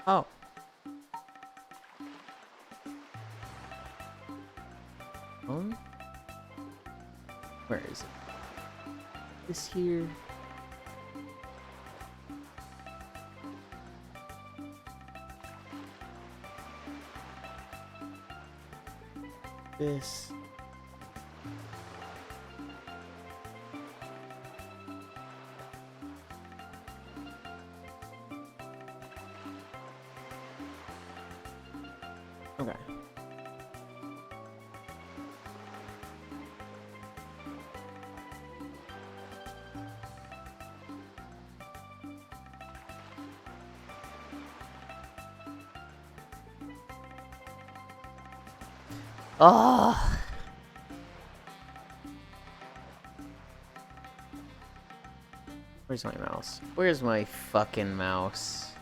Oh. Where is it? This here. This. Okay. Oh. Where's my mouse? Where's my fucking mouse?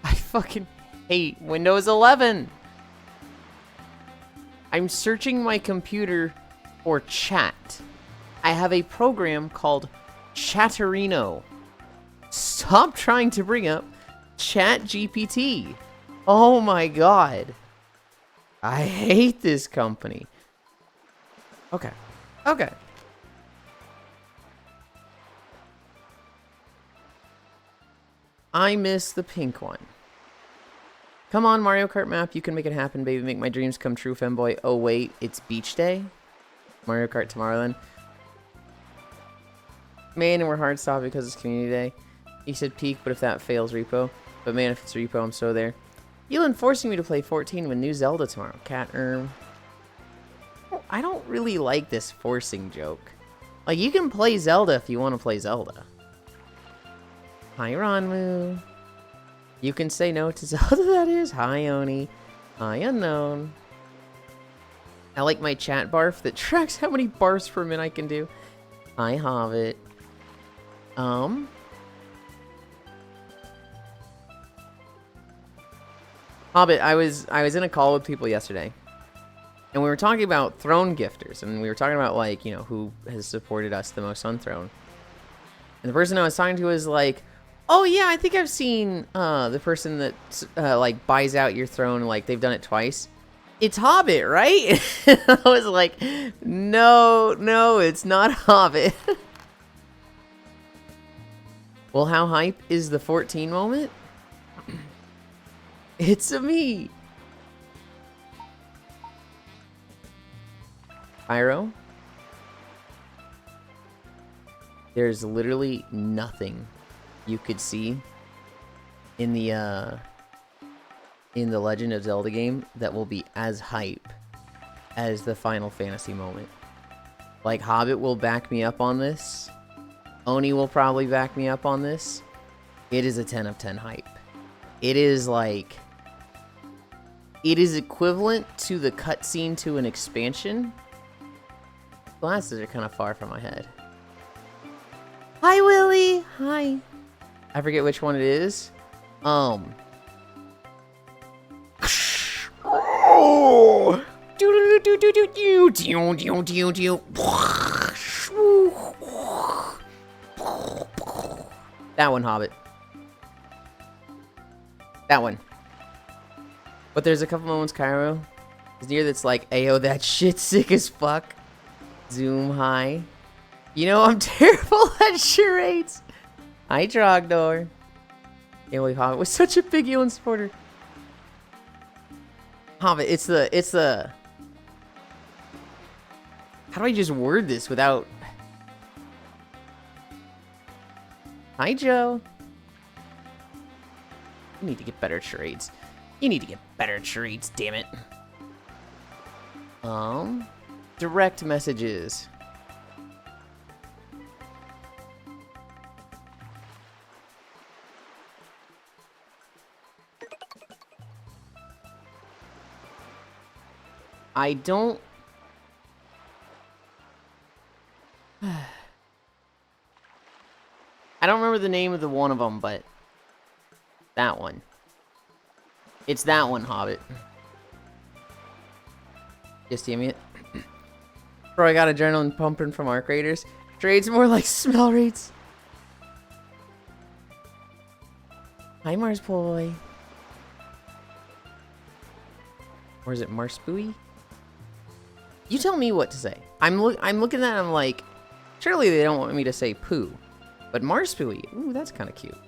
I fucking hate Windows 11. I'm searching my computer for chat. I have a program called Chatterino. Stop trying to bring up ChatGPT. Oh my god. I hate this company. Okay. Okay. I miss the pink one. Come on, Mario Kart map. You can make it happen, baby. Make my dreams come true, femboy. Oh, wait. It's beach day? Mario Kart Tomorrowland. Man, and we're hard stop because it's community day. He said peak, but if that fails, repo. But man, if it's repo, I'm so there. Yulind forcing me to play 14 with new Zelda tomorrow. Cat I don't really like this forcing joke. Like, you can play Zelda if you want to play Zelda. Hi, Ronmu. You can say no to Zelda, that is. Hi, Oni. Hi, Unknown. I like my chat barf that tracks how many barfs per minute I can do. Hi, Hobbit. Hobbit, I was in a call with people yesterday. And we were talking about throne gifters. And we were talking about, like, you know, who has supported us the most on throne. And the person I was talking to was like, oh, yeah, I think I've seen the person that, like, buys out your throne. Like, they've done it twice. It's Hobbit, right? I was like, no, it's not Hobbit. Well, how hype is the 14 moment? It's a me. Pyro. There's literally nothing you could see in the Legend of Zelda game that will be as hype as the Final Fantasy moment. Like, Hobbit will back me up on this. Oni will probably back me up on this. It is a 10 of 10 hype. It is like... It is equivalent to the cutscene to an expansion. Glasses are kind of far from my head. Hi, Willie! Hi. I forget which one it is. Oh! That one, Hobbit. That one. But there's a couple moments Cairo is near that's like, ayo, that shit's sick as fuck. Zoom high. You know, I'm terrible at charades. Hi, Trogdor. Can't believe Hobbit was such a big Yulind supporter. Hobbit, it's the... How do I just word this without... Hi, Joe. You need to get better at charades. You need to get better at charades, damn it. Direct messages. I don't... I don't remember the name of the one of them, but... That one. It's that one, Hobbit. Just give me it. Bro, I got adrenaline pumping from Arc Raiders. Trades more like smell rates. Hi, Mars boy. Or is it Marspooey? You tell me what to say. I'm looking at it, I'm like, surely they don't want me to say poo. But Marspooey, ooh, that's kind of cute.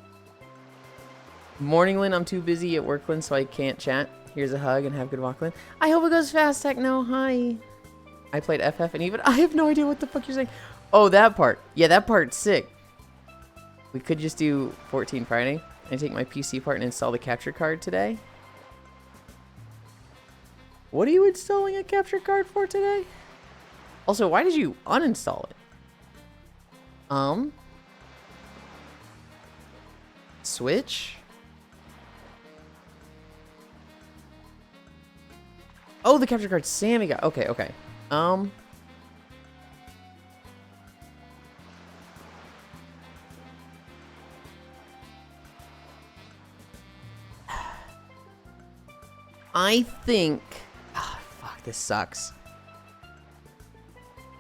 Morning, Lynn, I'm too busy at work, Lynn, so I can't chat. Here's a hug and have a good walk, Lynn. I hope it goes fast, Techno. Hi. I played FF and even I have no idea what the fuck you're saying. Oh, that part. Yeah, that part's sick. We could just do 14 Friday and take my PC part and install the capture card today. What are you installing a capture card for today? Also, why did you uninstall it? Switch? Oh, the capture card Sammy got. Okay, okay. I think... Oh, fuck, this sucks.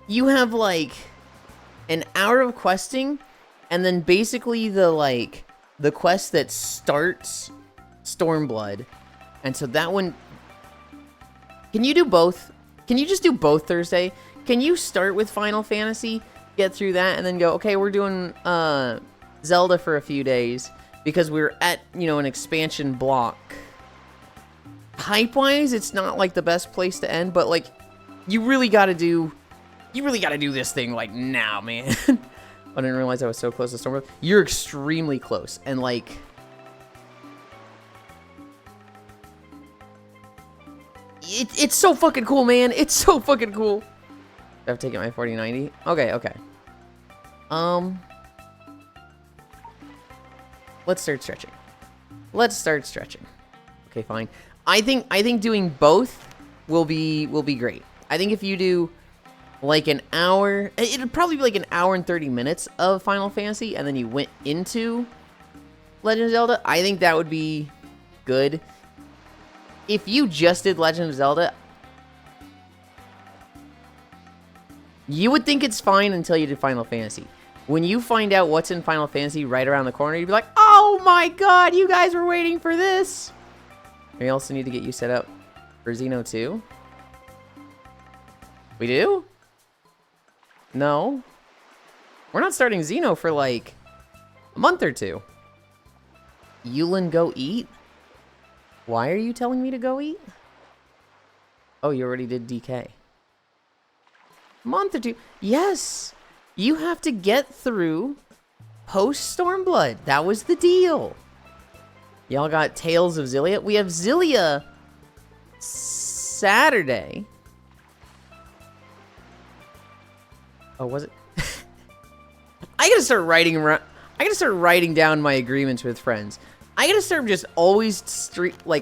You have, like, an hour of questing, and then basically the quest that starts Stormblood. And so that one... Can you do both? Can you just do both Thursday? Can you start with Final Fantasy, get through that, and then go, okay, we're doing Zelda for a few days, because we're at, you know, an expansion block. Hype-wise, it's not, like, the best place to end, but, like, you really gotta do this thing, like, now, man. I didn't realize I was so close to Stormblood. You're extremely close, and, like... It's so fucking cool, man. It's so fucking cool. I've taken my 4090. Okay, okay. Let's start stretching. Let's start stretching. Okay, fine. I think doing both will be great. I think if you do like an hour, it'd probably be like an hour and 30 minutes of Final Fantasy, and then you went into Legend of Zelda. I think that would be good. If you just did Legend of Zelda, you would think it's fine until you did Final Fantasy. When you find out what's in Final Fantasy right around the corner, you'd be like, oh my god, you guys were waiting for this. We also need to get you set up for Xeno 2. We do? No. We're not starting Xeno for like a month or two. Yulind, go eat? Why are you telling me to go eat? Oh, you already did DK. Month or two. Yes! You have to get through post Stormblood. That was the deal. Y'all got Tales of Xillia. We have Xillia Saturday. Oh, was it? I gotta start writing down my agreements with friends. I gotta start just always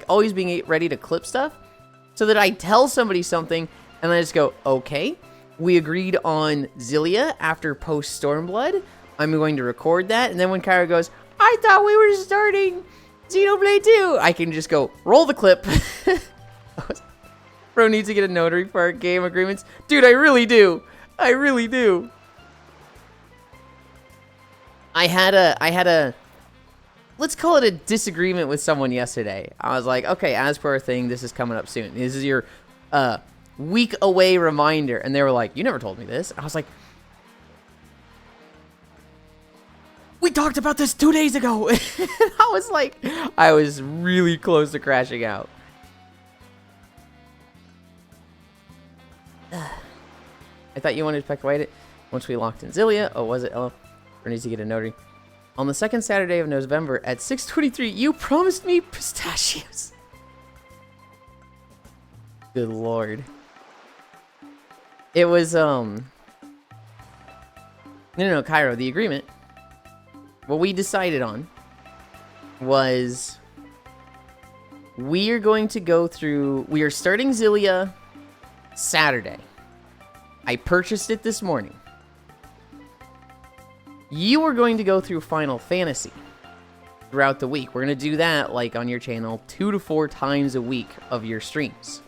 always being ready to clip stuff, so that I tell somebody something and I just go, okay, we agreed on Xillia after post Stormblood. I'm going to record that, and then when Kyra goes, I thought we were starting Xenoblade 2, I can just go, roll the clip. Bro needs to get a notary for our game agreements. Dude, I really do. I really do. I had a let's call it a disagreement with someone yesterday. I was like, okay, as per our thing, this is coming up soon. This is your week away reminder. And they were like, you never told me this. I was like, we talked about this 2 days ago. I was like, I was really close to crashing out. I thought you wanted to effectuate it once we locked in Xillia. Oh, was it? Oh, or needs to get a notary. On the second Saturday of November at 6:23, you promised me pistachios. Good lord. It was, No, Cairo, the agreement, what we decided on was we are going to go through, we are starting Xillia Saturday. I purchased it this morning. You are going to go through Final Fantasy throughout the week. We're going to do that, like, on your channel 2 to 4 times a week of your streams.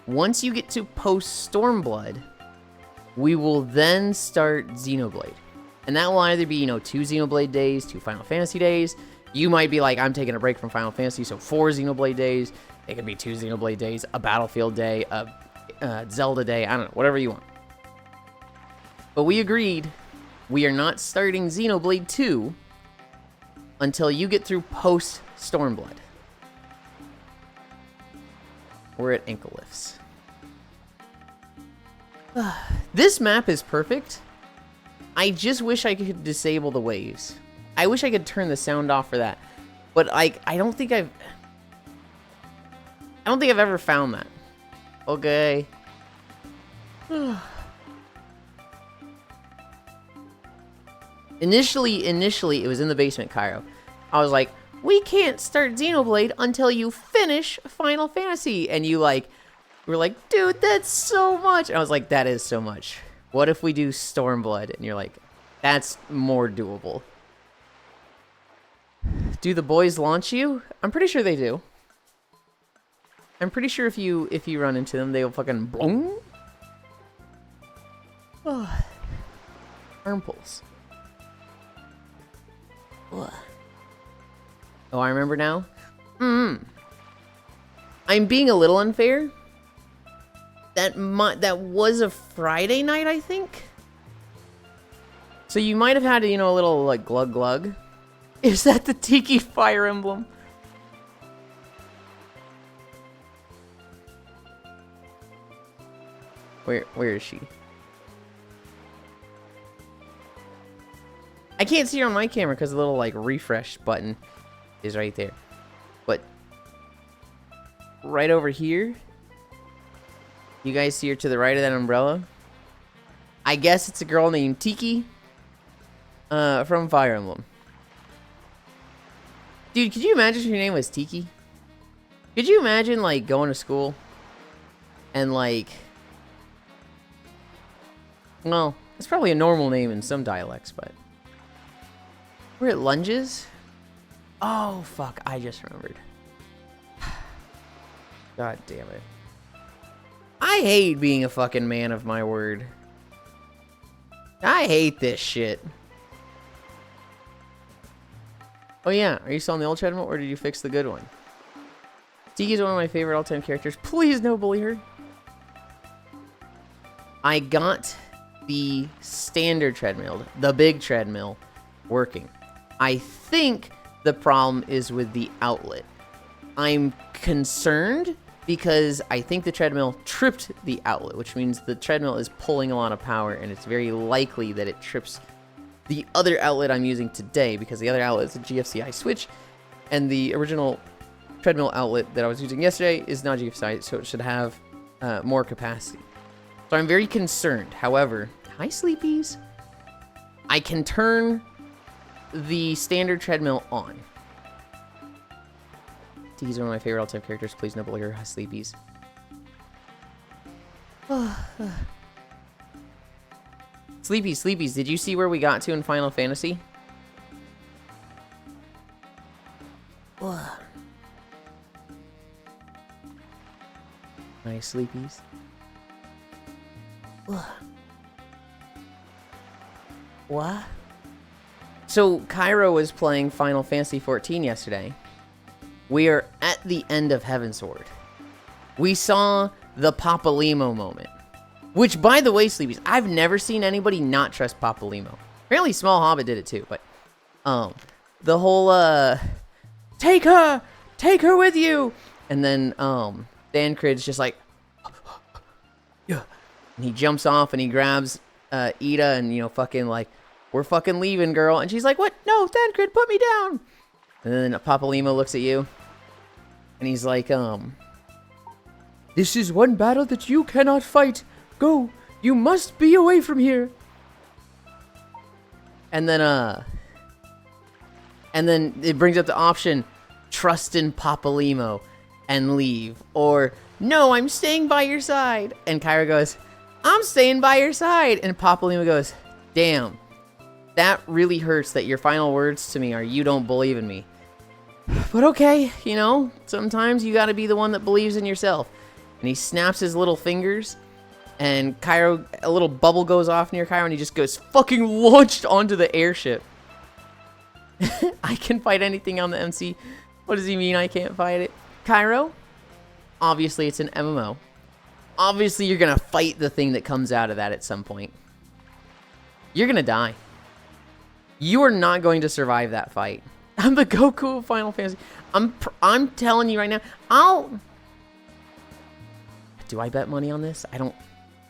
Once you get to post Stormblood, we will then start Xenoblade. And that will either be, 2 Xenoblade days, 2 Final Fantasy days. You might be like, I'm taking a break from Final Fantasy, so 4 Xenoblade days. It could be 2 Xenoblade days, a Battlefield day, a Zelda day, I don't know, whatever you want. But we agreed we are not starting Xenoblade 2 until you get through post Stormblood. We're at ankle lifts. This map is perfect. I just wish I could disable the waves. I wish I could turn the sound off for that. But I don't think I've ever found that. Okay. Initially, it was in the basement, Cairo. I was like, we can't start Xenoblade until you finish Final Fantasy. And you were like, dude, that's so much. And I was like, that is so much. What if we do Stormblood? And you're like, that's more doable. Do the boys launch you? I'm pretty sure they do. I'm pretty sure if you run into them, they'll fucking boom. Oh. Arm pulls. Oh, I remember now. I'm being a little unfair. That was a Friday night, I think. So you might have had a little like glug glug. Is that the Tiki Fire Emblem? Where is she? I can't see her on my camera because the little like refresh button is right there. But right over here, you guys see her to the right of that umbrella? I guess it's a girl named Tiki from Fire Emblem. Dude, could you imagine if your name was Tiki? Could you imagine like going to school and like, well, it's probably a normal name in some dialects, but we're at lunges? Oh, fuck, I just remembered. God damn it. I hate being a fucking man of my word. I hate this shit. Oh yeah, are you still on the old treadmill or did you fix the good one? Tiki's one of my favorite all-time characters. Please no bully her. I got the standard treadmill, the big treadmill, working. I think the problem is with the outlet. I'm concerned because I think the treadmill tripped the outlet, which means the treadmill is pulling a lot of power, and it's very likely that it trips the other outlet I'm using today, because the other outlet is a GFCI switch, and the original treadmill outlet that I was using yesterday is not GFCI, so it should have more capacity. So I'm very concerned. However, hi Sleepies, I can turn the standard treadmill on. He's one of my favorite all-time characters. Please no bully her. Hi Sleepies. Sleepies, did you see where we got to in Final Fantasy? Hi Sleepies. What? So Cairo was playing Final Fantasy 14 yesterday. We are at the end of Heavensward. We saw the Papalymo moment. Which, by the way, Sleepies, I've never seen anybody not trust Papalymo. Apparently Small Hobbit did it too, but the whole take her with you. And then Dancrid's just like yeah. And he jumps off and he grabs Ida and fucking like, we're fucking leaving, girl. And she's like, what? No, Dancrid, put me down. And then Papalymo looks at you and he's like, this is one battle that you cannot fight. Go. You must be away from here. And then it brings up the option, trust in Papalymo and leave. Or, no, I'm staying by your side. And Kyra goes, I'm staying by your side. And Papalymo goes, damn, that really hurts that your final words to me are, you don't believe in me. But okay, sometimes you gotta be the one that believes in yourself. And he snaps his little fingers, And Cairo, a little bubble goes off near Cairo, and he just goes fucking launched onto the airship. I can fight anything on the MC. What does he mean I can't fight it? Cairo, obviously it's an MMO. Obviously you're gonna fight the thing that comes out of that at some point. You're gonna die. You are not going to survive that fight. I'm the Goku of Final Fantasy. I'm telling you right now. Do I bet money on this? I don't.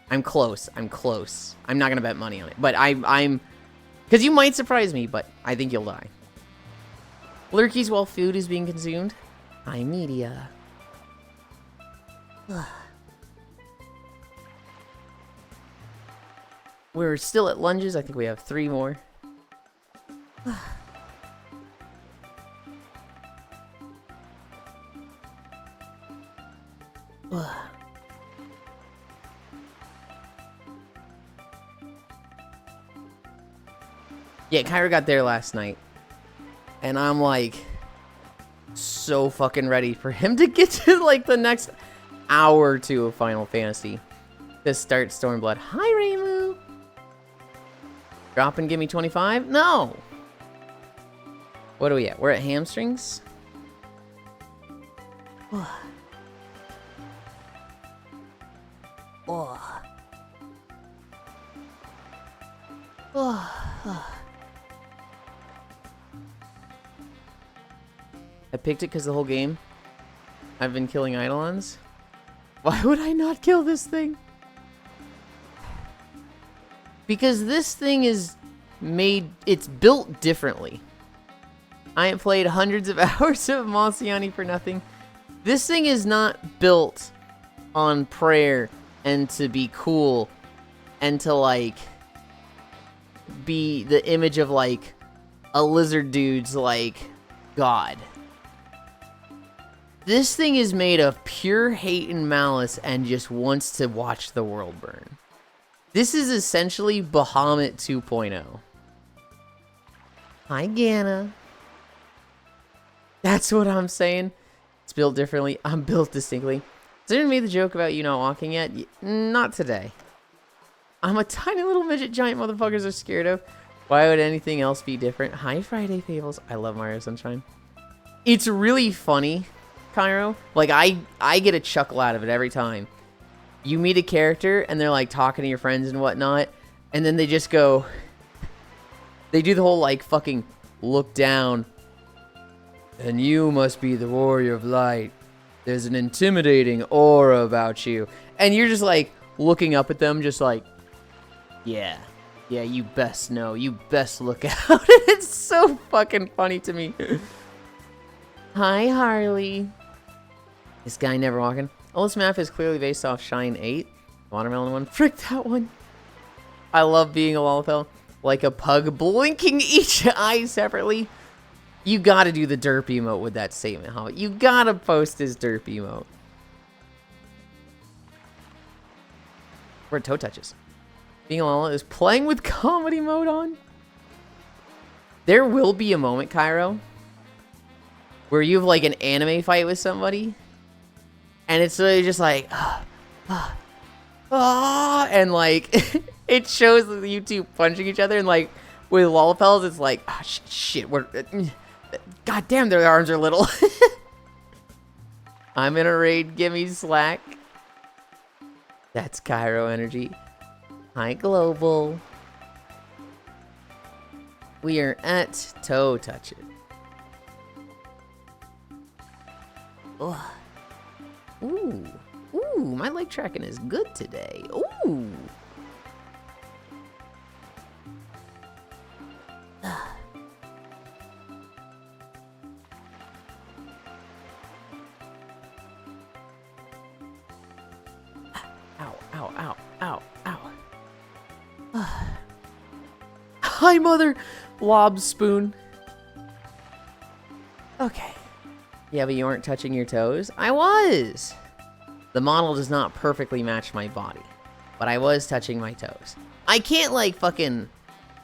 I'm close. I'm close. I'm not gonna bet money on it, but I'm because you might surprise me, but I think you'll die. Lurkies while food is being consumed. Hi, media. We're still at lunges. I think we have 3 more. Yeah, Kyra got there last night. And I'm like so fucking ready for him to get to like the next hour or 2 of Final Fantasy to start Stormblood. Hi, Raymu. Drop and give me 25? No. What are we at? We're at hamstrings. I picked it because the whole game I've been killing Eidolons. Why would I not kill this thing? Because this thing is made, it's built differently. I ain't played hundreds of hours of Monsiani for nothing. This thing is not built on prayer and to be cool and to like be the image of like a lizard dude's like god. This thing is made of pure hate and malice and just wants to watch the world burn. This is essentially Bahamut 2.0. Hi, Ganna. That's what I'm saying. It's built differently. I'm built distinctly. Has anyone made the joke about you not walking yet? Not today. I'm a tiny little midget giant motherfuckers are scared of. Why would anything else be different? Hi, Friday Fables. I love Mario Sunshine. It's really funny, Cairo. Like, I get a chuckle out of it every time. You meet a character, and they're, like, talking to your friends and whatnot, and then they just go... They do the whole, like, fucking look down. And you must be the warrior of light. There's an intimidating aura about you. And you're just, like, looking up at them, just like... Yeah, you best know. You best look out. It's so fucking funny to me. Hi, Harley. This guy never walking. Oh, this map is clearly based off Shine 8. Watermelon one. Frick that one. I love being a Lollapel. Like a pug blinking each eye separately. You gotta do the derp emote with that statement, huh? You gotta post his derp emote. Where toe touches. Being a Lolla is playing with comedy mode on. There will be a moment, Cairo, where you have like an anime fight with somebody, and it's literally just like, and like it shows you two punching each other, and like with Lollapels, it's like, oh, shit, we're, god damn, their arms are little. I'm in a raid, give me slack. That's Cairo energy. Hi, Global. We are at Toe Touch It. Oh. Ooh. Ooh, my leg tracking is good today. Ooh. Ow, ow, ow, ow, ow. Hi, mother. Lob spoon. Okay. Yeah, but you weren't touching your toes? I was. The model does not perfectly match my body, but I was touching my toes. I can't, like, fucking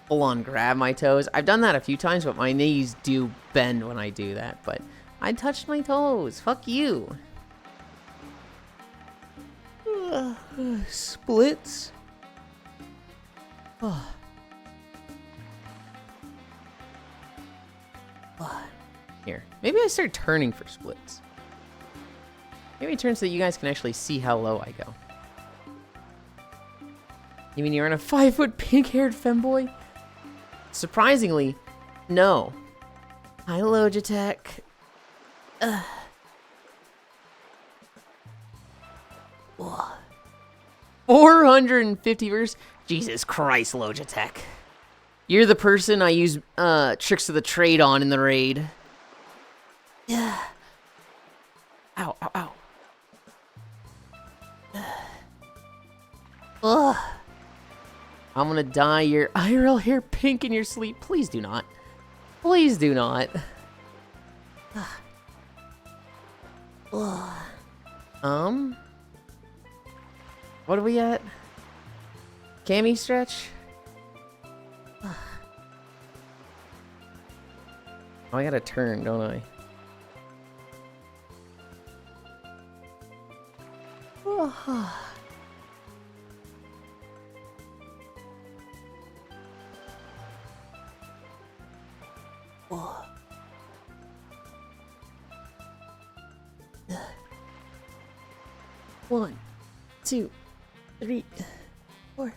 full-on grab my toes. I've done that a few times, but my knees do bend when I do that. But I touched my toes. Fuck you. Splits. Oh. Here. Maybe I start turning for splits. Maybe turn so that you guys can actually see how low I go. You mean you're in a 5-foot pink-haired femboy? Surprisingly, no. Hi, Logitech. 450 verse. Jesus Christ, Logitech. You're the person I use tricks of the trade on in the raid. Yeah. Ow, ow, ow. Ugh. I'm gonna dye your IRL hair pink in your sleep. Please do not. Please do not. Ugh. What are we at? Cami stretch? Oh, I gotta turn, don't I? One, 2, 3, 4,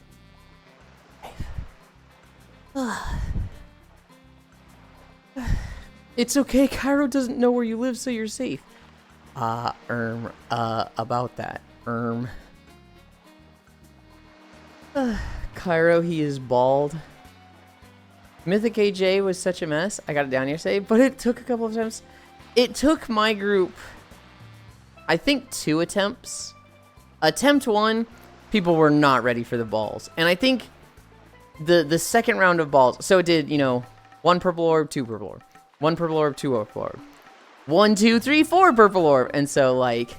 5. It's okay, Cairo doesn't know where you live, so you're safe. About that. Cairo, he is bald. Mythic AJ was such a mess. I got it down yesterday, but it took a couple of attempts. It took my group, I think, 2 attempts. Attempt 1, people were not ready for the balls. And I think the second round of balls, so it did, you know, 1 purple orb, 2 purple orb. 1 purple orb, 2 purple orb. 1, 2, 3, 4 purple orb. And so, like,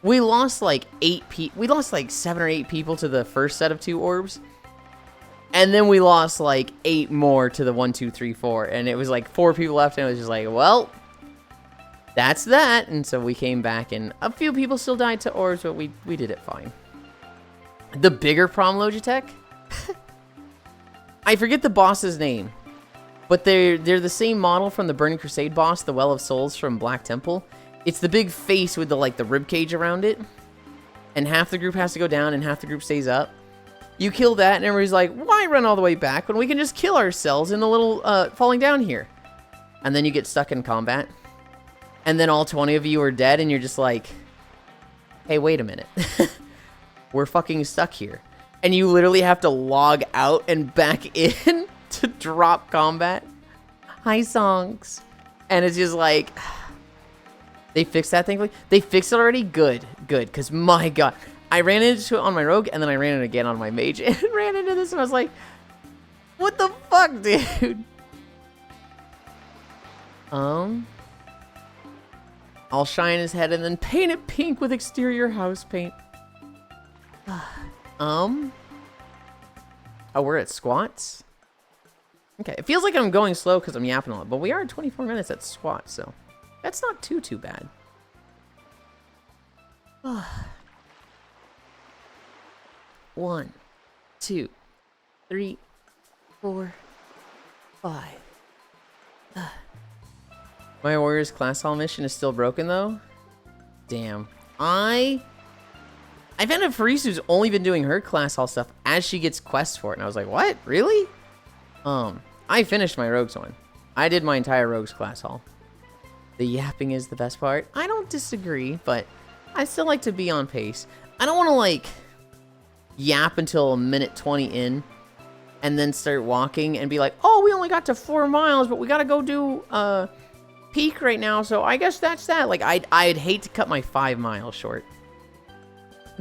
we lost like 7 or 8 people to the first set of 2 orbs. And then we lost like 8 more to the 1, 2, 3, 4. And it was like 4 people left, and it was just like, well, that's that. And so we came back, and a few people still died to orbs, but we did it fine. The bigger problem, Logitech, I forget the boss's name, but they're the same model from the Burning Crusade boss, the Well of Souls from Black Temple. It's the big face with the rib cage around it, and half the group has to go down and half the group stays up. You kill that, and everybody's like, why run all the way back when we can just kill ourselves in the little falling down here? And then you get stuck in combat. And then all 20 of you are dead, and you're just like, hey, wait a minute. We're fucking stuck here. And you literally have to log out and back in to drop combat. Hi, songs. And it's just like, they fixed that, thankfully. They fixed it already? Good, because my god. I ran into it on my rogue, and then I ran it again on my mage, and ran into this, and I was like, what the fuck, dude? I'll shine his head and then paint it pink with exterior house paint. Oh, we're at squats? Okay, it feels like I'm going slow because I'm yapping a lot, but we are at 24 minutes at squats, so that's not too bad. 1, 2, 3, 4, 5. My Warriors class hall mission is still broken, though? Damn. I found out Farisu's only been doing her class hall stuff as she gets quests for it, and I was like, what? Really? I finished my Rogues one. I did my entire Rogues class hall. The yapping is the best part. I don't disagree, but I still like to be on pace. I don't want to, like, yap until a minute 20 in and then start walking and be like, oh, we only got to 4 miles, but we got to go do, peak right now, so I guess that's that. Like, I'd hate to cut my 5 miles short.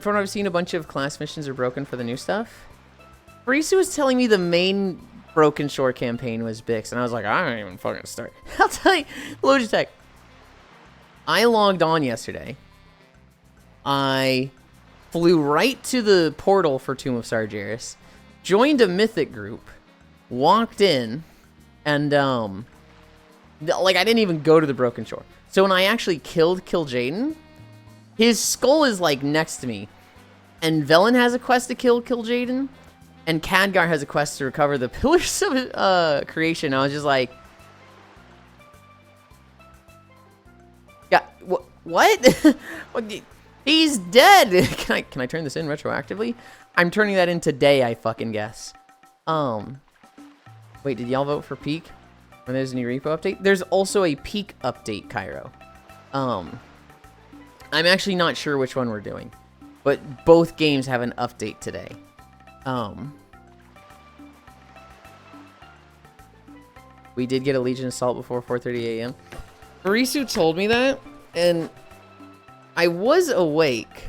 From what I've seen, a bunch of class missions are broken for the new stuff. Farisu was telling me the main Broken Shore campaign was Bix, and I was like, I don't even fucking start. I'll tell you, Logitech, I logged on yesterday. I flew right to the portal for Tomb of Sargeras, joined a Mythic group, walked in, and, like, I didn't even go to the Broken Shore. So when I actually killed Jaden, his skull is, like, next to me. And Velen has a quest to kill Jaden. And Khadgar has a quest to recover the Pillars of Creation. I was just like... Yeah, what? He's dead! Can I turn this in retroactively? I'm turning that in today, I fucking guess. Wait, did y'all vote for Peak? When there's a new repo update? There's also a Peak update, Cairo. I'm actually not sure which one we're doing. But both games have an update today. We did get a Legion Assault before 4:30 a.m. Marisu told me that, and I was awake.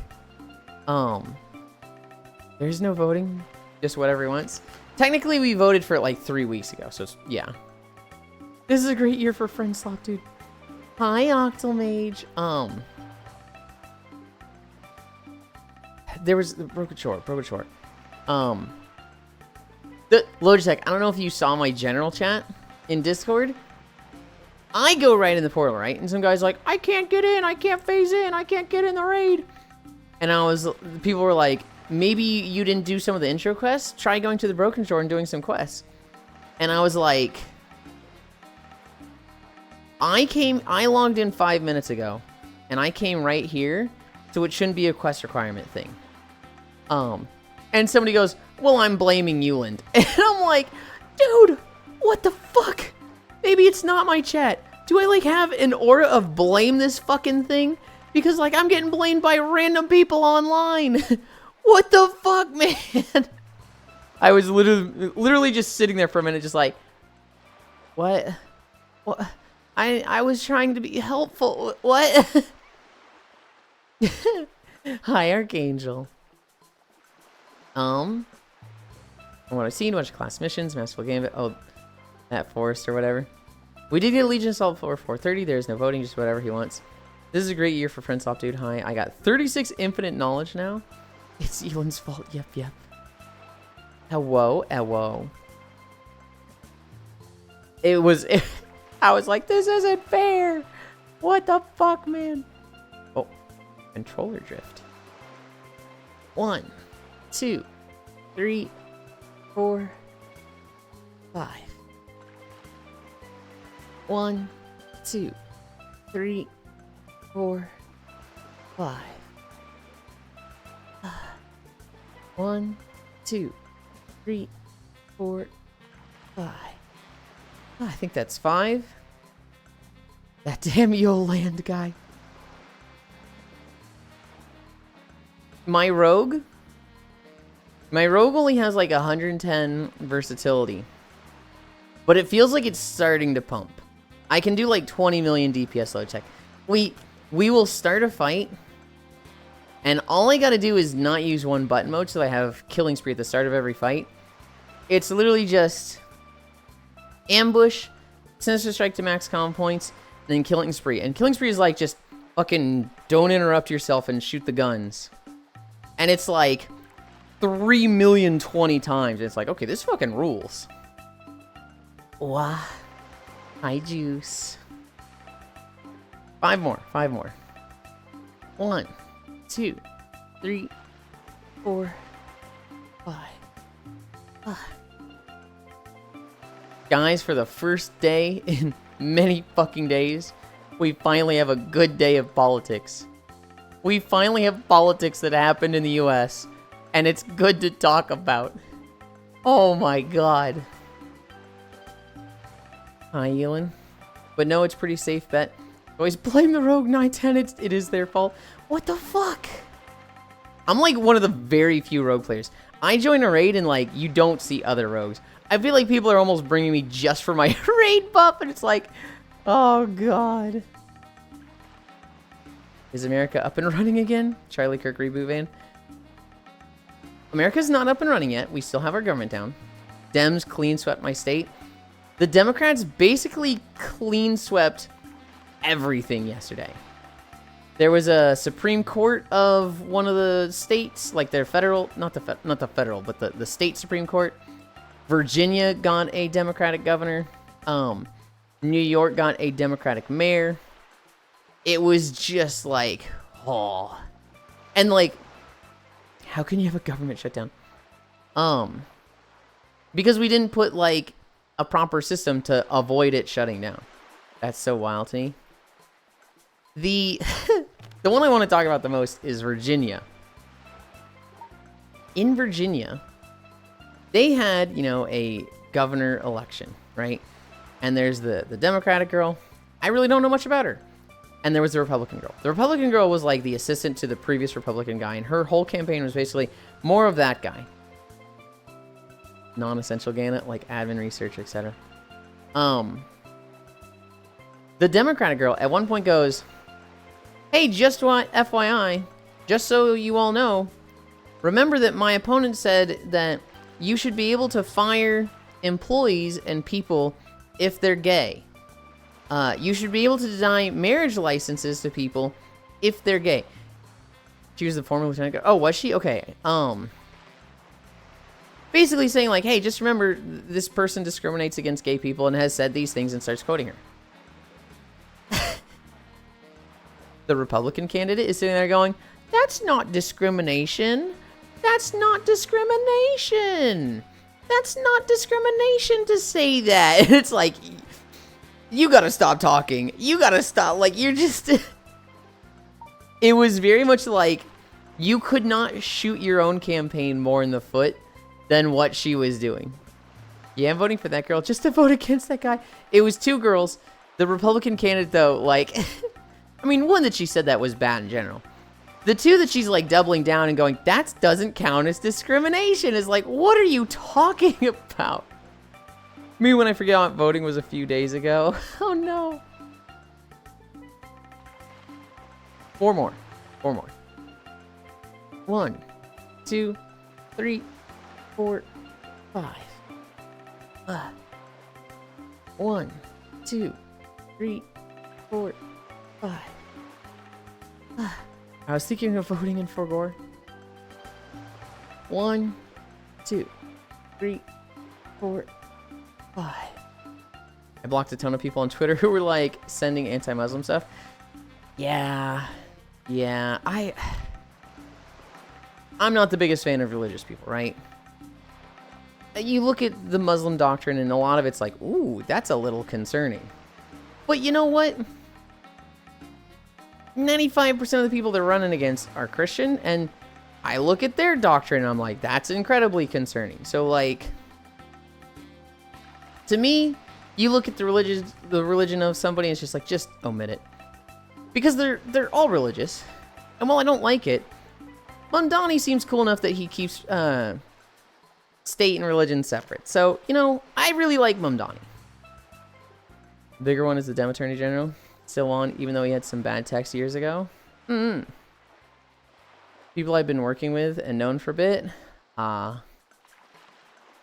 There's no voting, just whatever he wants. Technically, we voted for it like 3 weeks ago, so it's, yeah. This is a great year for Friend Slot, dude. Hi, Octomage. There was the Broken Shore. The Logitech, I don't know if you saw my general chat in Discord. I go right in the portal, right? And some guy's like, I can't get in, I can't phase in, I can't get in the raid. And people were like, maybe you didn't do some of the intro quests? Try going to the Broken Shore and doing some quests. And I was like, I logged in 5 minutes ago, and I came right here, so it shouldn't be a quest requirement thing. And somebody goes, well, I'm blaming Yulind. And I'm like, dude, what the fuck? Maybe it's not my chat. Do I, like, have an aura of blame this fucking thing? Because, like, I'm getting blamed by random people online. What the fuck, man? I was literally just sitting there for a minute, just like, what? What? I was trying to be helpful. What? Hi, Archangel. From what I've seen, a bunch of class missions, masterful game. Oh, that forest or whatever. We did get a Legion Assault for 4:30. There's no voting, just whatever he wants. This is a great year for Friend Swap, dude. Hi, I got 36 infinite knowledge now. It's Elon's fault. Yep. Hello. I was like, this isn't fair. What the fuck, man? Oh, controller drift. 1, 2, 3, 4, 5. 1, 2, 3, 4, 5. 1, 2, 3, 4, 5. I think that's 5. That damn Yulind guy. My rogue only has like 110 versatility. But it feels like it's starting to pump. I can do like 20 million DPS low check. We will start a fight. And all I gotta do is not use one button mode, so I have Killing Spree at the start of every fight. It's literally just ambush, Sinister Strike to max common points, and then Killing Spree. And Killing Spree is like just fucking don't interrupt yourself and shoot the guns. And it's like 3,000,020 times. And it's like, okay, this fucking rules. Wow. Hi, Juice. 5 more. 1, 2, 3, 4, 5. Guys, for the first day in many fucking days, we finally have a good day of politics. We finally have politics that happened in the US, and it's good to talk about. Oh my god. Hi, Yulind. But no, it's pretty safe bet. Always blame the rogue 910, it is their fault. What the fuck? I'm like one of the very few rogue players. I join a raid and like, you don't see other rogues. I feel like people are almost bringing me just for my raid buff, and it's like, oh god. Is America up and running again? Charlie Kirk reboot van. America's not up and running yet. We still have our government down. Dems clean swept my state. The Democrats basically clean swept everything yesterday. There was a Supreme Court of one of the states, like their federal, not the federal, but the state Supreme Court. Virginia got a Democratic governor. New York got a Democratic mayor. It was just like, oh. And like, How can you have a government shutdown? Because we didn't put, like, a proper system to avoid it shutting down. That's so wild to me. The one I want to talk about the most is Virginia. In Virginia, they had, you know, a governor election, right? And there's the Democratic girl. I really don't know much about her. And there was the Republican girl. The Republican girl was like the assistant to the previous Republican guy, and her whole campaign was basically more of that guy. Non-essential Gannett, like admin research, etc. The Democratic girl at one point goes, "Hey, just what FYI, just so you all know, remember that my opponent said that you should be able to fire employees and people if they're gay. You should be able to deny marriage licenses to people if they're gay." She was the former lieutenant. Oh, was she? Okay. Basically saying like, hey, just remember this person discriminates against gay people and has said these things, and starts quoting her. The Republican candidate is sitting there going, that's not discrimination. That's not discrimination. That's not discrimination to say that. And it's like, you gotta stop talking. You gotta stop. Like, you're just... It was very much like, you could not shoot your own campaign more in the foot than what she was doing. Yeah, I'm voting for that girl just to vote against that guy. It was two girls. The Republican candidate, though, like... I mean, one that she said that was bad in general. The two that she's, like, doubling down and going, that doesn't count as discrimination, is like, what are you talking about? Me, when I forget voting was a few days ago. Oh, no. Four more. 1, 2, 3, 4, 5. 1, 2, 3, 4, 5. I was thinking of voting in for Gore. 1, 2, 3, 4, 5. I blocked a ton of people on Twitter who were like sending anti-Muslim stuff. Yeah. I'm not the biggest fan of religious people, right? You look at the Muslim doctrine and a lot of it's like, ooh, that's a little concerning. But you know what? 95% of the people they're running against are Christian, and I look at their doctrine and I'm like, that's incredibly concerning. So, like, to me, you look at the religion of somebody and it's just like, just omit it. Because they're all religious. And while I don't like it, Mamdani seems cool enough that he keeps state and religion separate. So, you know, I really like Mamdani. The bigger one is the Dem Attorney General. Still on, even though he had some bad texts years ago. People I've been working with and known for a bit. You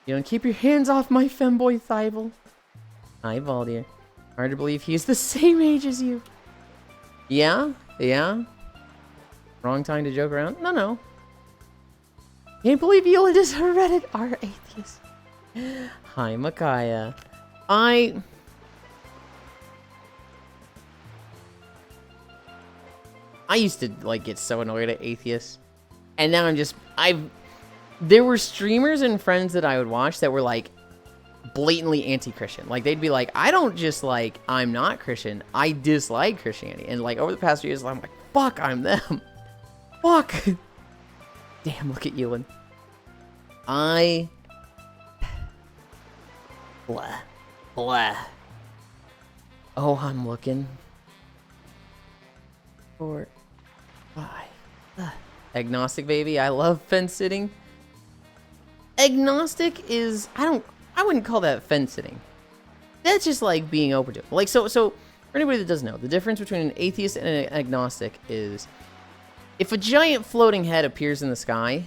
know, keep your hands off my femboy Thibault. Hi, Valdir. Hard to believe he's the same age as you. Yeah. Wrong time to joke around? No. Can't believe Yulind is a Reddit atheist. Hi, Micaiah. I used to, like, get so annoyed at atheists. And now there were streamers and friends that I would watch that were, like, blatantly anti-Christian. Like, they'd be like, I don't just, like, I'm not Christian. I dislike Christianity. And, like, over the past few years, I'm like, fuck, I'm them. Fuck. Damn, look at Yulind. Blah. Oh, I'm looking. 4, 5. Agnostic, baby. I love fence sitting. Agnostic is, I wouldn't call that fence sitting. That's just like being open to it. Like, so for anybody that doesn't know, the difference between an atheist and an agnostic is if a giant floating head appears in the sky,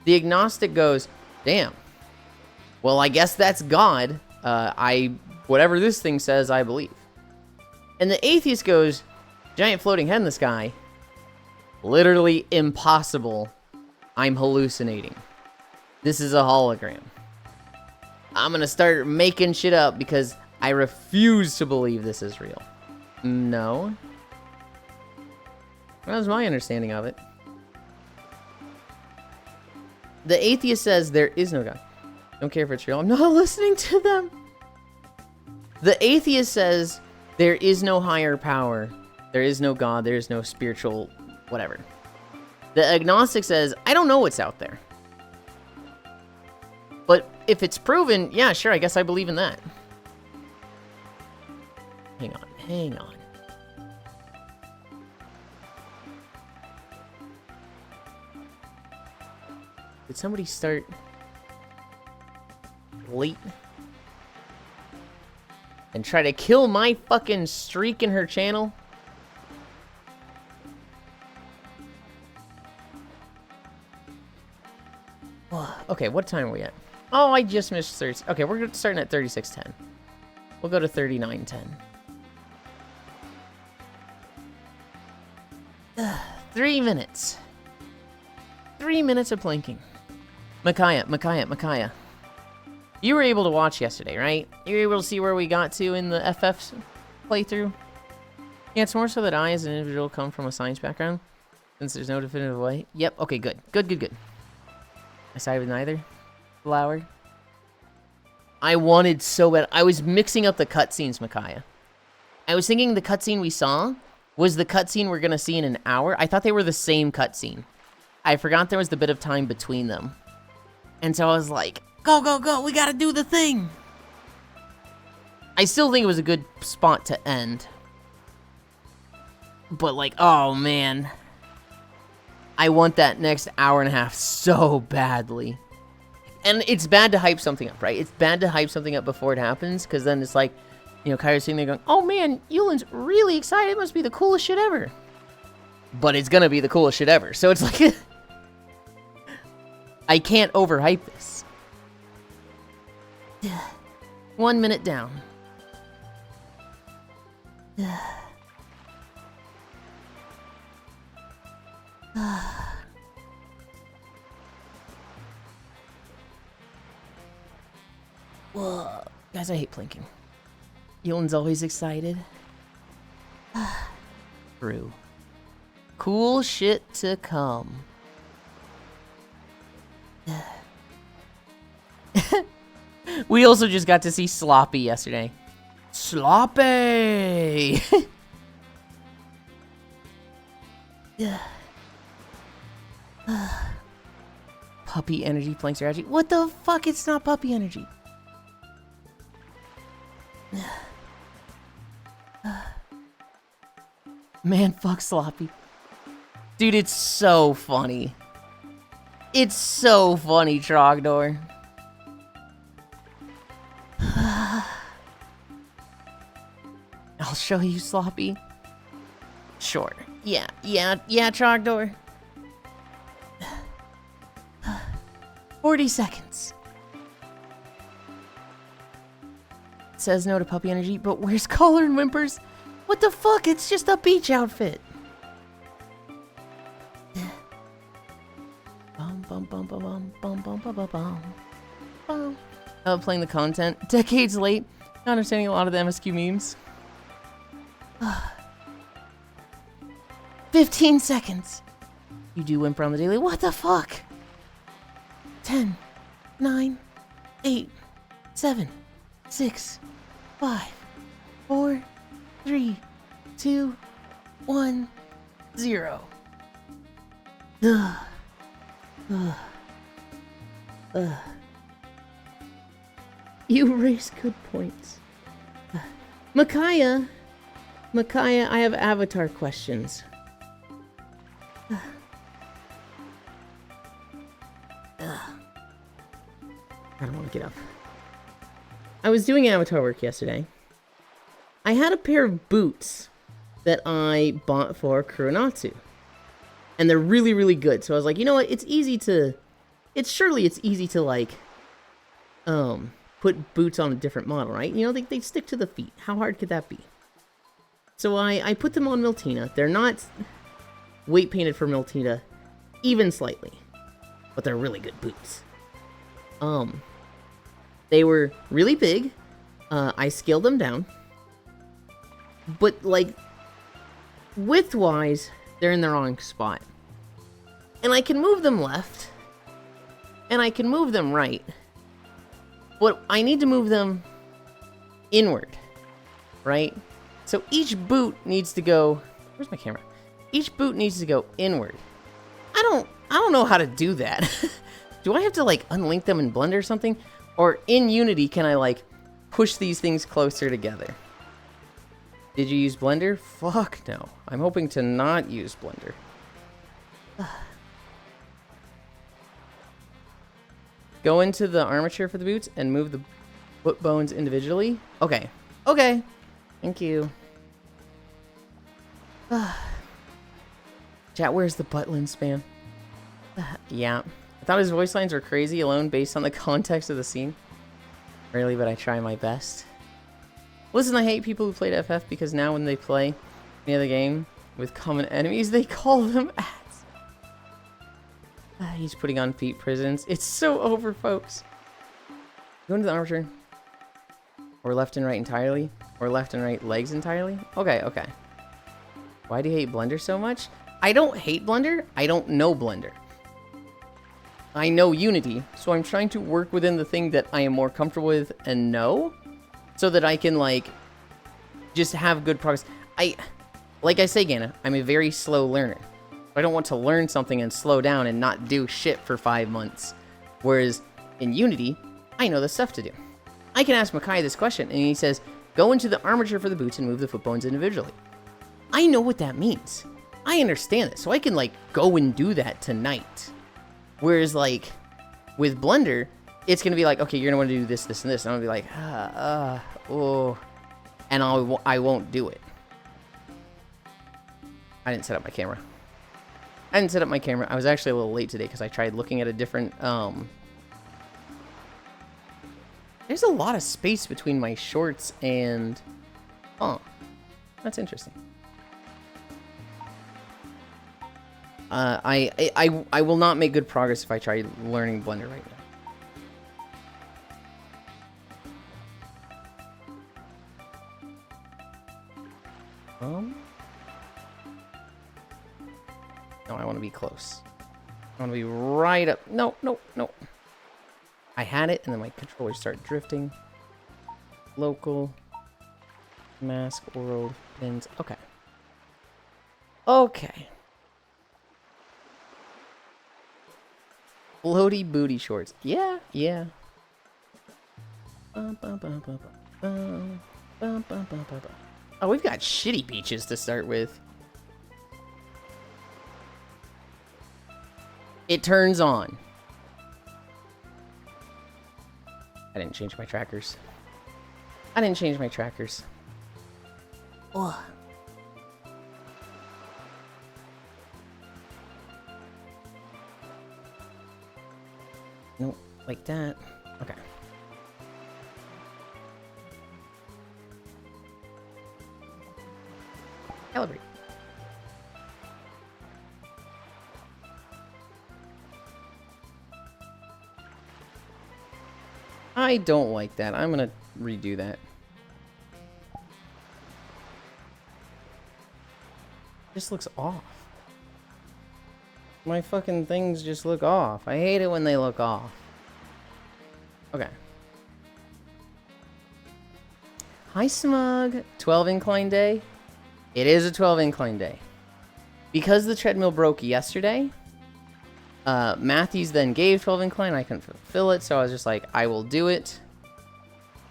the agnostic goes, damn. Well, I guess that's God. Whatever this thing says, I believe. And the atheist goes, giant floating head in the sky, literally impossible. I'm hallucinating. This is a hologram. I'm gonna start making shit up because I refuse to believe this is real. No. That was my understanding of it. The atheist says there is no God. Don't care if it's real. I'm not listening to them. The atheist says there is no higher power. There is no God. There is no spiritual whatever. The agnostic says, I don't know what's out there. But if it's proven, yeah, sure, I guess I believe in that. Hang on. Did somebody start late and try to kill my fucking streak in her channel? Okay, what time are we at? Oh, I just missed 30. Okay, we're starting at 36:10. We'll go to 39:10. 3 minutes. 3 minutes of planking. Micaiah. You were able to watch yesterday, right? You were able to see where we got to in the FF playthrough? Yeah, it's more so that I, as an individual, come from a science background, since there's no definitive way. Yep, okay, good. Good. I side with neither. Flower. I wanted so bad. I was mixing up the cutscenes, Micaiah. I was thinking the cutscene we saw was the cutscene we're gonna see in an hour. I thought they were the same cutscene. I forgot there was the bit of time between them. And so I was like, go, we gotta do the thing. I still think it was a good spot to end. But like, oh man. I want that next hour and a half so badly. And it's bad to hype something up, right? It's bad to hype something up before it happens, because then it's like, you know, Kyra's sitting there going, oh man, Yulind's really excited. It must be the coolest shit ever. But it's gonna be the coolest shit ever. So it's like, I can't overhype this. 1 minute down. Whoa. Guys, I hate plinking. Yulind's always excited. True. Cool shit to come. We also just got to see Sloppy yesterday. Sloppy! Puppy energy flank strategy. What the fuck? It's not puppy energy. Man, fuck Sloppy. Dude, it's so funny. It's so funny, Trogdor. I'll show you, Sloppy. Sure. Yeah, Trogdor. 40 seconds. Says no to puppy energy, but where's Collar and Whimpers? What the fuck? It's just a beach outfit. Playing the content. Decades late. Not understanding a lot of the MSQ memes. 15 seconds. You do whimper on the daily. What the fuck? 10, 9, 8, 7, 6, 5, 4, 3, 2, 1, 0. You raise good points. Micaiah, I have avatar questions. I don't want to get up. I was doing avatar work yesterday. I had a pair of boots that I bought for Kuronatsu. And they're really, really good. So I was like, you know what? It's easy to like, put boots on a different model, right? You know, they stick to the feet. How hard could that be? So I put them on Miltina. They're not weight painted for Miltina, even slightly. But they're really good boots. They were really big. I scaled them down. But, like, width-wise, they're in the wrong spot. And I can move them left. and I can move them right. But I need to move them inward, right? So each boot needs to go... Where's my camera? Each boot needs to go inward. I don't know how to do that. Do I have to, like, unlink them in Blender or something? Or in Unity, can I, like, push these things closer together? Did you use Blender? Fuck no. I'm hoping to not use Blender. Go into the armature for the boots and move the foot bones individually. Okay. Okay. Thank you. Chat, where's the Butlin spam? Yeah. I thought his voice lines were crazy alone based on the context of the scene. Really, but I try my best. Listen, I hate people who played FF because now when they play any other game with common enemies, they call them ads. He's putting on Pete Prisons. It's so over, folks. Go into the armature. Or left and right entirely. Or left and right legs entirely. Okay, okay. Why do you hate Blender so much? I don't hate Blender. I don't know Blender. I know Unity, so I'm trying to work within the thing that I am more comfortable with and know, so that I can, like, just have good progress. Like I say, Gana, I'm a very slow learner. I don't want to learn something and slow down and not do shit for 5 months. Whereas in Unity, I know the stuff to do. I can ask Makai this question, and he says, go into the armature for the boots and move the foot bones individually. I know what that means. I understand it, so I can, like, go and do that tonight. Whereas, like, with Blender, it's going to be like, okay, you're going to want to do this, this, and this. And I'm going to be like, oh. And I won't do it. I didn't set up my camera. I was actually a little late today because I tried looking at a different, There's a lot of space between my shorts and... Oh, that's interesting. I will not make good progress if I try learning Blender right now. No, I want to be close. I want to be right up. No, no, no. I had it, and then my controller started drifting. Local. Mask, world, pins. Okay. Okay. Floaty booty shorts. Yeah, yeah. Oh, we've got shitty beaches to start with. It turns on. I didn't change my trackers. Ugh. Nope, like that. Okay. Calibrate. I don't like that. I'm gonna redo that. Just looks off. My fucking things just look off. I hate it when they look off. Okay. Hi, Smug. 12 incline day? It is a 12 incline day. Because the treadmill broke yesterday, Matthews then gave 12 incline. I couldn't fulfill it, so I was just like, I will do it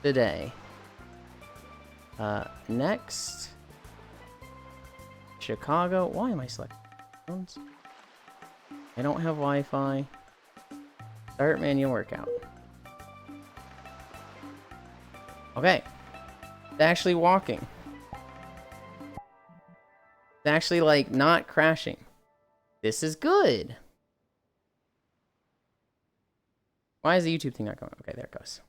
today. Next. Chicago. Why am I selecting phones? I don't have Wi-Fi. Start manual workout. Okay. It's actually walking. It's actually, like, not crashing. This is good. Why is the YouTube thing not going? Okay, there it goes.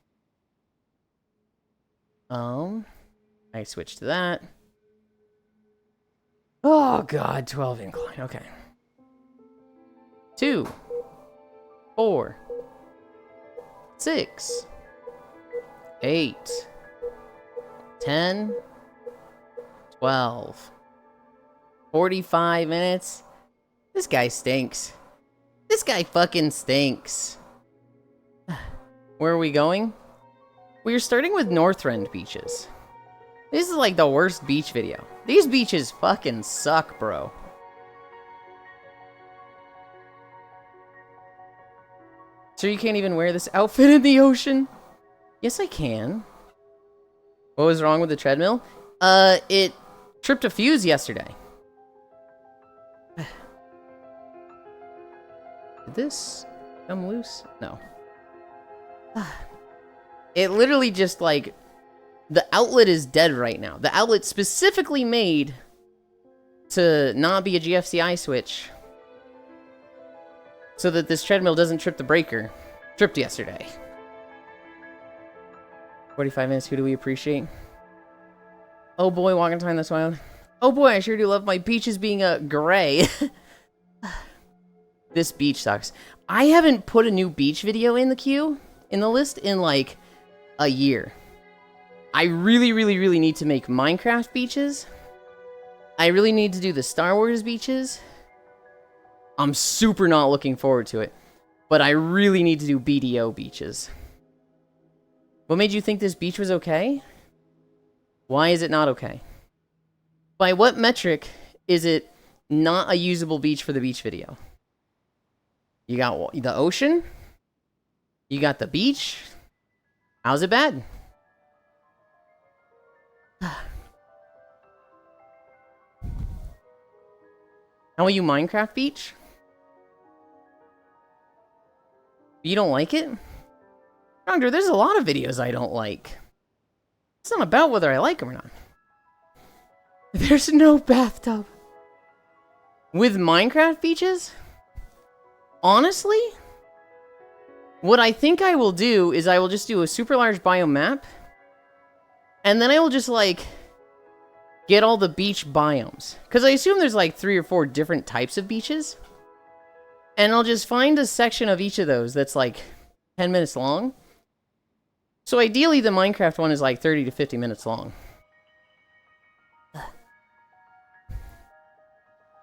I switched to that. Oh, God, 12 incline. Okay. 2, 4, 6, 8, 10, 12, 45 minutes. This guy stinks. This guy fucking stinks. Where are we going? We are starting with Northrend beaches. This is like the worst beach video. These beaches fucking suck, bro. So you can't even wear this outfit in the ocean? Yes, I can. What was wrong with the treadmill? It tripped a fuse yesterday. Did this come loose? No. It literally just, like, the outlet is dead right now. The outlet specifically made to not be a GFCI switch so that this treadmill doesn't trip the breaker. Tripped yesterday. 45 minutes, who do we appreciate? Oh boy, walking time this wild. Oh boy, I sure do love my beaches being gray. This beach sucks. I haven't put a new beach video in the queue, in the list, in like a year. I really, really, really need to make Minecraft beaches. I really need to do the Star Wars beaches. I'm super not looking forward to it. But I really need to do BDO beaches. What made you think this beach was okay? Why is it not okay? By what metric is it not a usable beach for the beach video? You got the ocean? You got the beach? How's it bad? How are you, Minecraft beach? You don't like it? Roger, there's a lot of videos I don't like. It's not about whether I like them or not. There's no bathtub. With Minecraft beaches? Honestly? What I think I will do is I will just do a super large biome map. And then I will just, like, get all the beach biomes. Because I assume there's, like, 3 or 4 different types of beaches. And I'll just find a section of each of those that's, like, 10 minutes long. So ideally, the Minecraft one is, like, 30 to 50 minutes long.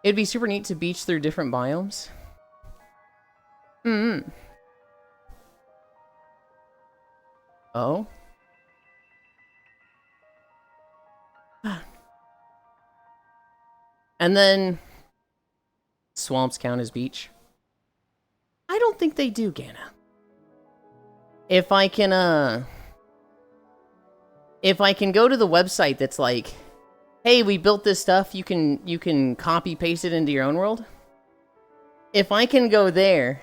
It'd be super neat to beach through different biomes. Oh? And then swamps count as beach. I don't think they do, Gana. If I can go to the website that's like, hey, we built this stuff, you can copy paste it into your own world. If I can go there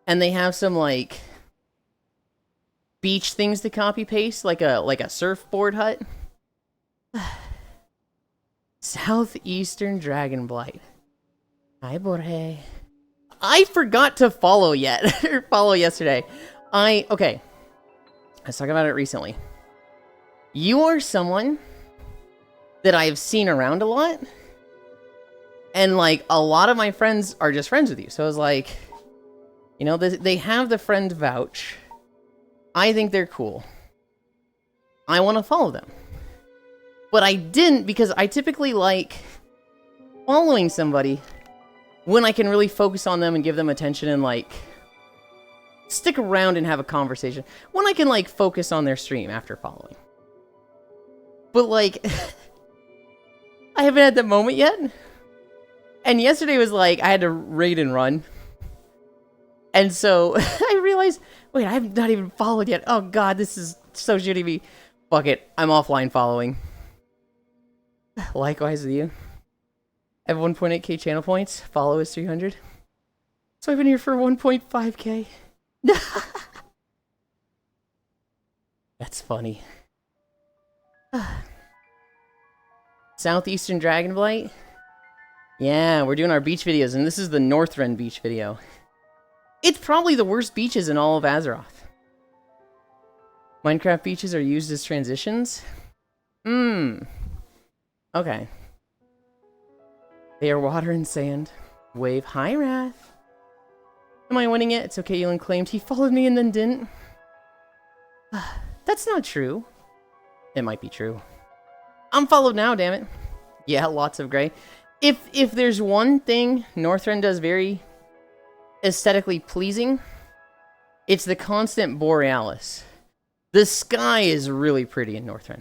and they have some like beach things to copy paste, like a surfboard hut. Southeastern Dragonblight. Hi, Borge. I forgot to follow yet. Or follow yesterday. Okay. I was talking about it recently. You are someone that I've seen around a lot. And, like, a lot of my friends are just friends with you. So I was like, you know, they have the friend vouch. I think they're cool. I want to follow them. But I didn't because I typically like following somebody when I can really focus on them and give them attention and, like, stick around and have a conversation. When I can, like, focus on their stream after following. But, like, I haven't had that moment yet. And yesterday was like, I had to raid and run. And so, I realized, wait, I have not even followed yet. Oh god, this is so shitty of me. Fuck it, I'm offline following. Likewise with you. I have 1.8k channel points. Follow is 300. So I've been here for 1.5k. That's funny. Southeastern Dragonblight? Yeah, we're doing our beach videos, and this is the Northrend beach video. It's probably the worst beaches in all of Azeroth. Minecraft beaches are used as transitions? Okay. They are water and sand. Wave. Hi, Wrath. Am I winning it? It's okay, Yulind claimed he followed me and then didn't. That's not true. It might be true. I'm followed now, damn it. Yeah, lots of gray. If there's one thing Northrend does very aesthetically pleasing, It's the constant borealis. The sky is really pretty in Northrend.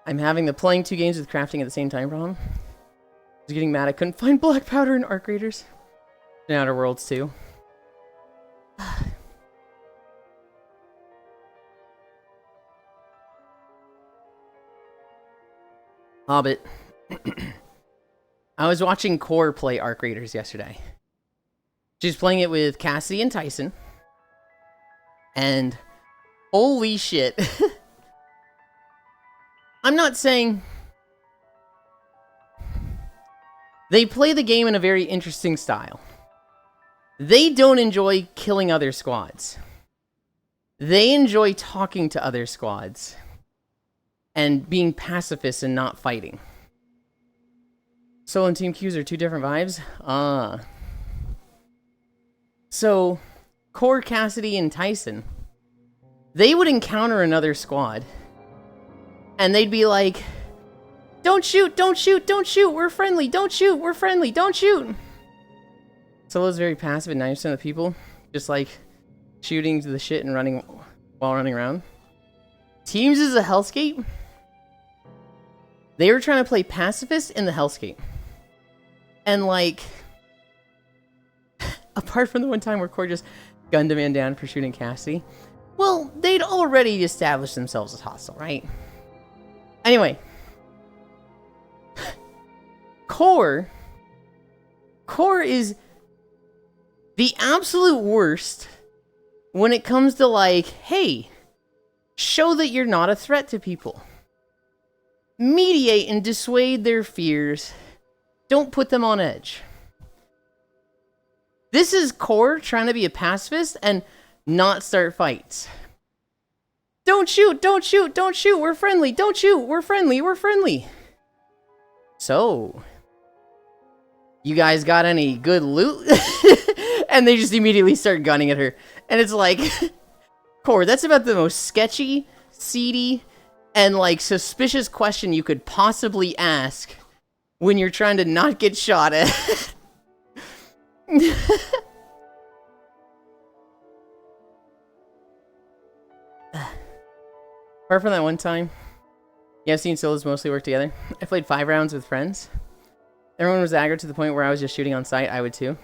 I'm having the playing 2 games with crafting at the same time problem. I was getting mad I couldn't find black powder in Arc Raiders. In Outer Worlds too. Hobbit. I was watching Core play Arc Raiders yesterday. She's playing it with Cassidy and Tyson. And holy shit. I'm not saying... They play the game in a very interesting style. They don't enjoy killing other squads. They enjoy talking to other squads. And being pacifists and not fighting. Solo and Team Qs are 2 different vibes? So, Core, Cassidy, and Tyson, they would encounter another squad. And they'd be like, don't shoot, don't shoot, don't shoot, we're friendly, don't shoot, we're friendly, don't shoot. Solo's very passive and 90% of the people just like shooting to the shit and running while running around. Teams is a hellscape. They were trying to play pacifist in the hellscape. And like, apart from the one time where Core just gunned a man down for shooting Cassidy, well, they'd already established themselves as hostile, right? Anyway, Core is the absolute worst when it comes to like, hey, show that you're not a threat to people. Mediate and dissuade their fears. Don't put them on edge. This is Core trying to be a pacifist and not start fights. Don't shoot, don't shoot, don't shoot, we're friendly, don't shoot, we're friendly, we're friendly. So, you guys got any good loot? And they just immediately start gunning at her. And it's like, Core, that's about the most sketchy, seedy, and like suspicious question you could possibly ask when you're trying to not get shot at. Apart from that one time, yeah, I've seen solos mostly work together. I played 5 rounds with friends. Everyone was aggro to the point where I was just shooting on sight. I would too.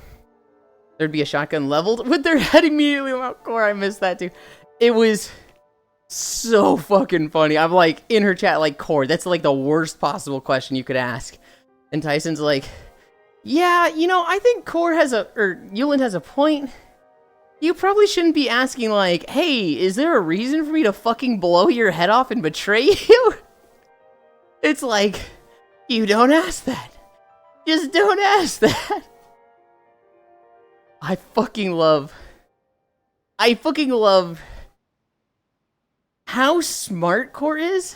There'd be a shotgun leveled with their head immediately about Core. I missed that too. It was so fucking funny. I'm like in her chat like, Core, that's like the worst possible question you could ask. And Tyson's like, yeah, you know, I think Yulind has a point. You probably shouldn't be asking like, hey, is there a reason for me to fucking blow your head off and betray you? It's like, you don't ask that. Just don't ask that. I fucking love how smart Core is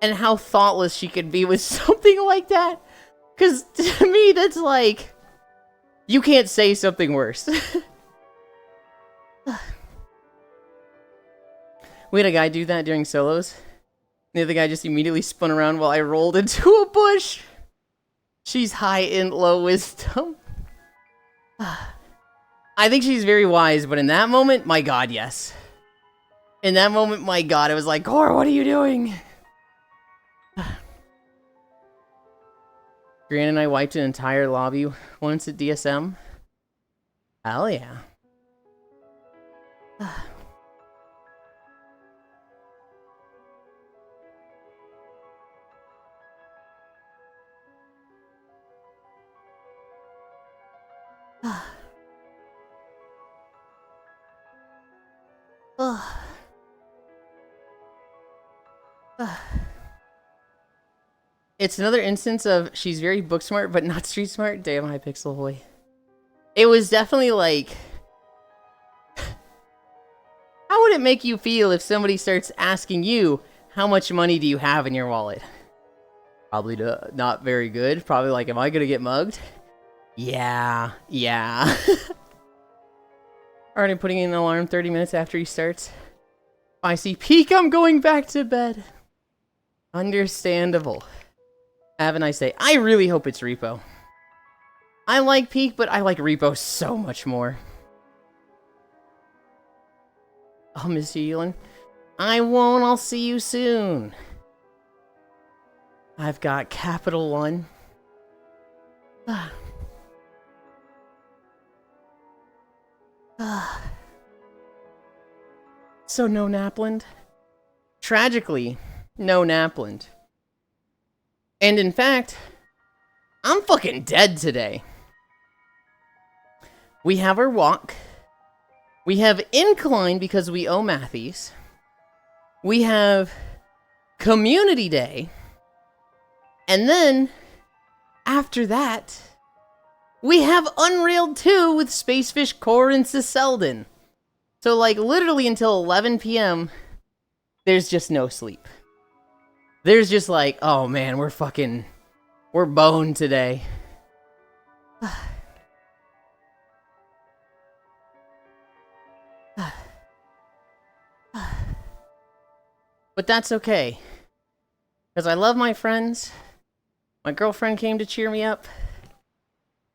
and how thoughtless she could be with something like that. Because to me, that's like, you can't say something worse. We had a guy do that during solos. The other guy just immediately spun around while I rolled into a bush. She's high in low wisdom. I think she's very wise, but in that moment, my god, yes. In that moment, my god, it was like, Core, what are you doing? Gran and I wiped an entire lobby once at DSM. Hell yeah. It's another instance of she's very book smart but not street smart. Damn, Hypixel boy. It was definitely like, how would it make you feel if somebody starts asking you, how much money do you have in your wallet? Probably not very good. Probably like, am I gonna get mugged? Yeah. Already putting in an alarm 30 minutes after he starts. If I see peak, I'm going back to bed. Understandable. Have a nice day. I really hope it's repo. I like Peak, but I like Repo so much more. I'll miss you, Yulind. I won't. I'll see you soon. I've got Capital One. So no Napland? Tragically, no Napland. And in fact, I'm fucking dead today. We have our walk. We have incline because we owe Matthews. We have community day. And then, after that, we have Unrailed 2 with Spacefish Core and Selden. So, like, literally until 11 p.m., there's just no sleep. There's just like, oh man, we're boned today. But that's okay. Because I love my friends. My girlfriend came to cheer me up.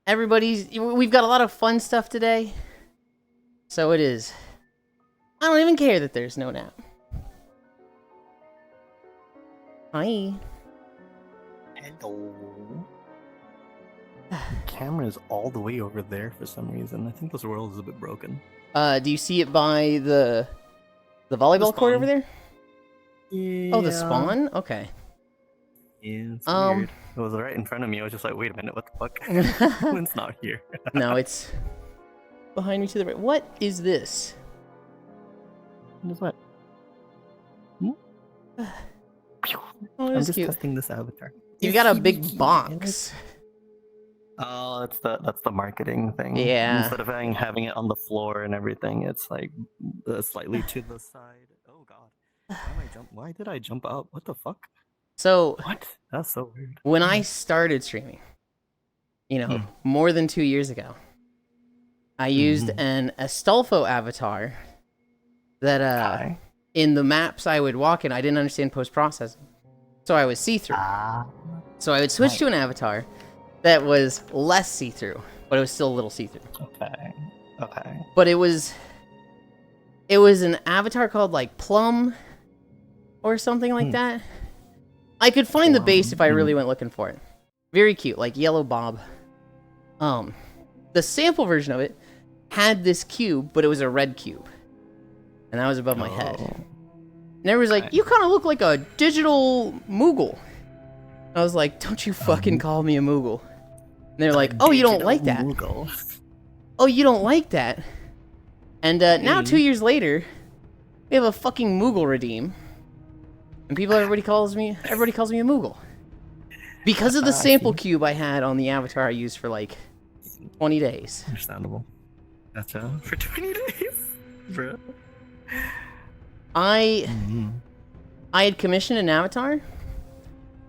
We've got a lot of fun stuff today. So it is. I don't even care that there's no nap. Hi. Hello. Camera's all the way over there for some reason. I think this world is a bit broken. Do you see it by the volleyball court over there? Yeah. Oh, the spawn? Okay. Yeah, it's weird. It was right in front of me. I was just like, wait a minute, what the fuck? It's not here. No, it's behind me to the right. What is this? What is what? Oh, I'm just cute. testing this avatar. You got a big box. Oh, that's the marketing thing. Yeah. Instead of having it on the floor and everything, it's like slightly to the side. Oh god. Why did I jump up? What the fuck? So what? That's so weird. When I started streaming, more than 2 years ago, I used an Astolfo avatar that in the maps I would walk in, I didn't understand post-processing. So I was see-through. So I would switch to an avatar that was less see-through, but it was still a little see-through. Okay. But it was an avatar called like Plum or something like that. I could find the base if I really went looking for it. Very cute, like yellow bob. The sample version of it had this cube, but it was a red cube. And that was above my head. And everyone was like, you kind of look like a digital Moogle. I was like, don't you fucking call me a Moogle. And they're like, oh, you don't like that. Oh, you don't like that. And now 2 years later, we have a fucking Moogle redeem. And everybody calls me a Moogle. Because of the sample cube I had on the avatar I used for like 20 days. Understandable. Gotcha. For 20 days? Bro. I had commissioned an avatar.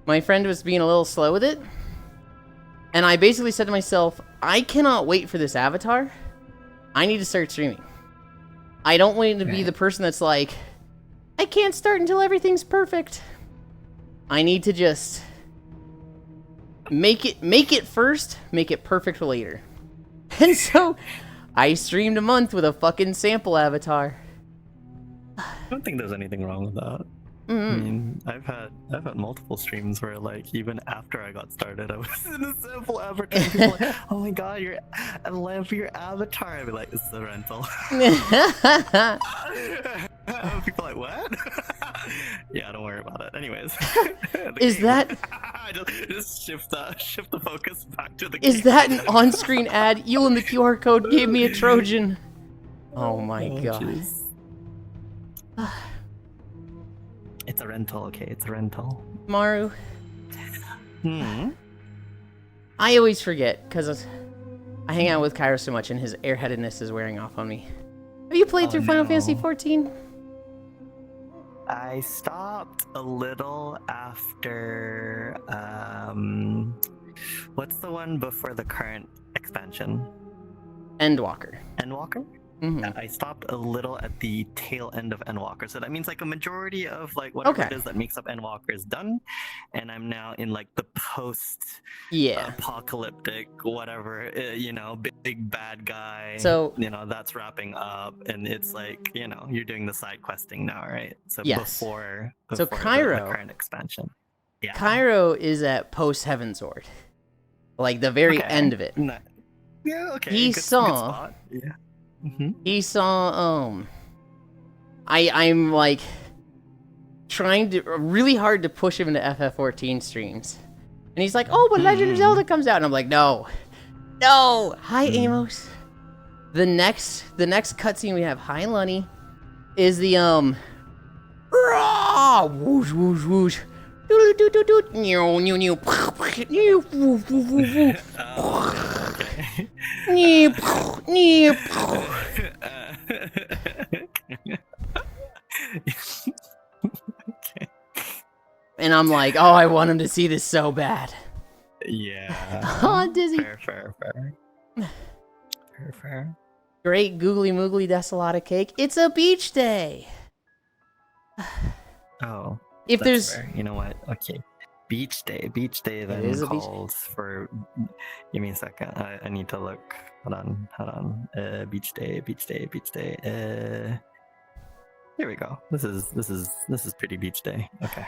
My friend was being a little slow with it. And I basically said to myself, I cannot wait for this avatar. I need to start streaming. I don't want to be the person that's like, I can't start until everything's perfect. I need to just make it first, make it perfect later. And so I streamed a month with a fucking sample avatar. I don't think there's anything wrong with that. I mean, I've had multiple streams where, like, even after I got started, I was in a sample avatar. People were like, oh my god, I love your avatar. I'd be like, it's the rental. People are like, what? Yeah, don't worry about it. Anyways, is that? just shift the focus back to the. Is game. that an on-screen ad? Yulind the QR code gave me a Trojan. Oh my god. It's a rental, okay? It's a rental. Maru. I always forget, because I hang out with Cairo so much and his airheadedness is wearing off on me. Have you played through Final Fantasy 14? I stopped a little after, what's the one before the current expansion? Endwalker. Endwalker? I stopped a little at the tail end of Endwalker, so that means like a majority of like whatever it is that makes up Endwalker is done, and I'm now in like the post-apocalyptic whatever, big bad guy. So that's wrapping up, and it's like you're doing the side questing now, right? So yes. before Cairo, the current expansion. Yeah. Cairo is at post Heavensword, like the very end of it. Yeah. Okay. He good saw. spot. Yeah. Mm-hmm. He saw I'm like trying to really hard to push him into FF14 streams. And he's like, "Oh, but Legend of Zelda comes out." And I'm like, "No. Hi Amos." The next cutscene we have, hi Lunny, is the whoosh whoosh whoosh. And I'm like, oh, I want him to see this so bad. Yeah. Oh, dizzy. Fair. Great googly moogly desolata cake. It's a beach day. Oh. If there's fair. You know what? Okay. Beach day then calls for. Give me a second. I need to look. Hold on. Beach day. Here we go. This is pretty beach day. Okay.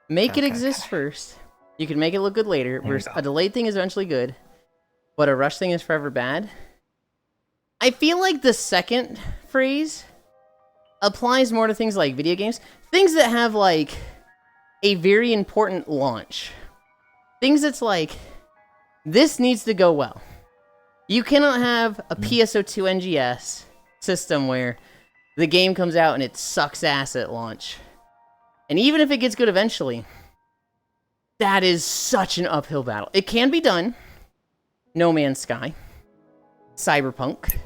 Make it exist first. You can make it look good later. A delayed thing is eventually good, but a rush thing is forever bad. I feel like the second phrase applies more to things like video games. Things that have like a very important launch. Things that's like, this needs to go well. You cannot have a PSO2 NGS system where the game comes out and it sucks ass at launch. And even if it gets good eventually, that is such an uphill battle. It can be done. No Man's Sky. Cyberpunk.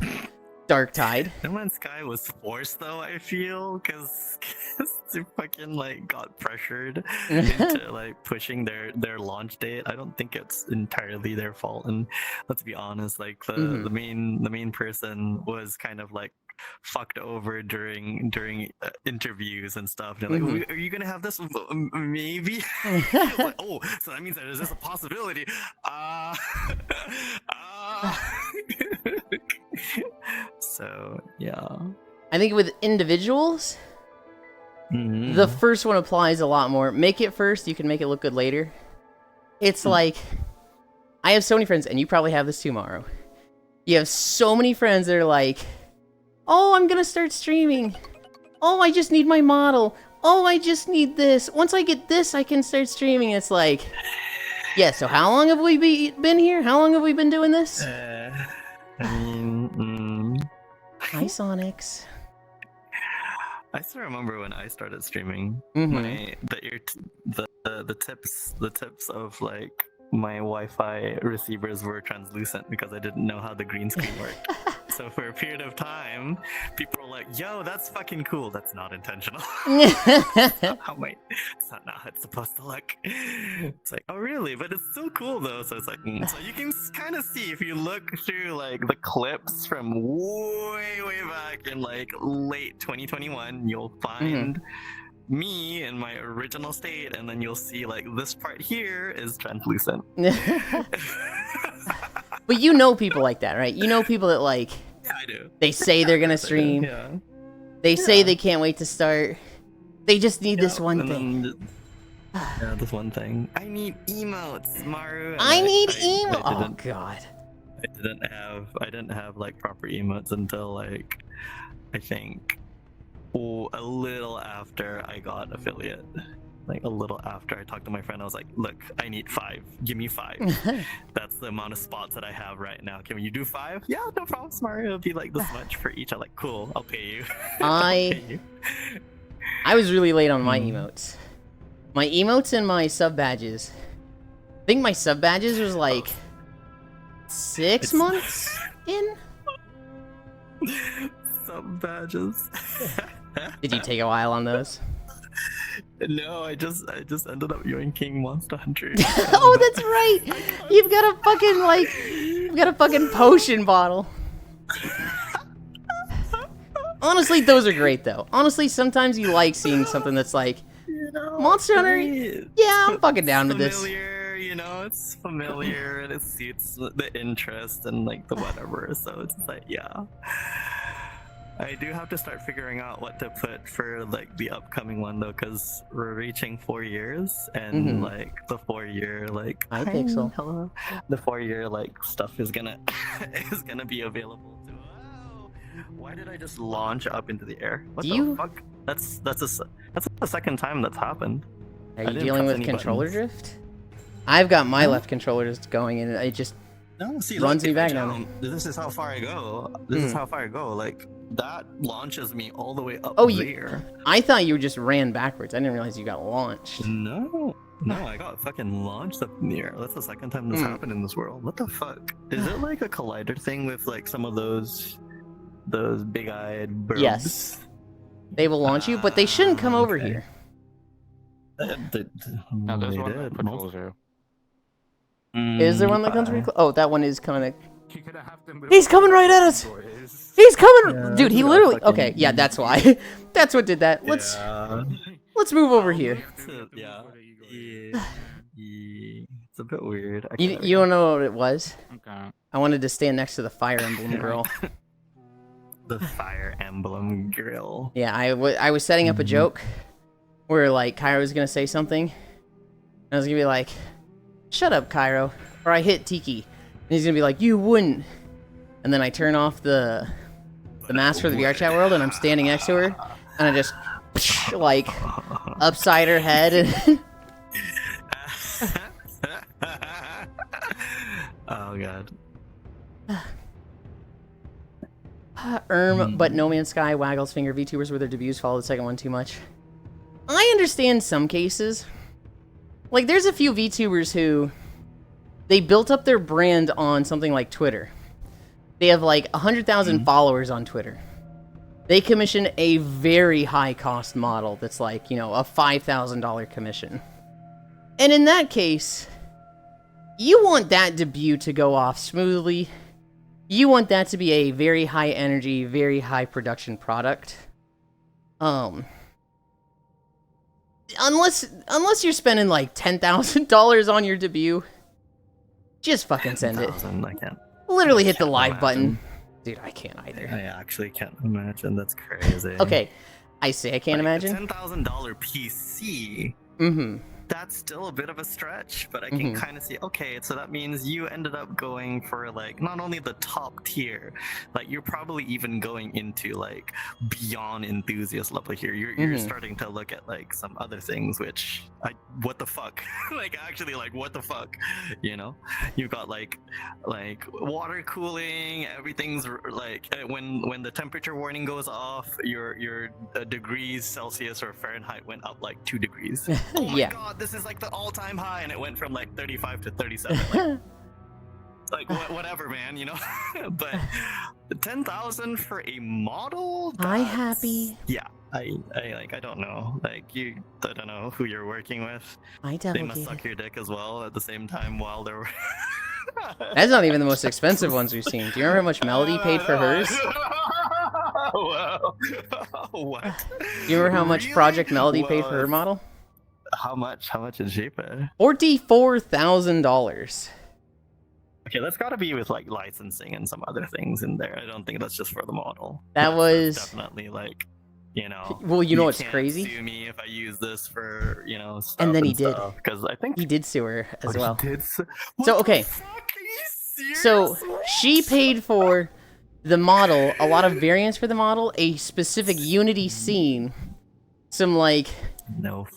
Dark Tide. No Man's Sky was forced though, I feel, because they fucking like got pressured into like pushing their launch date. I don't think it's entirely their fault, and let's be honest, like the main person was kind of like fucked over during interviews and stuff. They're like, are you gonna have this? Maybe. Like, oh, so that means that there's just a possibility. So yeah, I think with individuals, the first one applies a lot more. Make it first, you can make it look good later. It's like, I have so many friends, and you probably have this too, Mauro. You have so many friends that are like, oh, I'm gonna start streaming. Oh, I just need my model. Oh, I just need this. Once I get this, I can start streaming. It's like, yeah, so how long have we been here? How long have we been doing this? Hi, Sonics. I still remember when I started streaming. The tips of like my Wi-Fi receivers were translucent because I didn't know how the green screen worked. So for a period of time, people were like, "Yo, that's fucking cool." That's not intentional. It's not how it's supposed to look. It's like, oh really? But it's still cool though. So it's like, so you can kind of see if you look through like the clips from way back in like late 2021, you'll find me in my original state, and then you'll see like this part here is translucent. But you know people like that, right? You know people that like, yeah, I do. They say they're gonna stream. Yeah. They say they can't wait to start. They just need this one thing. This one thing. I need emotes, Maru. I need emotes. Oh god. I didn't have like proper emotes until like, I think, a little after I got affiliate. Like a little after I talked to my friend, I was like, look, I need 5. Give me 5. That's the amount of spots that I have right now. Can you do 5? Yeah, no problem, Smart. It'll be like this much for each. I'm like, cool, I'll pay you. I was really late on my emotes. My emotes and my sub badges. I think my sub badges was like 6 months in. Sub badges. Did you take a while on those? No, I just ended up yoinking Monster Hunter. Oh, that's right. You've got a fucking potion bottle. Honestly, those are great though. Honestly, sometimes you like seeing something that's like, Monster Hunter. Yeah, I'm fucking down with this. Familiar, you know, it's familiar and it suits the interest and like the whatever. So it's like, yeah. I do have to start figuring out what to put for like the upcoming one though, because we're reaching 4 years and like the 4-year like Hi, Pixel. hello, the 4-year like stuff is gonna is gonna be available too. Why did I just launch up into the air? What the fuck? That's the second time that's happened. Are you dealing with controller drift? I've got my left controller just going and it just runs me back down. This is how far I go. This is how far I go. Like that launches me all the way up there. I thought you just ran backwards. I didn't realize you got launched. No, I got fucking launched up in the air. That's the second time this happened in this world. What the fuck? Is it like a collider thing with like some of those big-eyed birds? Yes. They will launch you, but they shouldn't come over here. No, there's one that patrols you. Is there one that comes really close? Oh, that one is coming. He's coming right at us! He's coming! Yeah, dude, he literally... Okay, yeah, that's why. That's what did that. Let's move over here. Yeah. It's a bit weird. You don't know what it was? Okay. I wanted to stand next to the Fire Emblem girl. The Fire Emblem grill. Yeah, I was setting up a joke where like Cairo was gonna say something, and I was gonna be like, "Shut up, Cairo," or I hit Tiki, and he's gonna be like, "You wouldn't," and then I turn off the mask for the VR chat world, and I'm standing next to her, and I just like upside her head and. Oh god. But No Man's Sky, Waggle's Finger, VTubers with their debuts follow the second one too much. I understand some cases. Like, there's a few VTubers who... They built up their brand on something like Twitter. They have, like, 100,000 followers on Twitter. They commission a very high-cost model that's, like, you know, a $5,000 commission. And in that case, you want that debut to go off smoothly. You want that to be a very high energy, very high production product. Unless you're spending like $10,000 on your debut, just fucking send it. I can't. Literally hit the live button. Dude, I can't either. I actually can't imagine. That's crazy. Okay, I say I can't imagine. $10,000 PC. That's still a bit of a stretch, but I can kind of see, okay, so that means you ended up going for like not only the top tier, like you're probably even going into like beyond enthusiast level here. You're starting to look at like some other things, which what the fuck? Like actually like what the fuck? You know? You've got like water cooling, everything's like when the temperature warning goes off, your degrees Celsius or Fahrenheit went up like 2 degrees. Oh my god, this is like the all-time high, and it went from like 35 to 37. Like whatever, man, you know. But 10,000 for a model? I happy. Yeah, I don't know. Like I don't know who you're working with. They must suck your dick as well at the same time while they're. That's not even the most expensive ones we've seen. Do you remember how much Melody paid for hers? What? Do you remember how much Project Melody paid for her model? How much did she pay? $44,000. Okay, that's got to be with like licensing and some other things in there. I don't think that's just for the model. That's definitely like, you know. Well, you know what's crazy? Sue me if I use this for, you know, stuff. And then he did, because I think he did sue her as well. He did so okay, so she paid for the model, a lot of variants for the model, a specific Unity scene, some like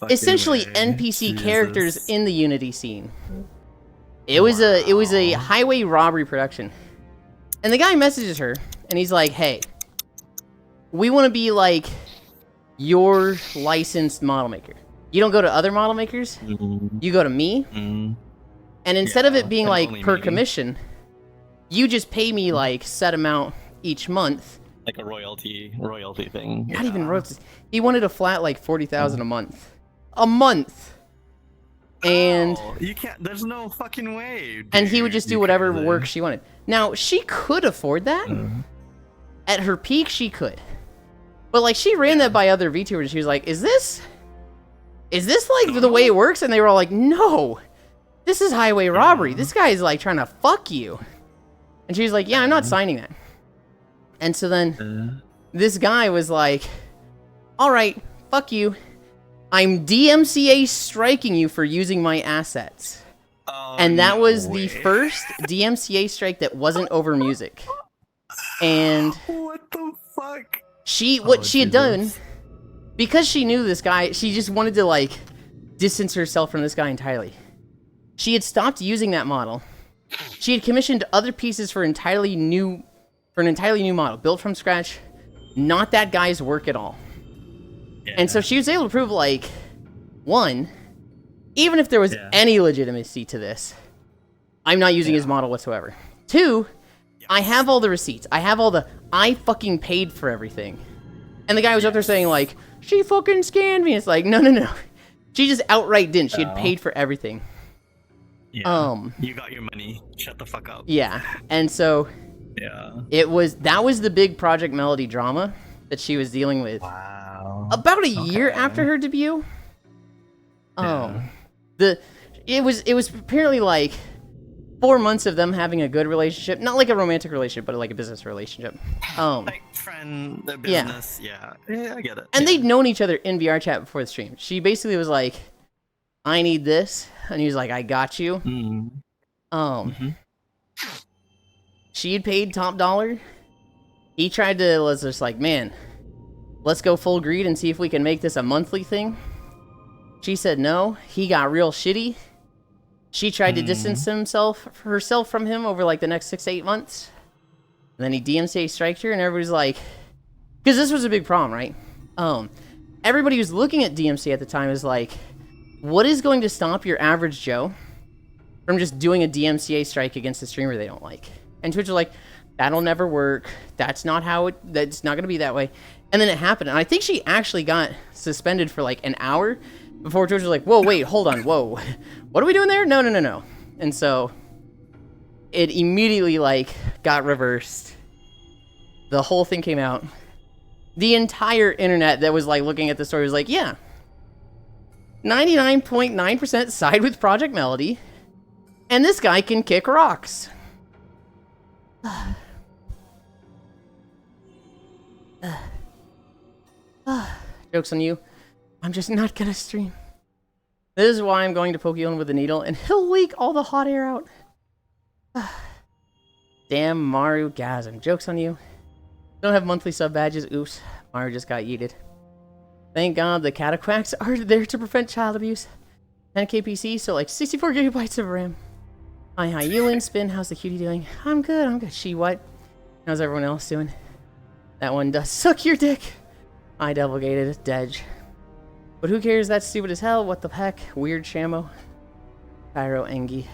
essentially NPC characters in the Unity scene. It was a highway robbery production. And the guy messages her and he's like, "Hey, we want to be like your licensed model maker. You don't go to other model makers. You go to me. And instead of it being like per commission, you just pay me like set amount each month." Like a royalty thing. Not even royalties. He wanted a flat like 40,000 a month. A month. And you can't. There's no fucking way. Dude. And he would just do whatever work she wanted. Now she could afford that. At her peak, she could. But like she ran that by other VTubers and she was like, is this like the way it works? And they were all like, no, this is highway robbery. This guy is like trying to fuck you. And she's like, yeah, I'm not signing that. And so then this guy was like, all right, fuck you. I'm DMCA striking you for using my assets. And that was the first DMCA strike that wasn't over music. And what the fuck? What she had done, because she knew this guy, she just wanted to like distance herself from this guy entirely. She had stopped using that model. She had commissioned other pieces for an entirely new model, built from scratch. Not that guy's work at all. Yeah. And so she was able to prove, like, one, even if there was any legitimacy to this, I'm not using his model whatsoever. Two, I have all the receipts. I fucking paid for everything. And the guy was up there saying, like, she fucking scanned me. It's like, no. She just outright didn't. She had paid for everything. Yeah. You got your money. Shut the fuck up. Yeah. And so that was the big Project Melody drama that she was dealing with. Wow. About a year after her debut. It was apparently like 4 months of them having a good relationship, not like a romantic relationship, but like a business relationship. Like friend, the business. Yeah, I get it. And they'd known each other in VR chat before the stream. She basically was like, I need this, and he was like, I got you. She had paid top dollar. He tried to, was just like, man, let's go full greed and see if we can make this a monthly thing. She said no. He got real shitty. She tried to distance herself from him over like the next 6 to 8 months. And then he DMCA striked her, and everybody's like, because this was a big problem, right? Everybody who's looking at DMCA at the time is like, what is going to stop your average Joe from just doing a DMCA strike against a streamer they don't like? And Twitch was like, that'll never work. That's not going to be that way. And then it happened. And I think she actually got suspended for like an hour before Twitch was like, whoa, wait, hold on, whoa. What are we doing there? No. And so it immediately like got reversed. The whole thing came out. The entire internet that was like looking at the story was like, yeah, 99.9% side with Project Melody, and this guy can kick rocks. Joke's on you. I'm just not gonna stream. This is why I'm going to poke Yulind with a needle, and he'll leak all the hot air out. Damn Maru Gasm. Joke's on you. Don't have monthly sub badges. Oops. Maru just got yeeted. Thank God the cataquacks are there to prevent child abuse. 10k PC, so like 64 gigabytes of RAM. Hi, Yulind. Spin, how's the cutie doing? I'm good. She what? How's everyone else doing? That one does suck your dick. I double-gated Dej. But who cares? That's stupid as hell. What the heck? Weird Shamo. Pyro Engi.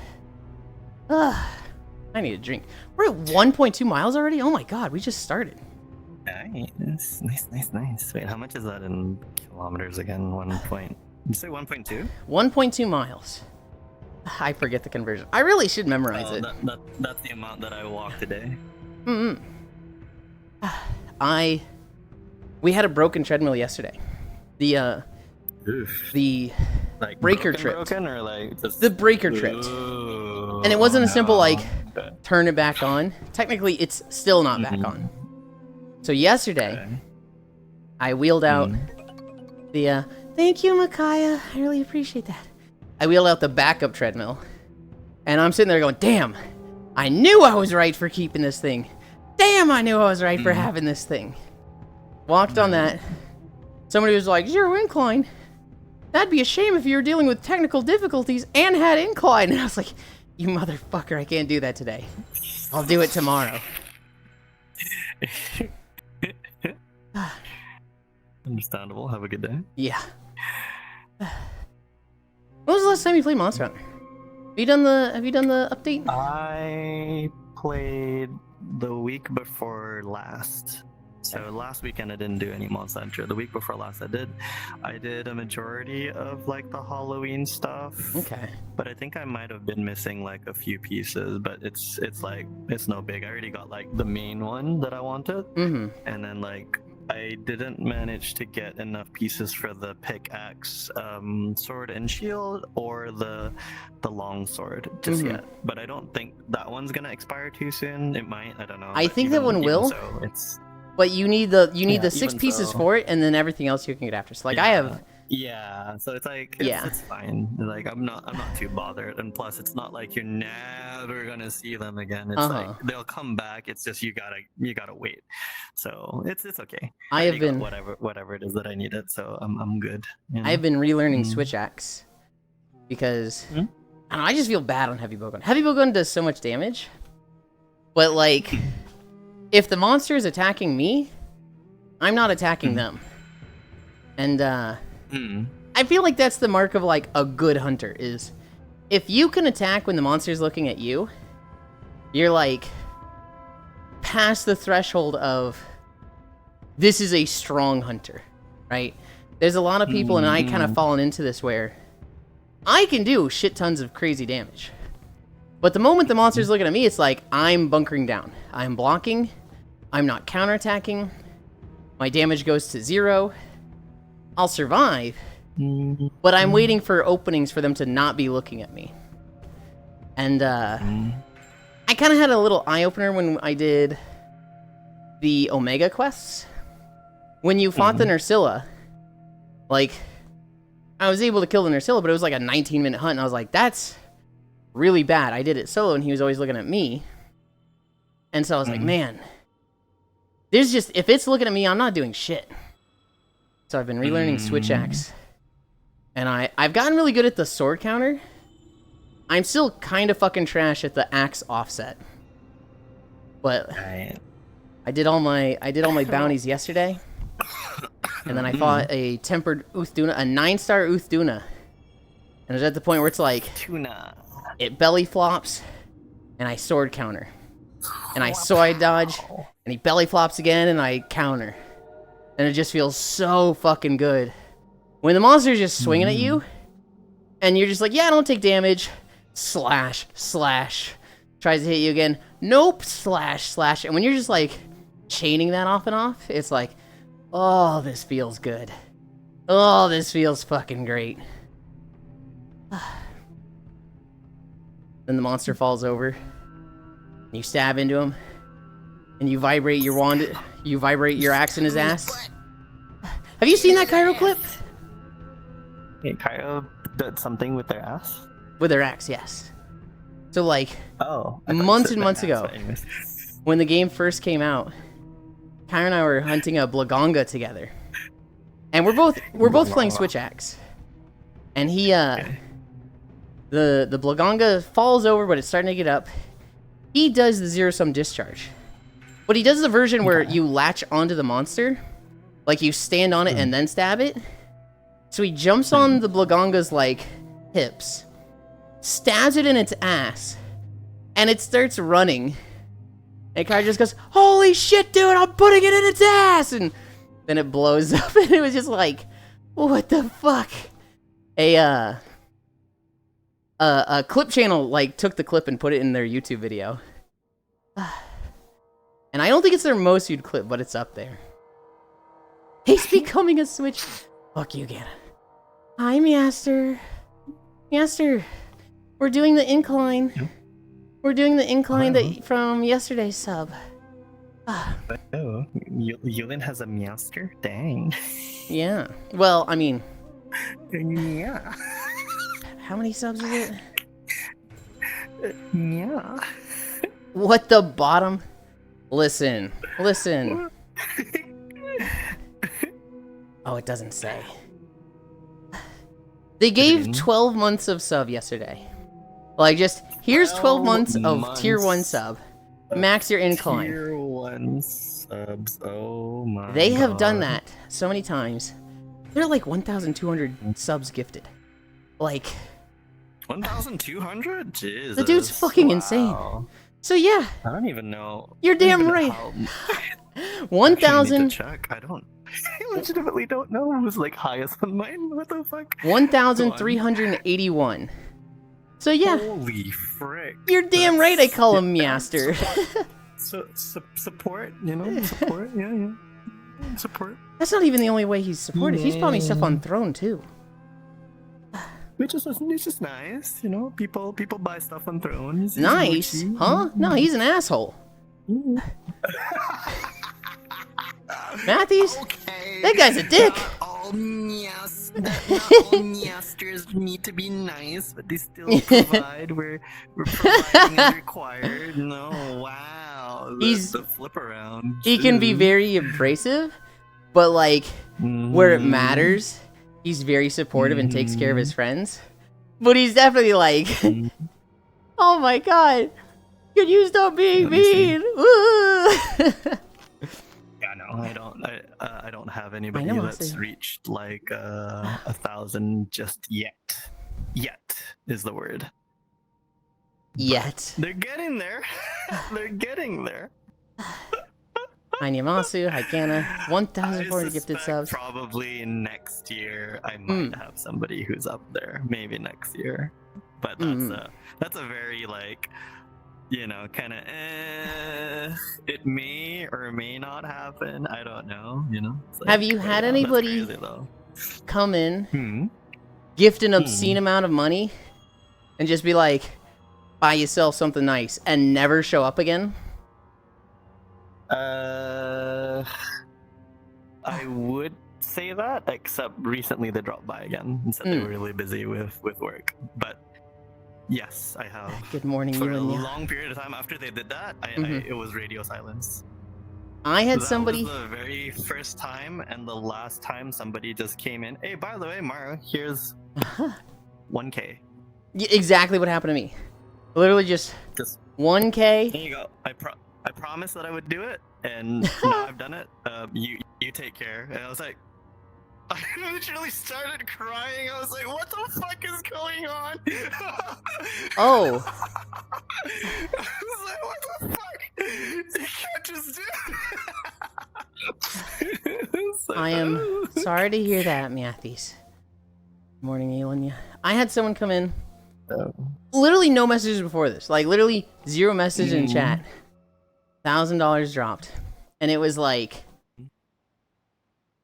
I need a drink. We're at 1.2 miles already? Oh my god, we just started. Nice. Wait, how much is that in kilometers again? Did you say 1.2? 1.2 miles. I forget the conversion. I really should memorize it. That's the amount that I walked today. We had a broken treadmill yesterday. The like breaker tripped. Broken or like just... The breaker tripped. And it wasn't a simple like turn it back on. Technically, it's still not back on. So yesterday, I wheeled out the thank you, Micaiah. I really appreciate that. I wheeled out the backup treadmill, and I'm sitting there going, damn, I knew I was right for keeping this thing. Damn, I knew I was right for having this thing. Walked on that. Somebody was like, 0 incline. That'd be a shame if you were dealing with technical difficulties and had incline. And I was like, you motherfucker, I can't do that today. I'll do it tomorrow. Understandable. Have a good day. Yeah. When was the last time you played Monster Hunter? Have you done the update? I played the week before last. So last weekend I didn't do any Monster Hunter. The week before last I did a majority of like the Halloween stuff. Okay. But I think I might have been missing like a few pieces, but it's no big. I already got like the main one that I wanted. And then like I didn't manage to get enough pieces for the pickaxe, sword and shield, or the long sword just yet. But I don't think that one's gonna expire too soon. It might. I don't know. I think that one will. So it's. But you need the 6 pieces so. for it, and then everything else you can get after. So like I have. Yeah, so it's like it's fine. Like I'm not too bothered, and plus it's not like you're never gonna see them again. It's like they'll come back. It's just you gotta wait. So it's okay. I have been whatever it is that I needed. So I'm good. You know? I have been relearning switch axe because I don't know, I just feel bad on heavy bowgun. Heavy bowgun does so much damage, but like if the monster is attacking me, I'm not attacking them, and I feel like that's the mark of like a good hunter is if you can attack when the monster's looking at you, you're like past the threshold of this is a strong hunter, right? There's a lot of people, and I kind of fallen into this where I can do shit tons of crazy damage. But the moment the monster's looking at me, it's like I'm bunkering down. I'm blocking. I'm not counterattacking. My damage goes to 0. I'll survive, but I'm waiting for openings for them to not be looking at me. And I kind of had a little eye-opener when I did the Omega quests. When you fought the Nursilla, like, I was able to kill the Nursilla, but it was like a 19-minute hunt, and I was like, that's really bad. I did it solo, and he was always looking at me. And so I was like, man, there's just, if it's looking at me, I'm not doing shit. So I've been relearning switch axe. And I've gotten really good at the sword counter. I'm still kind of fucking trash at the axe offset. But I did all my bounties yesterday. And then I fought a tempered Uthduna, a 9-star Uthduna. And it was at the point where it's like tuna. It belly flops and I sword counter. And I side dodge and he belly flops again and I counter. And it just feels so fucking good. When the monster's just swinging at you, and you're just like, yeah, I don't take damage. Slash, slash. Tries to hit you again. Nope, slash, slash. And when you're just like chaining that off and off, it's like, oh, this feels good. Oh, this feels fucking great. Then the monster falls over. You stab into him. And you vibrate your wand. You vibrate your axe in his ass. Have you seen that Cairo clip? Hey, Cairo did something with their ass? With their axe, yes. So like, months and months ago, when the game first came out, Cairo and I were hunting a Blaganga together, and we're both playing switch axe, and he the Blaganga falls over, but it's starting to get up. He does the zero-sum discharge. But he does the version where you latch onto the monster. Like, you stand on it and then stab it. So he jumps on the Blaganga's, like, hips. Stabs it in its ass. And it starts running. And Kai just goes, holy shit, dude, I'm putting it in its ass! And then it blows up, and it was just like, what the fuck? A clip channel, like, took the clip and put it in their YouTube video. And I don't think it's their most viewed clip, but it's up there. He's becoming a switch. Fuck you, Ganna. Hi, Master. Master, we're doing the incline. We're doing the incline from yesterday's sub. Oh, Yulind has a Master? Dang. Yeah. Well, I mean... Yeah. How many subs is it? Yeah. What the bottom? Listen. Oh, it doesn't say. They gave 12 months of sub yesterday. Like, just, here's 12 months of tier 1 sub. Max your incline. Tier 1 subs, oh my They have God. done that so many times. They're like 1,200 subs gifted. Like... 1,200? Jesus. The dude's fucking insane. So yeah. I don't even know. You're damn right. 1,000. Check. I legitimately don't know who's like highest on mine. What the fuck? 1,381. So yeah. Holy frick. You're damn right I call him Master. Support, you know? Support, yeah. Support. That's not even the only way he's supported. He's bought me stuff on Throne too. Which is just nice, you know. People buy stuff on Throne. He's Nice, Gucci. huh? No, he's an asshole. Matthews, Okay. that guy's a dick. Not all Niasters need to be nice, but they still provide. We're providing as required. No, wow. He's the flip around. He can be very abrasive, but like where it matters, he's very supportive and takes care of his friends. But he's definitely like, oh my god, could you stop being mean? Yeah, no, I don't have anybody that's reached like 1,000 just yet. Yet is the word. Yet. They're getting there. They're getting there. Hi Niamasu, hi Kana, 1,400 gifted subs. Probably next year I might have somebody who's up there. Maybe next year. But that's a very like, you know, kind of it may or may not happen. I don't know, you know. Like, have you had anybody come in, gift an obscene amount of money, and just be like, buy yourself something nice, and never show up again? I would say that, except recently they dropped by again and said they were really busy with work. But yes, I have. Good morning, for Yulind. a long period of time after they did that, it was radio silence. I had somebody. That was the very first time and the last time somebody just came in. Hey, by the way, Mara, here's 1K. Exactly what happened to me. Literally just 1K. There you go. I promised that I would do it, and now I've done it. You take care. And I was like, I literally started crying. I was like, what the fuck is going on? Oh. I was like, what the fuck? You can't just do it. I am sorry to hear that, Matthews. Morning, Yulind. I had someone come in. Literally no messages before this. Like, literally 0 message in chat. $1,000 dropped. And it was like,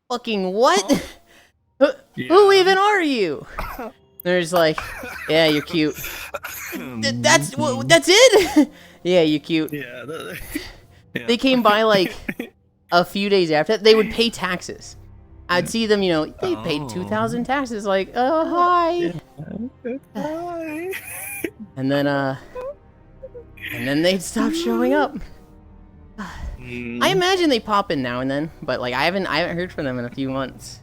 fucking what? Who even are you? There's like, yeah, you're cute. That's it? Yeah, you're cute. Yeah. They came by like a few days after that. They would pay taxes. I'd see them, you know, they paid 2,000 taxes. Like, oh, hi. Hi. And then they'd stop showing up. I imagine they pop in now and then, but like I haven't heard from them in a few months.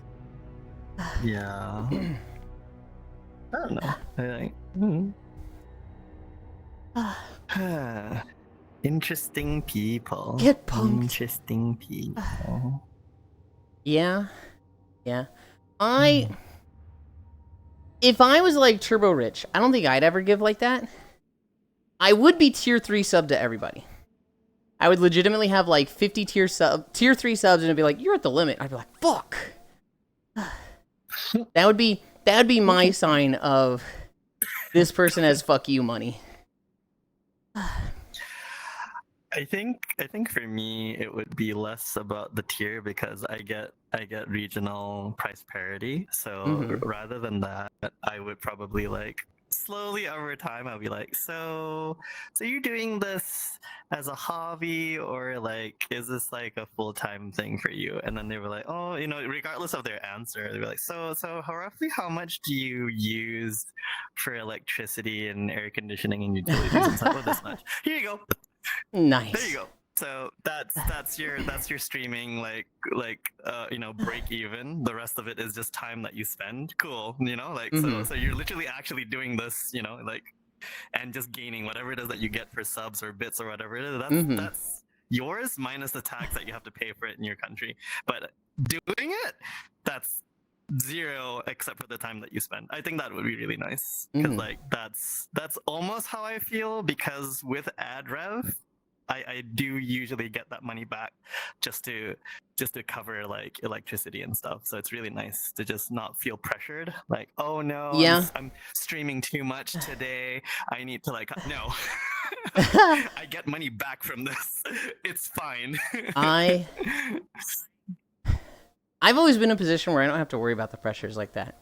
Yeah. I don't know. Interesting people. Get punked. Interesting people. Yeah. If I was like turbo rich, I don't think I'd ever give like that. I would be tier 3 sub to everybody. I would legitimately have like 50 tier 3 subs, and it'd be like, you're at the limit. I'd be like, fuck. That would be my sign of this person has fuck you money. I think for me it would be less about the tier because I get regional price parity. So rather than that, I would probably like slowly over time I'll be like, so you're doing this as a hobby, or like is this like a full-time thing for you? And then they were like, oh, you know, regardless of their answer, they were like, so roughly how much do you use for electricity and air conditioning and utilities and stuff? Oh, this much. Here you go. Nice. There you go. So that's your streaming like you know, break even. The rest of it is just time that you spend. Cool, you know, like so you're literally actually doing this, you know, like, and just gaining whatever it is that you get for subs or bits or whatever it is. That's yours minus the tax that you have to pay for it in your country. But doing it, that's 0 except for the time that you spend. I think that would be really nice because like that's almost how I feel, because with ad rev I do usually get that money back just to cover like electricity and stuff. So it's really nice to just not feel pressured. Like, oh no, I'm streaming too much today. I need to like no. I get money back from this. It's fine. I've always been in a position where I don't have to worry about the pressures like that.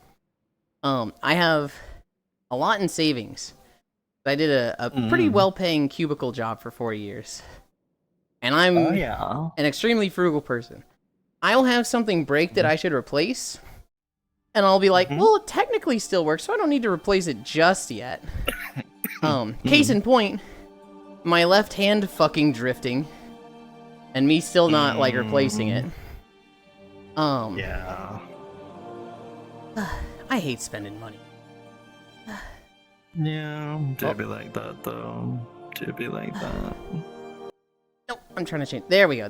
I have a lot in savings. I did a pretty well-paying cubicle job for 4 years. And I'm an extremely frugal person. I'll have something break that I should replace, and I'll be like, well, it technically still works, so I don't need to replace it just yet. Case in point, my left hand fucking drifting, and me still not, like, replacing it. Yeah. I hate spending money. Yeah, do be like that, though. Do be like that. Nope, I'm trying to change. There we go,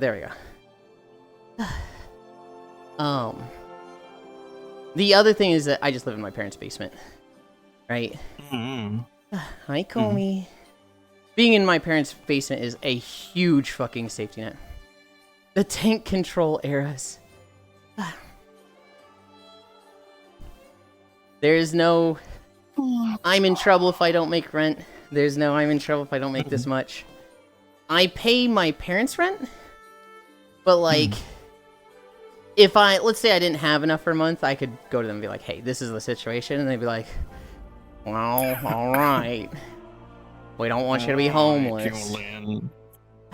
the other thing is that I just live in my parents' basement, right? Hi, Comey. Being in my parents' basement is a huge fucking safety net. The tank control eras. There's no, I'm in trouble if I don't make rent. There's no, I'm in trouble if I don't make this much. I pay my parents' rent, but like, if let's say I didn't have enough for a month, I could go to them and be like, hey, this is the situation, and they'd be like, well, alright. We don't want you to be homeless. Yulind.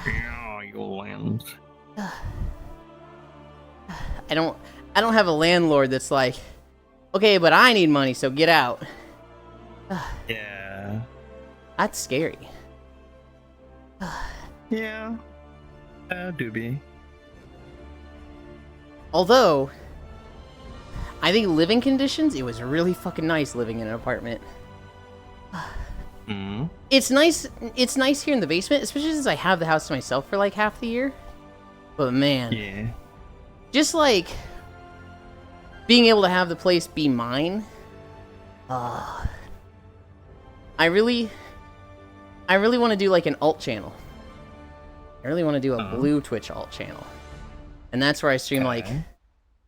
Yeah, Yulind. I don't have a landlord that's like, okay, but I need money, so get out. Yeah. That's scary. Yeah. Do be. Although, I think living conditions, it was really fucking nice living in an apartment. It's nice here in the basement, especially since I have the house to myself for like half the year. But man, just like being able to have the place be mine. I really want to do like an alt channel. I really want to do a blue Twitch alt channel. And that's where I stream like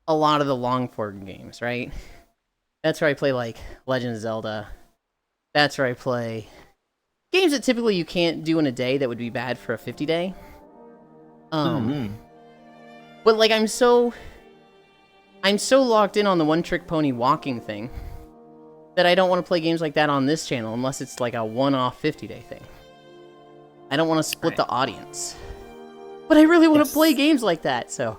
a lot of the long form games, right? That's where I play like Legend of Zelda. That's where I play games that typically you can't do in a day that would be bad for a 50-day. But like I'm so locked in on the one-trick pony walking thing that I don't want to play games like that on this channel unless it's like a one-off 50-day thing. I don't want to split the audience. But I really want to play games like that, so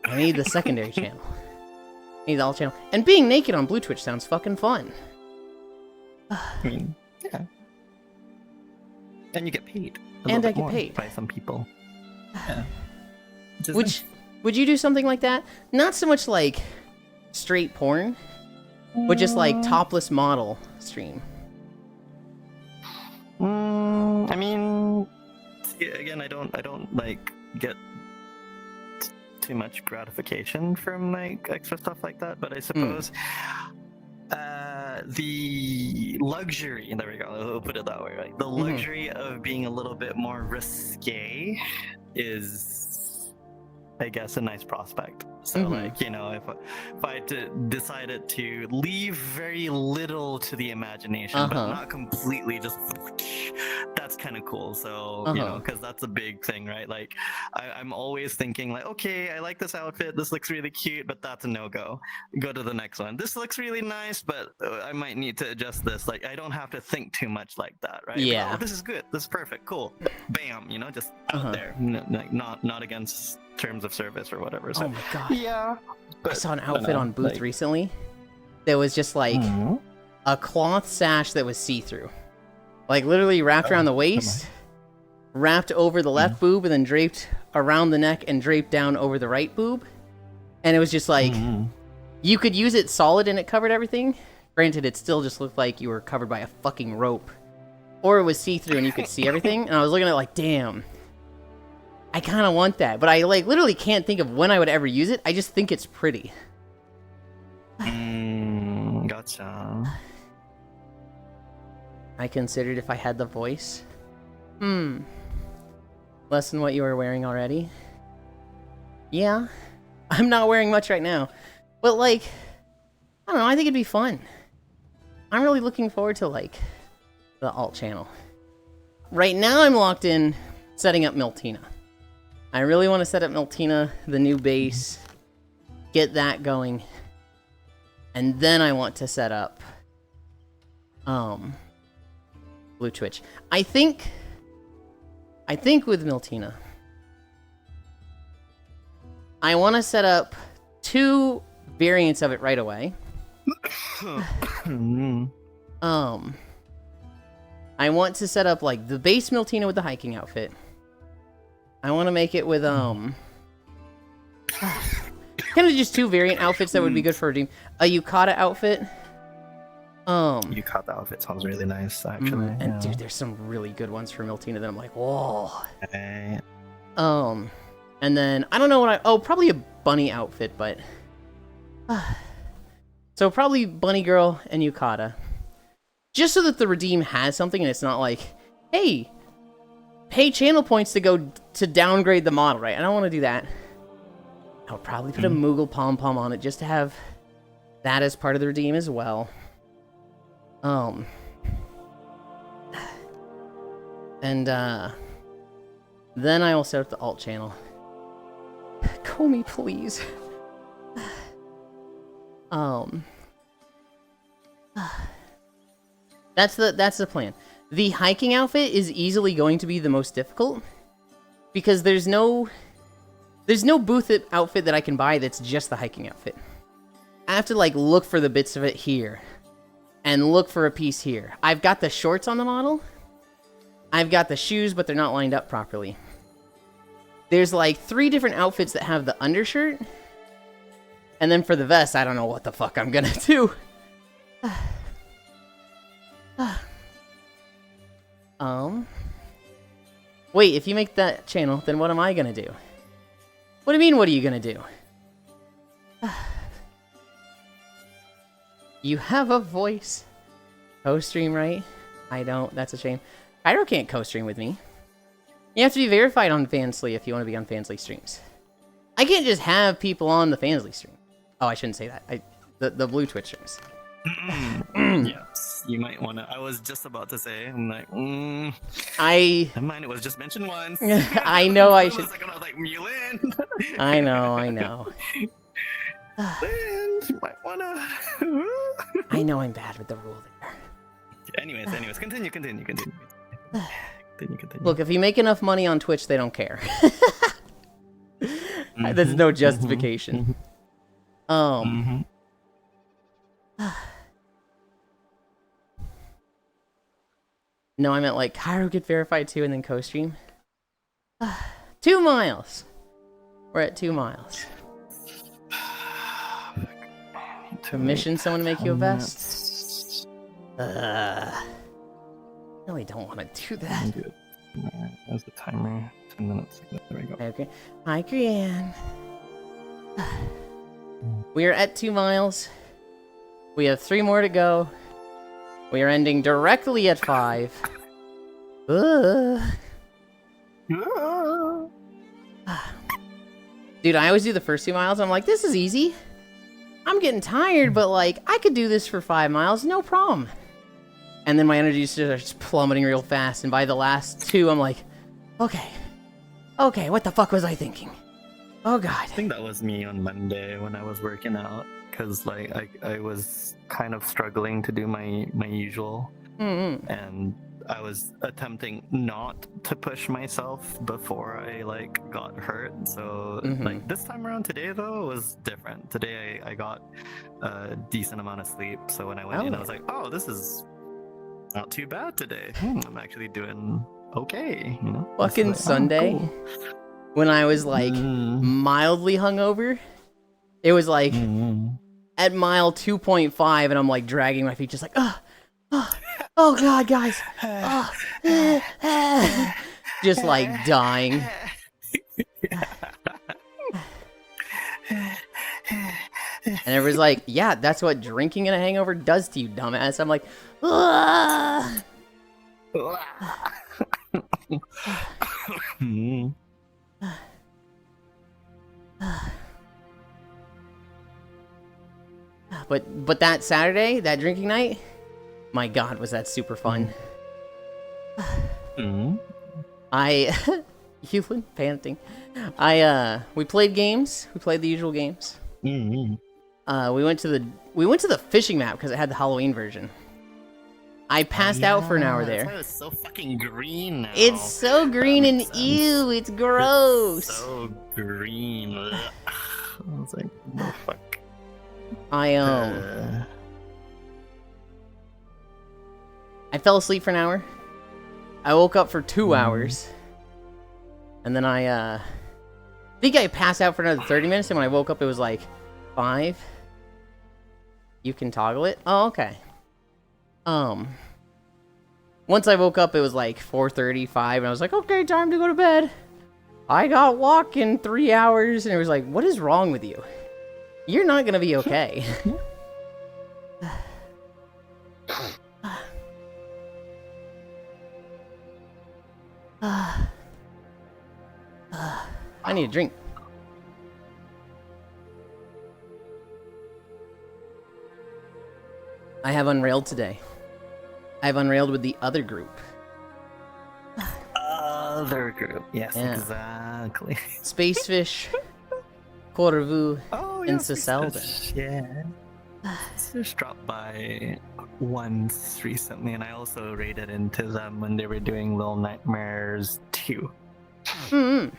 I need the secondary channel. I need the alt channel. And being naked on Blue Twitch sounds fucking fun. I mean, yeah. And you get paid. And I get paid. By some people. Yeah. Would you do something like that? Not so much like straight porn, but just like topless model stream. I mean, again, I don't like get too much gratification from like extra stuff like that, but I suppose the luxury, there we go, we'll put it that way, right? The luxury of being a little bit more risque is, I guess, a nice prospect. So like, you know, if I had to decided to leave very little to the imagination, but not completely, just that's kind of cool. So you know, because that's a big thing, right? Like I'm always thinking like, okay, I like this outfit, this looks really cute, but that's a no-go. Go to the next one. This looks really nice, but I might need to adjust this. Like I don't have to think too much like that, right? Yeah. Like, oh, this is good, this is perfect, cool, bam, you know, just out there, like not against terms of service or whatever. So, oh my god. Yeah. I saw an outfit on Booth recently that was just like a cloth sash that was see-through. Like literally wrapped around the waist, wrapped over the left boob, and then draped around the neck and draped down over the right boob. And it was just like, you could use it solid and it covered everything. Granted, it still just looked like you were covered by a fucking rope. Or it was see-through and you could see everything. And I was looking at it like, damn. I kind of want that, but I like literally can't think of when I would ever use it. I just think it's pretty. Gotcha. I considered if I had the voice. Less than what you were wearing already. Yeah. I'm not wearing much right now. But like, I don't know, I think it'd be fun. I'm really looking forward to like the alt channel. Right now I'm locked in setting up Miltina. I really want to set up Miltina, the new base. get that going, and then I want to set up Blue Twitch. I think with Miltina, I want to set up 2 variants of it right away. I want to set up like the base Miltina with the hiking outfit. I want to make it with kind of just 2 variant outfits that would be good for a team. A Yukata outfit. Yukata outfit sounds really nice, actually. And dude, there's some really good ones for Miltina that I'm like, whoa. Okay. And then I don't know what probably a bunny outfit, but so probably Bunny Girl and Yukata. Just so that the redeem has something and it's not like, hey, pay channel points to go to downgrade the model, right? I don't want to do that. I'll probably put a Moogle pom-pom on it just to have that as part of the redeem as well. And then I will set up the alt channel. Comey, please. That's the plan. The hiking outfit is easily going to be the most difficult because there's no booth outfit that I can buy that's just the hiking outfit. I have to like look for the bits of it here and look for a piece here. I've got the shorts on the model. I've got the shoes, but they're not lined up properly. There's like 3 different outfits that have the undershirt. And then for the vest, I don't know what the fuck I'm gonna do. Wait, if you make that channel, then what am I gonna do? What do you mean, what are you gonna do? You have a voice. Co-stream, right? I don't, that's a shame. Cairo can't co-stream with me. You have to be verified on Fansly if you want to be on Fansly streams. I can't just have people on the Fansly stream. Oh, I shouldn't say that. The Blue Twitch streams. Yes, you might want to. I was just about to say, I'm like, Never mind, it was just mentioned once. I know I should. I was like, Yulind. I know. Yulind, you might wanna. I know I'm bad with the rule there. Anyways, continue. Look, if you make enough money on Twitch, they don't care. There's no justification. No, I meant like Cairo get verified too and then co-stream. 2 miles. We're at 2 miles. Commission someone to make you a vest? Really don't want to do that. Alright, there's the timer. 10 minutes. There we go. Okay. Hi, Grianne. We are at 2 miles. We have 3 more to go. We are ending directly at 5. Dude, I always do the first 2 miles. I'm like, this is easy. I'm getting tired, but like, I could do this for 5 miles, no problem. And then my energy starts plummeting real fast, and by the last 2, I'm like, okay, what the fuck was I thinking? Oh god. I think that was me on Monday when I was working out, because like I was kind of struggling to do my usual, and I was attempting not to push myself before I like got hurt. So like this time around today though was different. Today I got a decent amount of sleep, so when I went in I was like, oh, this is not too bad today. I'm actually doing okay, you know. Fucking like, Sunday, cool. When I was like mildly hungover, it was like at mile 2.5, and I'm like dragging my feet, just like oh god, guys, just like dying. And everyone's like, yeah, that's what drinking in a hangover does to you, dumbass. I'm like, But that Saturday, that drinking night, my god, was that super fun. Yulind panting. We played games. We played the usual games. We went to the fishing map because it had the Halloween version. I passed out for an hour there. That's why it's so fucking green now. It's so green and ew, it's gross. It's so green. I was like, what the fuck? I fell asleep for an hour. I woke up for 2 hours. And then I think I passed out for another 30 minutes, and when I woke up it was like 5. You can toggle it? Oh, okay. Once I woke up, it was like 4:35, and I was like, okay, time to go to bed. I got walk in 3 hours, and it was like, what is wrong with you? You're not gonna be okay. I need a drink. I have Unrailed today. I have Unrailed with the other group. Other group, yes, Yeah. exactly. Spacefish, Corvu, Oh, and yes, Ciselda. yeah. Just dropped by once recently, and I also raided into them when they were doing Little Nightmares 2. Mm-hmm.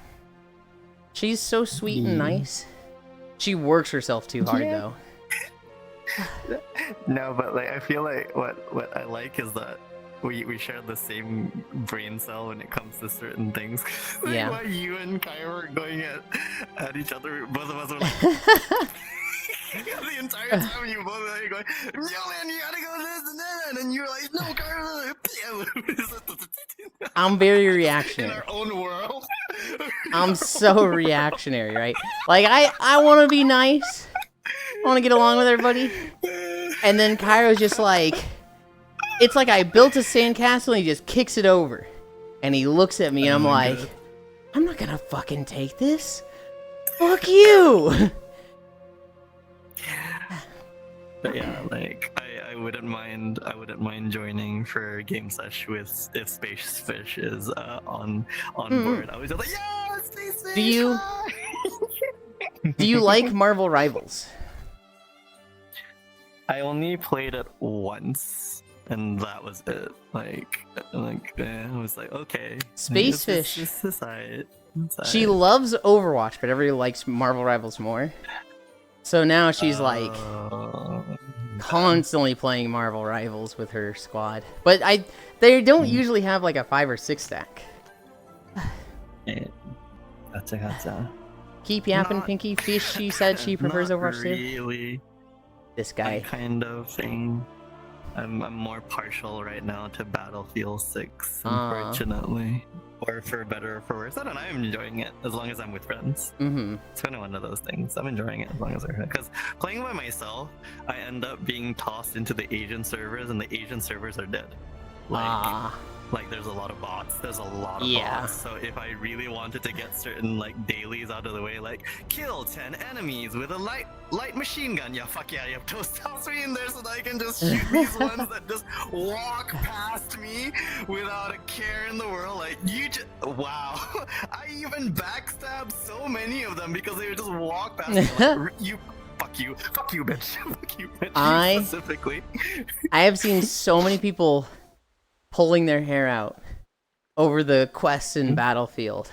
She's so sweet and nice. She works herself too hard, though. No, but like I feel like what I like is that we share the same brain cell when it comes to certain things. Like, Yeah. while you and Kai were going at each other, both of us were like the entire time you both were like going, Yulind, you gotta go this and that, and you were like, no, Kai. I'm very In reactionary. our own world. I'm so reactionary, right? Like, I want to be nice. I want to get along with everybody. And then Cairo's just like... It's like I built a sandcastle and he just kicks it over. And he looks at me and I'm like... God. I'm not gonna fucking take this. Fuck you! But yeah, like I wouldn't mind joining for game sesh with if Spacefish is on board. I was just like, yeah, Spacefish. Do you like Marvel Rivals? I only played it once, and that was it. I was like, okay, Spacefish. This is alright. She loves Overwatch, but everybody likes Marvel Rivals more. So now she's like constantly playing Marvel Rivals with her squad. But they don't usually have like a 5 or 6 stack. Gotcha. Keep yapping, Not- Pinky. Fish, she said she prefers Not Overwatch too. really. This My guy. kind of thing. I'm more partial right now to Battlefield 6, unfortunately. Or for better or for worse. I don't know, I'm enjoying it as long as I'm with friends. Mm-hmm. It's kind of one of those things. I'm enjoying it as long as I'm because playing by myself, I end up being tossed into the Asian servers, and the Asian servers are dead. Like there's a lot of bots. There's a lot of bots. So if I really wanted to get certain like dailies out of the way, like kill 10 enemies with a light machine gun, yeah, fuck yeah, you have to toss me in there so that I can just shoot these ones that just walk past me without a care in the world. Like wow, I even backstabbed so many of them because they would just walk past me. Like, fuck you, bitch, fuck you, bitch. You specifically. I have seen so many people pulling their hair out over the quests in Battlefield.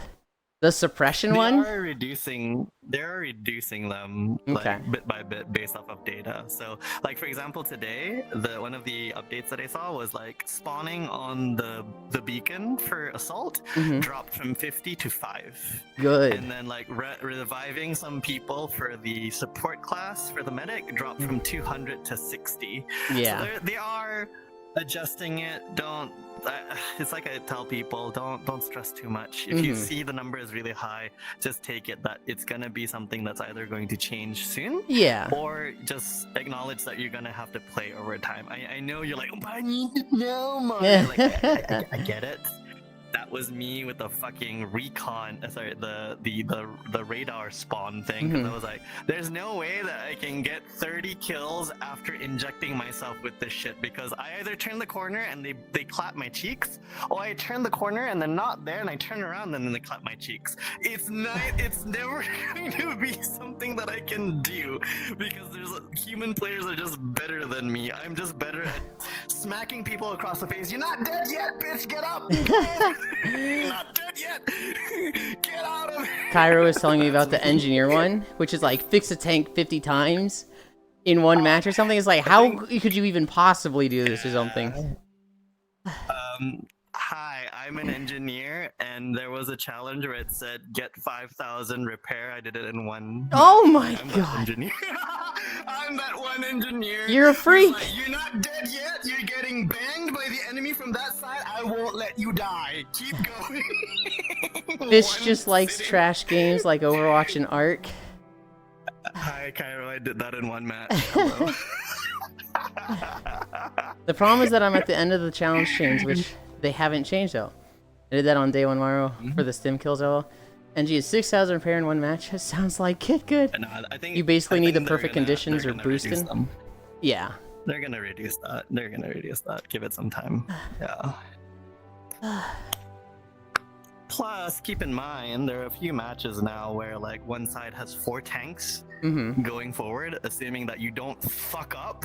The suppression one? They're reducing them like bit by bit based off of data. So like for example today, one of the updates that I saw was like spawning on the beacon for assault dropped from 50 to 5. Good. And then like reviving some people for the support class for the medic dropped from 200 to 60. Yeah. So they are adjusting it. It's like I tell people, don't stress too much. If you see the number is really high, just take it that it's gonna be something that's either going to change soon, or just acknowledge that you're gonna have to play over time. I know you're like, oh, but I need to know more. Like, I get it, that was me with the fucking recon. Sorry, the radar spawn thing. Because I was like, there's no way that I can get 30 kills after injecting myself with this shit. Because I either turn the corner and they clap my cheeks, or I turn the corner and they're not there, and I turn around and then they clap my cheeks. It's not. It's never going to be something that I can do because there's human players are just better than me. I'm just better at smacking people across the face. You're not dead yet, bitch. Get up. You're not dead yet. Get out of here. Cairo was telling me about the engineer one, which is like fix a tank 50 times in one match or something. It's like, how could you even possibly do this or something? Hi, I'm an engineer, and there was a challenge where it said get 5,000 repair. I did it in one. Oh my I'm god! Engineer. I'm that one engineer. You're a freak. Like, you're not dead yet. You're getting banged by the enemy from that side. I won't let you die. Keep going. This just likes trash games like Overwatch and Ark. Hi, Cairo. I did that in one match. Hello. The problem is that I'm at the end of the challenge chains, which they haven't changed though. I did that on day 1 Mario for the stim kills all. NG is 6,000 repair in one match. It sounds like it good. No, I think you basically need the they're perfect conditions or boosting. Yeah. They're gonna reduce that. They're gonna reduce that. Give it some time. Yeah. Plus, keep in mind, there are a few matches now where like one side has 4 tanks going forward, assuming that you don't fuck up.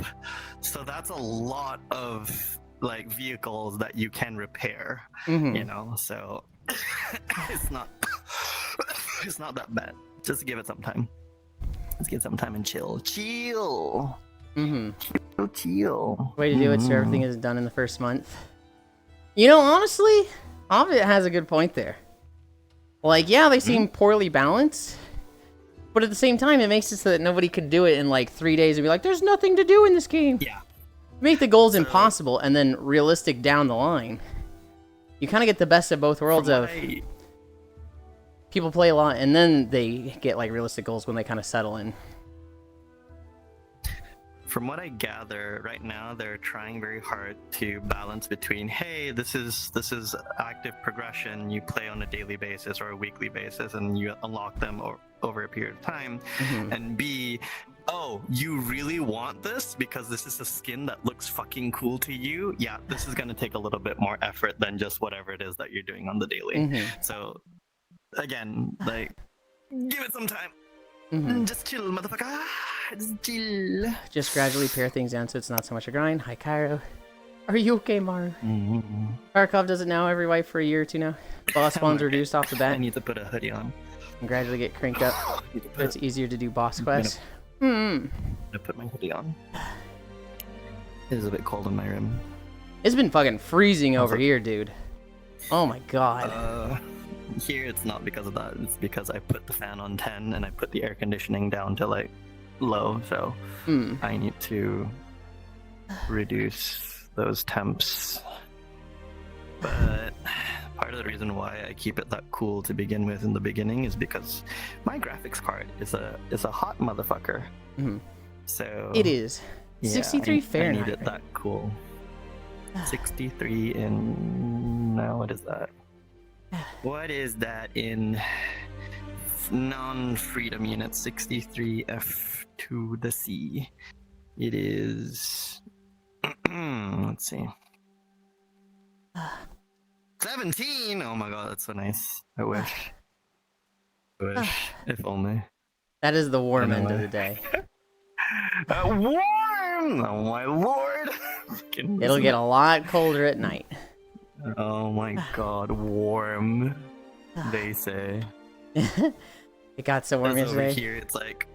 So that's a lot of like vehicles that you can repair. You know, so it's not that bad. Just give it some time. Let's get some time and chill. Chill. Chill. Way to do it so everything is done in the first month. You know, honestly, Hobbit has a good point there. Like, yeah, they seem poorly balanced, but at the same time, it makes it so that nobody could do it in like 3 days and be like, there's nothing to do in this game. Yeah. Make the goals impossible and then realistic down the line. You kind of get the best of both worlds of people play a lot and then they get like realistic goals when they kind of settle in. From what I gather, right now they're trying very hard to balance between, hey, this is active progression. You play on a daily basis or a weekly basis, and you unlock them over a period of time. And B, oh, you really want this because this is a skin that looks fucking cool to you? Yeah, this is gonna take a little bit more effort than just whatever it is that you're doing on the daily. So, again, like, give it some time. Just chill, motherfucker. Just chill. Just gradually pare things down so it's not so much a grind. Hi, Cairo. Are you okay, Maru? Tarkov does it now every wipe for a year or 2 now. Boss spawns reduced off the bat. I need to put a hoodie on. And gradually get cranked up. It's easier to do boss quests. I'm gonna put my hoodie on. It is a bit cold in my room. It's been fucking freezing over here, dude. Oh my god. Here it's not because of that. It's because I put the fan on 10 and I put the air conditioning down to like low. So I need to reduce those temps. But part of the reason why I keep it that cool to begin with in the beginning is because my graphics card is a hot motherfucker. So it is 63 Fahrenheit. I need it that cool. 63 in now. What is that? What is that in non-freedom units? 63 F to the C. It is. Let's see. 17. Oh my god, that's so nice. I wish. If only. That is the warm end of the day. Warm! Oh my lord! It'll get a lot colder at night. Oh my god, warm. They say. It got so warm yesterday. Over here, it's like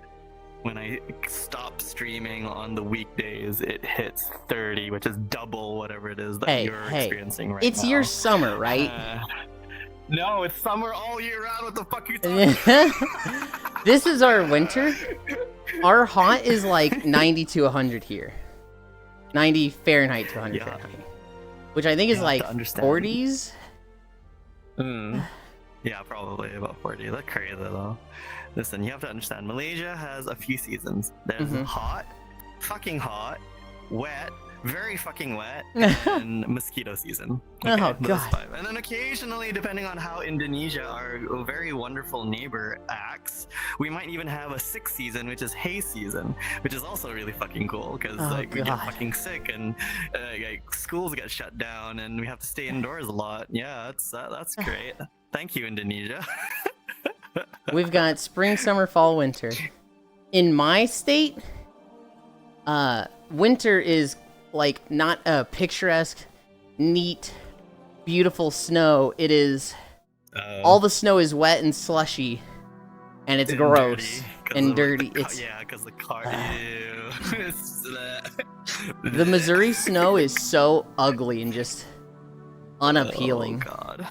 when I stop streaming on the weekdays, it hits 30, which is double whatever it is that you're experiencing right now. It's your summer, right? No, it's summer all year round. What the fuck are you talking? This is our winter. Our hot is like 90 to 100 here. 90 Fahrenheit to 100 Fahrenheit. Which I think is like 40s. Yeah, probably about 40. That's crazy though. Listen, you have to understand, Malaysia has a few seasons. There's hot, fucking hot, wet, very fucking wet, and mosquito season. Okay, Oh, those God. 5. And then occasionally, depending on how Indonesia, our very wonderful neighbor, acts, we might even have a 6th season, which is hay season, which is also really fucking cool because Oh, like we get God. fucking sick and like, schools get shut down and we have to stay indoors a lot. Yeah, that's great. Thank you, Indonesia. We've got spring, summer, fall, winter. In my state, winter is like not a picturesque, neat, beautiful snow. It is all the snow is wet and slushy, and it's gross and dirty. It's yeah, because the car. the Missouri snow is so ugly and just unappealing. Oh God.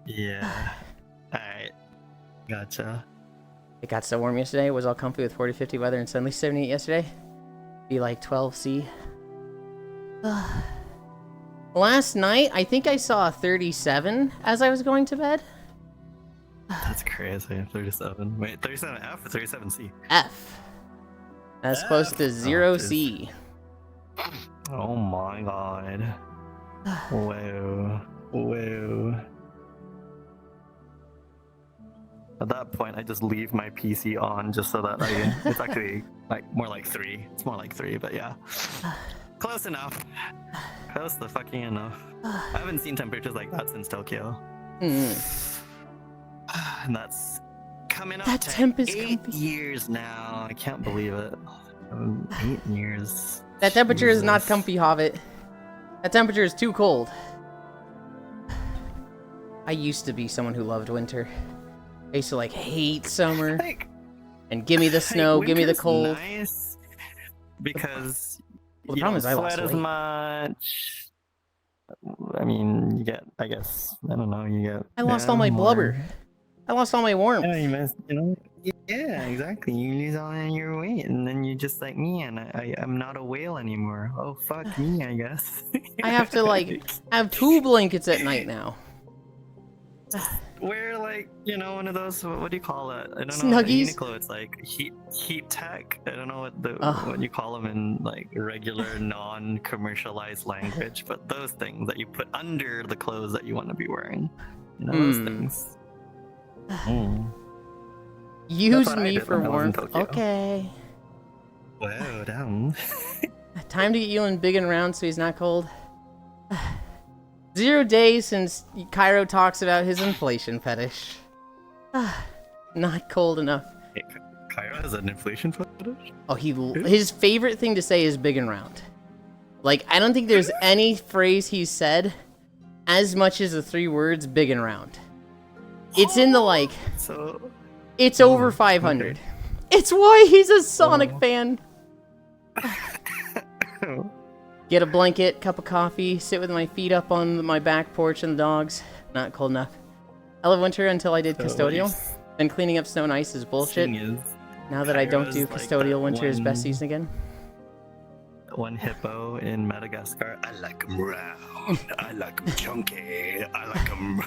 Yeah. All right. Gotcha. It got so warm yesterday. It was all comfy with 40, 50 weather and suddenly 78 yesterday. Be like 12C. Last night, I think I saw a 37 as I was going to bed. That's crazy. 37. Wait, 37F or 37C? F. As opposed to 0C. Oh my God. Whoa. Whoa. At that point, I just leave my PC on just so that it's actually like more like 3. It's more like 3, but yeah. Close enough. Close the fucking enough. I haven't seen temperatures like that since Tokyo. And that's coming up That to temp is 8 comfy. years now. I can't believe it. 8 years. That temperature is not Jesus. comfy, Hobbit. That temperature is too cold. I used to be someone who loved winter. I used to like hate summer Like, and give me the snow, give me the winter's cold. Nice because Well, the you problem don't is I lost sweat as weight. much. I mean, you get. I guess I don't know. You get. I lost all my blubber. I lost all my warmth. Yeah, you must. You know. Yeah, exactly. You lose all of your weight, and then you're just like me, and I'm not a whale anymore. Oh fuck me, I guess. I have to like have 2 blankets at night now. Wear like one of those. What do you call it? I don't know. Snuggies? At Uniqlo, it's like heat tech. I don't know Ugh. what you call them in like regular non-commercialized language, but those things that you put under the clothes that you want to be wearing. Those things. Use what I me did for when I was in warmth. Tokyo. Okay. Whoa, damn. Time to get Yulind big and round so he's not cold. 0 days since Cairo talks about his inflation fetish. Not cold enough. Hey, Cairo has an inflation fetish? Oh, his favorite thing to say is big and round. Like, I don't think there's any phrase he's said as much as the 3 words big and round. It's in the like, So it's over 500. Okay. It's why he's a Sonic fan. Get a blanket, cup of coffee, sit with my feet up on my back porch and the dogs. Not cold enough. I love winter until I did custodial. Then cleaning up snow and ice is bullshit. Now that I don't do custodial, winter is best season again. One hippo in Madagascar. I like 'em round. I like 'em chunky. I like 'em.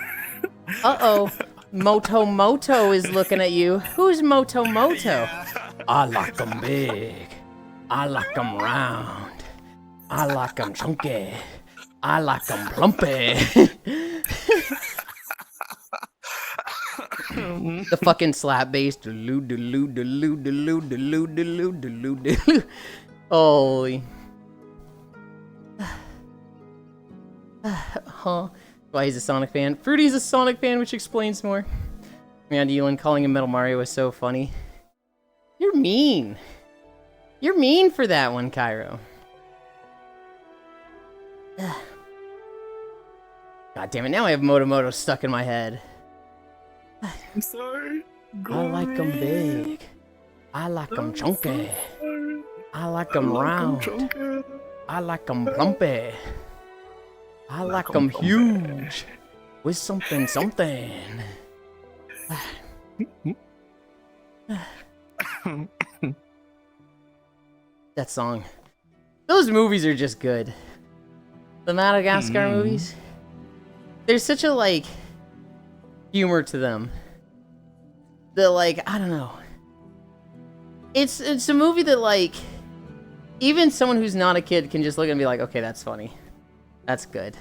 Uh-oh. Moto Moto is looking at you. Who's Moto Moto? Yeah. I like 'em big. I like 'em round. I like 'em chunky. I like 'em plumpy. The fucking slap bass. Holy. Huh. Why he's a Sonic fan. Fruity's a Sonic fan, which explains more. Man, Yulind calling him Metal Mario was so funny. You're mean. You're mean for that one, Cairo. God damn it, now I have Moto stuck in my head. I'm sorry. I like 'em big. I like 'em chunky. I like 'em round. I like 'em plumpy. I like 'em huge. With something. That song. Those movies are just good. The Madagascar movies. There's such a, like, humor to them. The, like, I don't know. It's a movie that, like, even someone who's not a kid can just look and be like, okay, that's funny. That's good.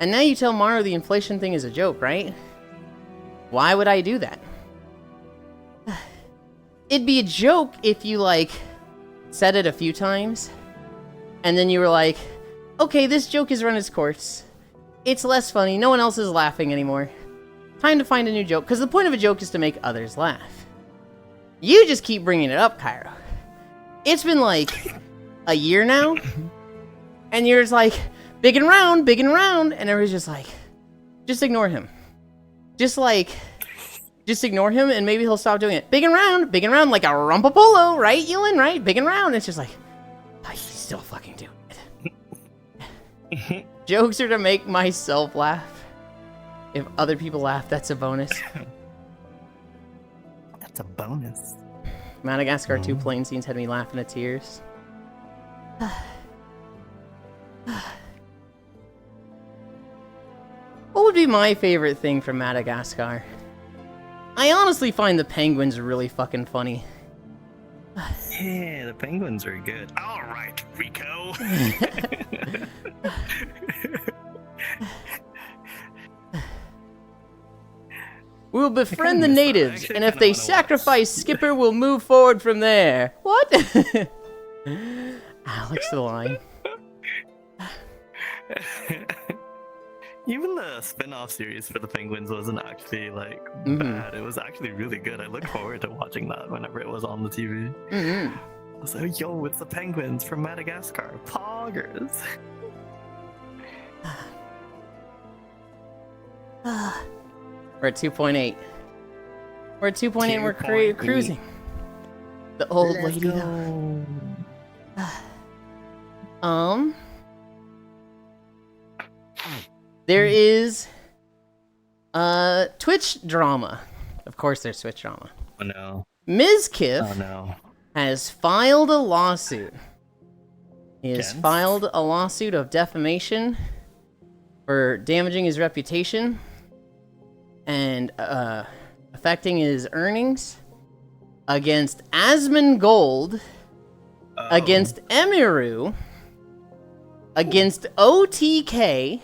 And now you tell Mario the inflation thing is a joke, right? Why would I do that? It'd be a joke if you, like, said it a few times, and then you were like, okay, this joke has run its course. It's less funny. No one else is laughing anymore. Time to find a new joke, because the point of a joke is to make others laugh. You just keep bringing it up, Cairo. It's been, like, a year now, and you're just like, big and round, and everybody's just like, just ignore him. Just ignore him, and maybe he'll stop doing it. Big and round, like a rumpapolo, right, Yulind, right? Big and round. It's just like, oh, he's still fucking doing it. Jokes are to make myself laugh. If other people laugh, that's a bonus. That's a bonus. Madagascar 2 plane scenes had me laughing to tears. What would be my favorite thing from Madagascar? I honestly find the penguins really fucking funny. Yeah, the penguins are good. All right, Rico. We'll befriend the natives, and if they sacrifice Skipper, we'll move forward from there. What? Alex the line. Even the spin-off series for the penguins wasn't actually like bad. It was actually really good. I look forward to watching that whenever it was on the TV. I was like, yo, it's the penguins from Madagascar. Poggers. We're at 2.8. We're at 2.8 and we're cruising. The old lady though. There is Twitch drama. Of course there's Twitch drama. Oh no. Ms. Kiff has filed a lawsuit. He has filed a lawsuit of defamation for damaging his reputation and affecting his earnings against Asmongold, against Emiru, against OTK,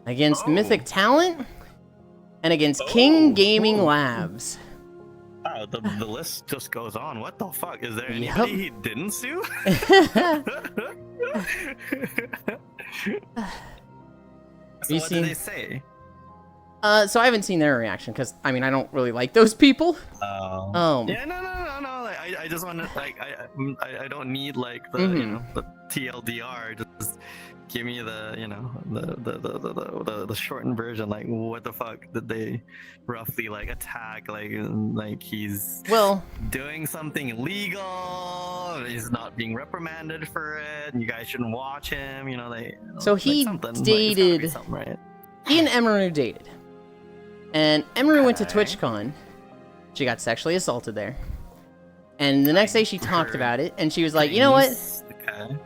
against Mythic Talent, and against King Gaming Labs. Wow, the list just goes on. What the fuck? Is there anybody he didn't sue? So what did they say? So I haven't seen their reaction because I mean I don't really like those people. Yeah, no. Like, I just want to like I don't need like the you know the TLDR. Just give me the you know the shortened version. Like what the fuck did they roughly like attack? Like he's doing something illegal. He's not being reprimanded for it. And you guys shouldn't watch him. You know they. So he dated. Right? He and Emiru dated. And Emiru went to TwitchCon. She got sexually assaulted there. And the next day she talked about it, and she was like, you know what?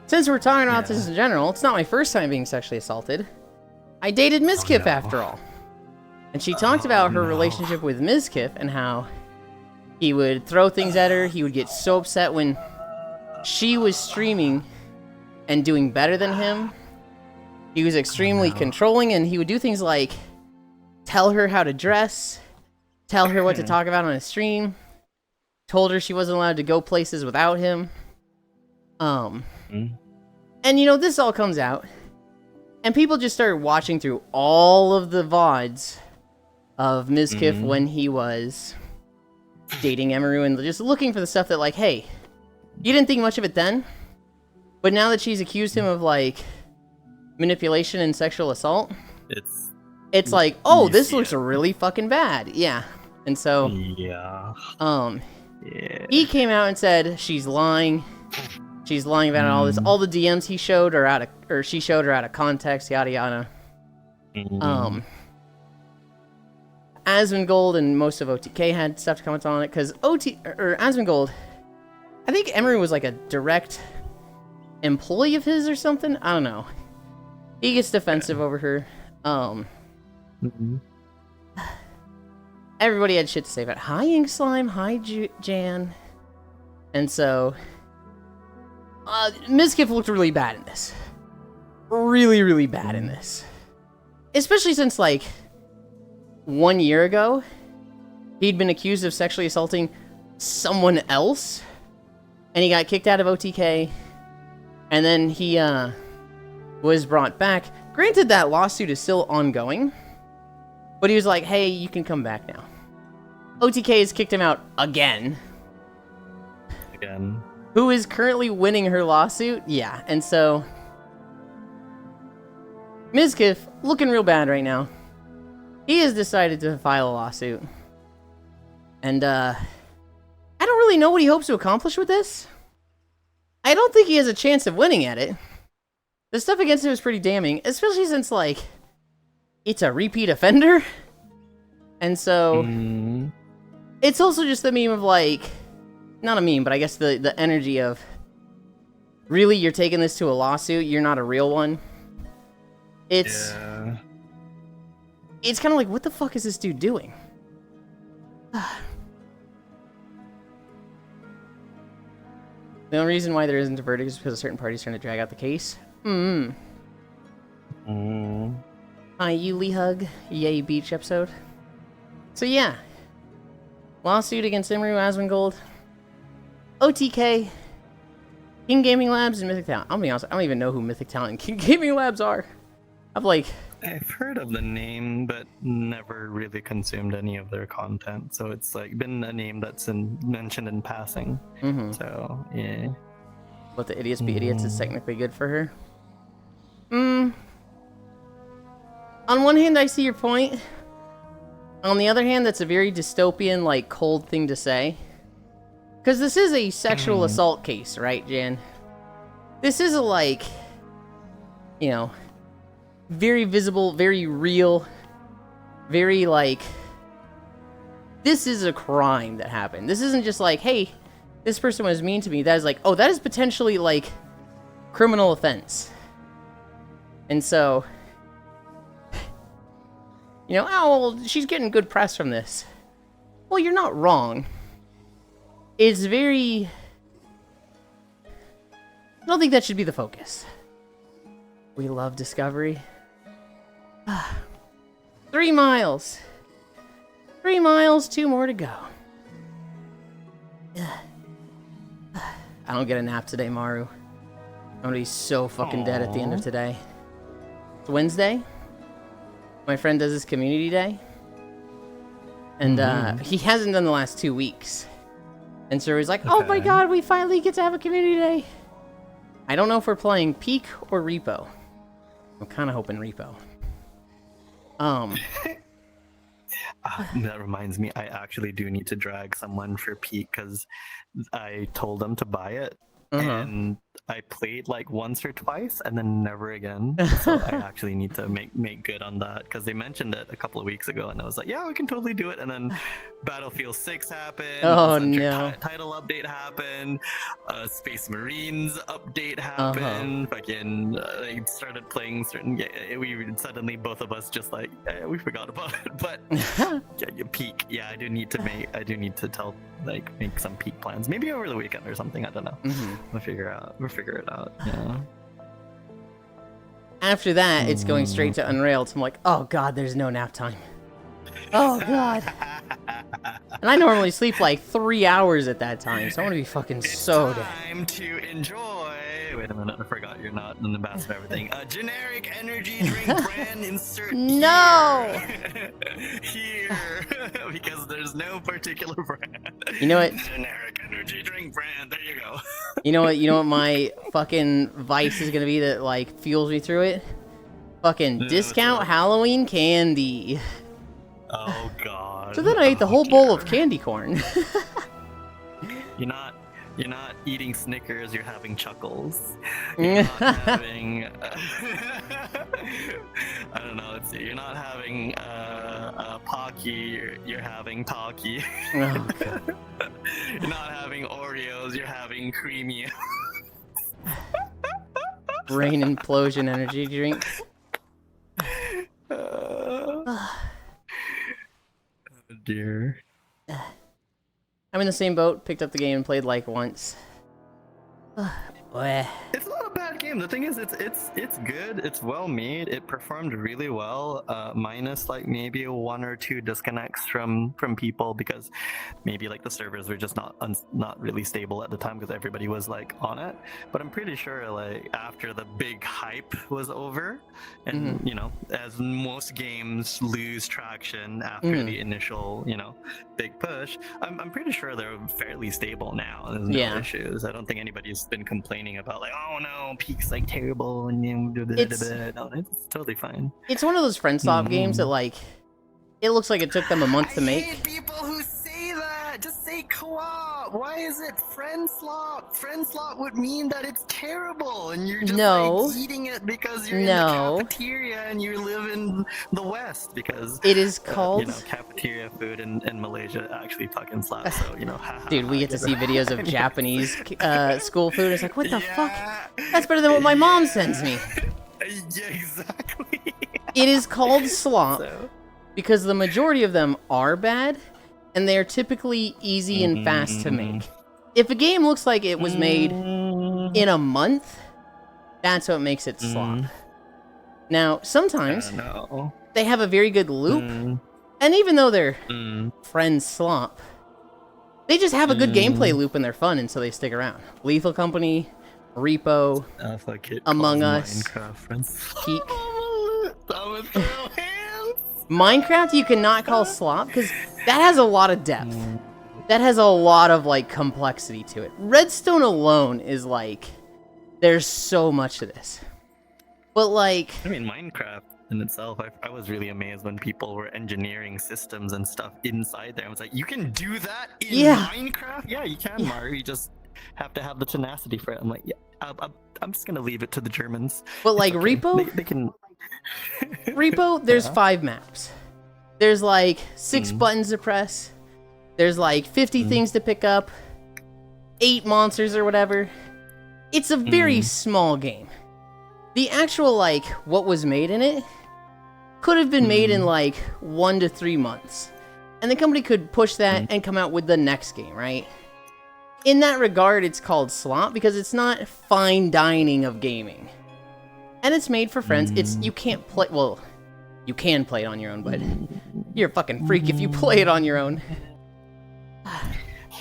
Since we're talking about this in general, it's not my first time being sexually assaulted. I dated Ms. Kiff after all. And she talked about her relationship with Ms. Kiff and how he would throw things at her. He would get so upset when she was streaming and doing better than him. He was extremely controlling, and he would do things like tell her how to dress, tell her what to talk about on a stream, told her she wasn't allowed to go places without him. And you know, this all comes out, and people just started watching through all of the VODs of Ms. Kiff when he was dating Emiru and just looking for the stuff that, like, hey, you didn't think much of it then, but now that she's accused him of, like, manipulation and sexual assault, it's like, oh, this looks really fucking bad. Yeah. And so he came out and said she's lying. She's lying about all this. All the DMs he showed are she showed are out of context, yada yada. Asmongold and most of OTK had stuff to comment on it because Asmongold, I think Emery was like a direct employee of his or something. I don't know. He gets defensive over her. Everybody had shit to say about hi Ink Slime, hi Jan. And so, Mizkif looked really bad in this. Really, really bad in this. Especially since, like, 1 year ago, he'd been accused of sexually assaulting someone else, and he got kicked out of OTK, and then he, was brought back. Granted, that lawsuit is still ongoing, but he was like, hey, you can come back now. OTK has kicked him out again. Again. Who is currently winning her lawsuit? Yeah, and so... Mizkif, looking real bad right now. He has decided to file a lawsuit. And, I don't really know what he hopes to accomplish with this. I don't think he has a chance of winning at it. The stuff against him is pretty damning, especially since, like, it's a repeat offender. And so, it's also just the meme of, like, not a meme, but I guess the energy of, really, you're taking this to a lawsuit, you're not a real one. It's kind of like, what the fuck is this dude doing? The only reason why there isn't a verdict is because a certain party's trying to drag out the case. Hi, Yuli Hug. Yay, beach episode. So yeah. Lawsuit against Imru, Asmongold, OTK, King Gaming Labs, and Mythic Talent. I'm gonna be honest, I don't even know who Mythic Talent and King Gaming Labs are. I've heard of the name, but never really consumed any of their content. So it's like been a name that's mentioned in passing. So yeah. Let the idiots be idiots is technically good for her. On one hand, I see your point. On the other hand, that's a very dystopian, like, cold thing to say. Because this is a sexual assault case, right, Jan? This is a, like, you know, very visible, very real, very, like, this is a crime that happened. This isn't just like, hey, this person was mean to me. That is like, oh, that is potentially, like, criminal offense. And so, you know, oh, well, she's getting good press from this. Well, you're not wrong. It's very... I don't think that should be the focus. We love Discovery. 3 miles. 3 miles, 2 more to go. I don't get a nap today, Maru. I'm gonna be so fucking dead at the end of today. It's Wednesday. My friend does his community day. And he hasn't done the last 2 weeks. And so he's like, oh my god, we finally get to have a community day. I don't know if we're playing Peak or Repo. I'm kind of hoping Repo. That reminds me, I actually do need to drag someone for Peak because I told them to buy it. And I played like once or twice and then never again. So I actually need to make good on that because they mentioned it a couple of weeks ago and I was like, yeah, we can totally do it. And then Battlefield 6 happened. Oh no. Title update happened. Space Marines update happened. Fucking I started playing certain we suddenly both of us just like we forgot about it. But Peak, yeah, I do need to make some Peak plans. Maybe over the weekend or something. I don't know. We'll figure it out. Yeah. After that, it's going straight to Unrailed. So I'm like, oh god, there's no nap time. Oh god. And I normally sleep like 3 hours at that time, so I want to be fucking so dead. Time to enjoy. Wait a minute, I forgot you're not an ambassador of everything. A generic energy drink brand insert. No. Here, because there's no particular brand. You know what? Generic energy drink brand. There you go. You know what my fucking vice is gonna be that like fuels me through it? Fucking discount Halloween candy. Oh god. So then I ate the whole bowl of candy corn. You're not eating Snickers, you're having Chuckles. You're not having I don't know, let's see. You're not having Pocky, you're having Talkie. Oh, God. You're not having Oreos, you're having Creamy. Brain implosion energy drink. Oh dear. I'm in the same boat. Picked up the game and played like once. It's not a bad game. The thing is, it's good. It's well made. It performed really well. Minus like maybe 1 or 2 disconnects from people because maybe like the servers were just not really stable at the time because everybody was like on it. But I'm pretty sure like after the big hype was over, and you know, as most games lose traction after the initial big push, I'm pretty sure they're fairly stable now. There's no issues. I don't think anybody's been complaining about like, oh no, Peak's like terrible and no, it's totally fine. It's one of those friend swap games that like it looks like it took them a month to make. I hate people who say that. Just say co-op. Why is it friend swap? Friend swap would mean that it's terrible and you're just like eating it because you're in the cafeteria and you live in the West because it is called cafeteria food in Malaysia actually fucking slaps. So dude, we get to see videos of Japanese school food. It's like, what the fuck? That's better than what my mom sends me. Yeah, exactly. It is called slop because the majority of them are bad. And they are typically easy and fast to make. If a game looks like it was made in a month, that's what makes it slop. Now, sometimes they have a very good loop, and even though they're friends slop, they just have a good gameplay loop and they're fun, and so they stick around. Lethal Company, Repo, Among Us, Peak. Minecraft you cannot call slop because that has a lot of depth. That has a lot of like complexity to it. Redstone alone is like there's so much to this. But like I mean Minecraft in itself, I was really amazed when people were engineering systems and stuff inside there. I was like, you can do that in Minecraft? Yeah, you can, Mario. You just have to have the tenacity for it. I'm like, yeah, I'm just gonna leave it to the Germans. But like Repo, they can. Repo, there's 5 maps. There's like 6 buttons to press. There's like 50 things to pick up. 8 monsters or whatever. It's a very small game. The actual like what was made in it could have been made in like 1 to 3 months. And the company could push that and come out with the next game, right? In that regard, it's called slop because it's not fine dining of gaming. And it's made for friends. You can't play, well, you can play it on your own, but you're a fucking freak if you play it on your own.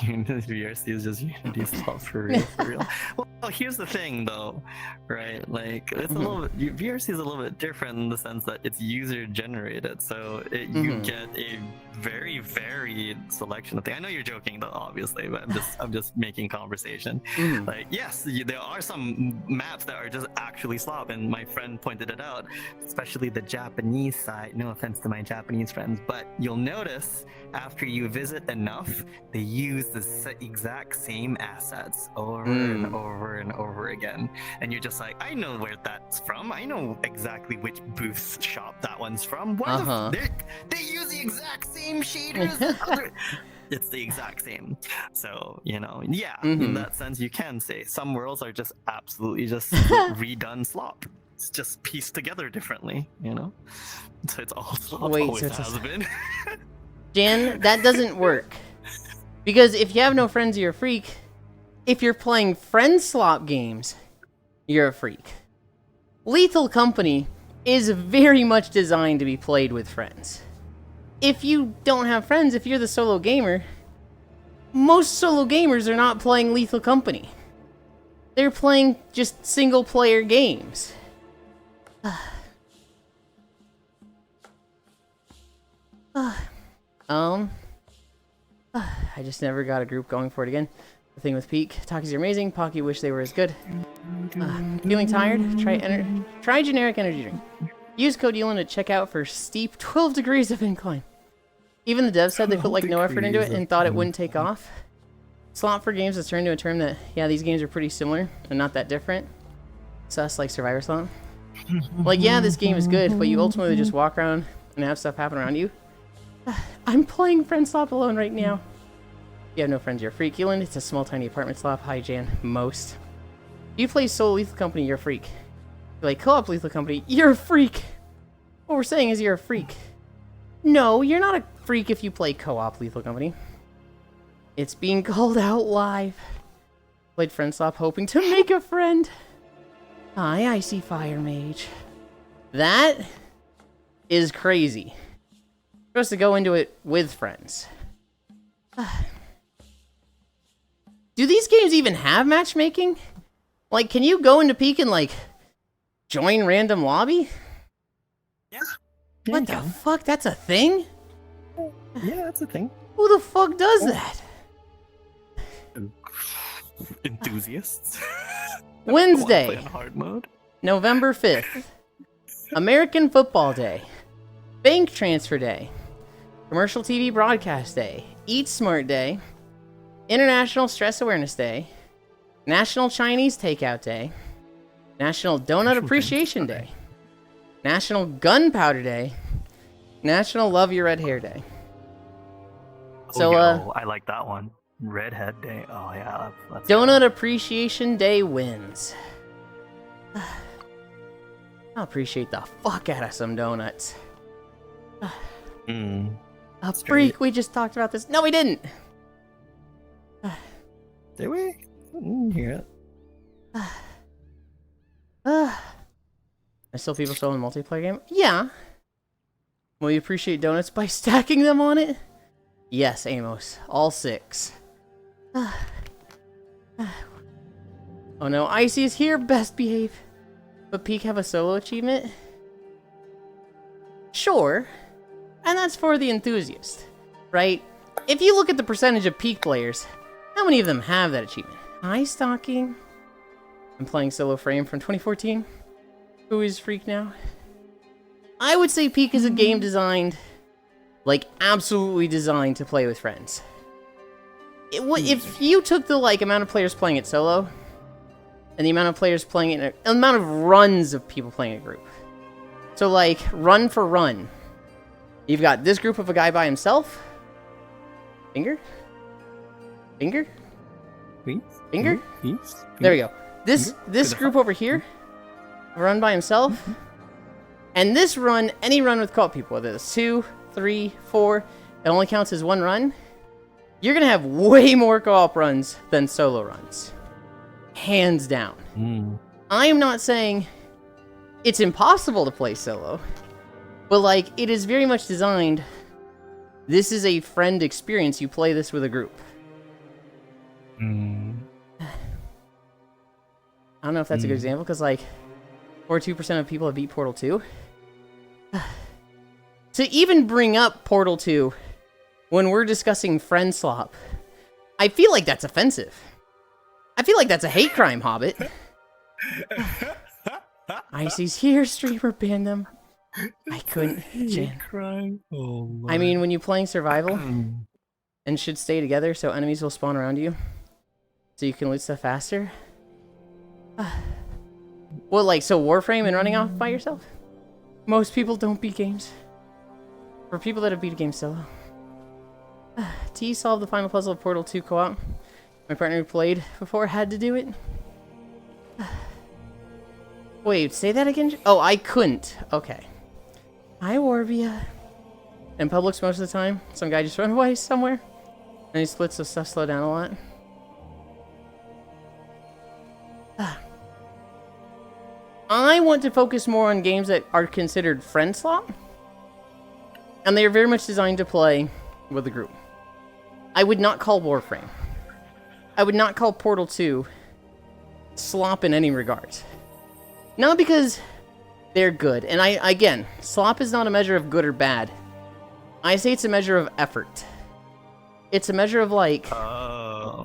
VRC is just Unity stuff for real. Well, here's the thing though, right? Like it's a little bit, VRC is a little bit different in the sense that it's user generated, so you get a very varied selection of things. I know you're joking though, obviously, but I'm just making conversation. Like yes, there are some maps that are just actually slop, and my friend pointed it out, especially the Japanese side. No offense to my Japanese friends, but you'll notice after you visit enough, they use the exact same assets over and over and over again, and you're just like, I know where that's from. I know exactly which booth shop that one's from. Why they use the exact same shaders. It's the exact same. So in that sense, you can say some worlds are just absolutely just redone slop. It's just pieced together differently, So it's all slop. Always has been. Jan, that doesn't work. Because if you have no friends, you're a freak. If you're playing friend slop games, you're a freak. Lethal Company is very much designed to be played with friends. If you don't have friends, if you're the solo gamer, most solo gamers are not playing Lethal Company. They're playing just single player games. I just never got a group going for it again. The thing with Peak, Takis are amazing. Pocky wish they were as good. Feeling tired? Try generic energy drink. Use code Yulind at checkout for steep 12 degrees of incline. Even the devs said they put like no effort into it and thought it wouldn't take off. Slop for games has turned to a term that, yeah, these games are pretty similar and not that different. Sus like Survivor Slop. Like, yeah, this game is good, but you ultimately just walk around and have stuff happen around you. I'm playing friend slop alone right now. You have no friends, you're a freak. Yulind, it's a small, tiny apartment slop. Hi, Jan. Most. If you play solo Lethal Company, you're a freak. You like co-op Lethal Company, you're a freak. What we're saying is you're a freak. No, you're not a freak if you play co-op Lethal Company. It's being called out live. Played Friend Swap hoping to make a friend. Hi, Icy Fire Mage. That is crazy. You're supposed to go into it with friends. Do these games even have matchmaking? Like, can you go into Peak and, like, join random lobby? Yeah. What the fuck? That's a thing? Yeah, that's a thing. Who the fuck does that? Enthusiasts. Wednesday, Play on hard mode. November 5th. American Football Day. Bank Transfer Day. Commercial TV Broadcast Day. Eat Smart Day. International Stress Awareness Day. National Chinese Takeout Day. National Donut Appreciation Day. National Gunpowder Day. National Love Your Red Hair Day. So, I like that one. Redhead Day. Oh, yeah. That's Donut Appreciation Day wins. I appreciate the fuck out of some donuts. A freak, we just talked about this. No, we didn't! Did we? I didn't hear it. Are still people still in the multiplayer game? Yeah. Will you appreciate donuts by stacking them on it? Yes, Amos. All 6. Oh no, Icy is here. Best behave. But Peak have a solo achievement? Sure. And that's for the enthusiast, right? If you look at the percentage of Peak players, how many of them have that achievement? Hi, Stalking. I'm playing solo frame from 2014. Who is Freak now? I would say Peak is a game designed, like, absolutely designed to play with friends. If you took the, like, amount of players playing it solo, and the amount of players playing it, amount of runs of people playing a group. So, like, run for run. You've got this group of a guy by himself. Finger? Finger? Finger? There we go. This group over here, run by himself. And this run, any run with co-op people, whether it's 2, 3, 4, it only counts as one run. You're gonna have way more co-op runs than solo runs. Hands down. I am not saying it's impossible to play solo, but like, it is very much designed, this is a friend experience, you play this with a group. I don't know if that's a good example, because like, 42% of people have beat Portal 2. To even bring up Portal 2 when we're discussing friend slop, I feel like that's offensive. I feel like that's a hate crime, Hobbit. Icy's here, streamer ban them. I couldn't. Hate crime? Oh my. I mean, when you're playing survival and should stay together so enemies will spawn around you so you can loot stuff faster. Well, like, so Warframe and running off by yourself? Most people don't beat games. For people that have beat a game solo. T solved the final puzzle of Portal 2 co-op. My partner who played before had to do it. Wait, say that again? Oh, I couldn't. Okay. Hi, Warbia. In Publix most of the time. Some guy just ran away somewhere. And he splits, so stuff slow down a lot. I want to focus more on games that are considered friend slot. And they are very much designed to play with a group. I would not call Warframe. I would not call Portal 2 slop in any regards. Not because they're good. And again, slop is not a measure of good or bad. I say it's a measure of effort. It's a measure of, like, how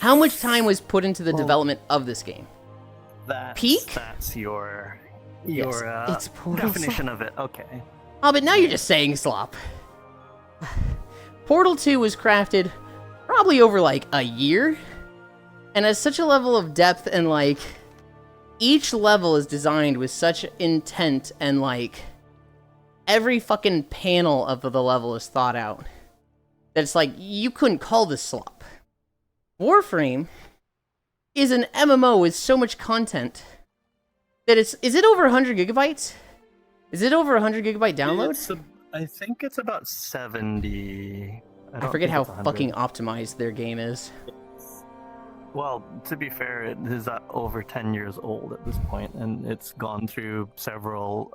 much time was put into the development of this game. Peak? That's your it's Portal definition slop. of it. Okay. Oh, but now you're just saying slop. Portal 2 was crafted probably over, like, a year. And has such a level of depth and, like, each level is designed with such intent and, like, every fucking panel of the level is thought out. That it's like, you couldn't call this slop. Warframe is an MMO with so much content that is it over 100 gigabytes? Is it over 100 gigabyte download? I think it's about 70. I forget how fucking optimized their game is. Well, to be fair, it is over 10 years old at this point, and it's gone through several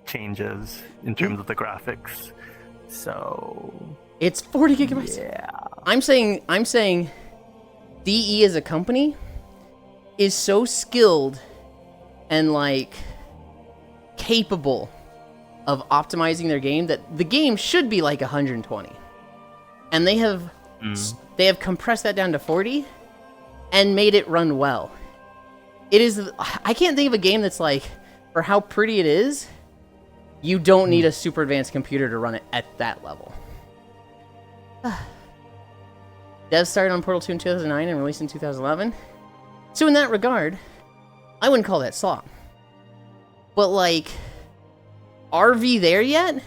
changes in terms of the graphics. So it's 40 gigabytes. Yeah. I'm saying DE as a company is so skilled and like capable of optimizing their game that the game should be like 120. And they have compressed that down to 40 and made it run well. It is I can't think of a game that's like, for how pretty it is, you don't need a super advanced computer to run it at that level. Devs started on Portal 2 in 2009 and released in 2011. So in that regard, I wouldn't call that slop. But like, are we there yet?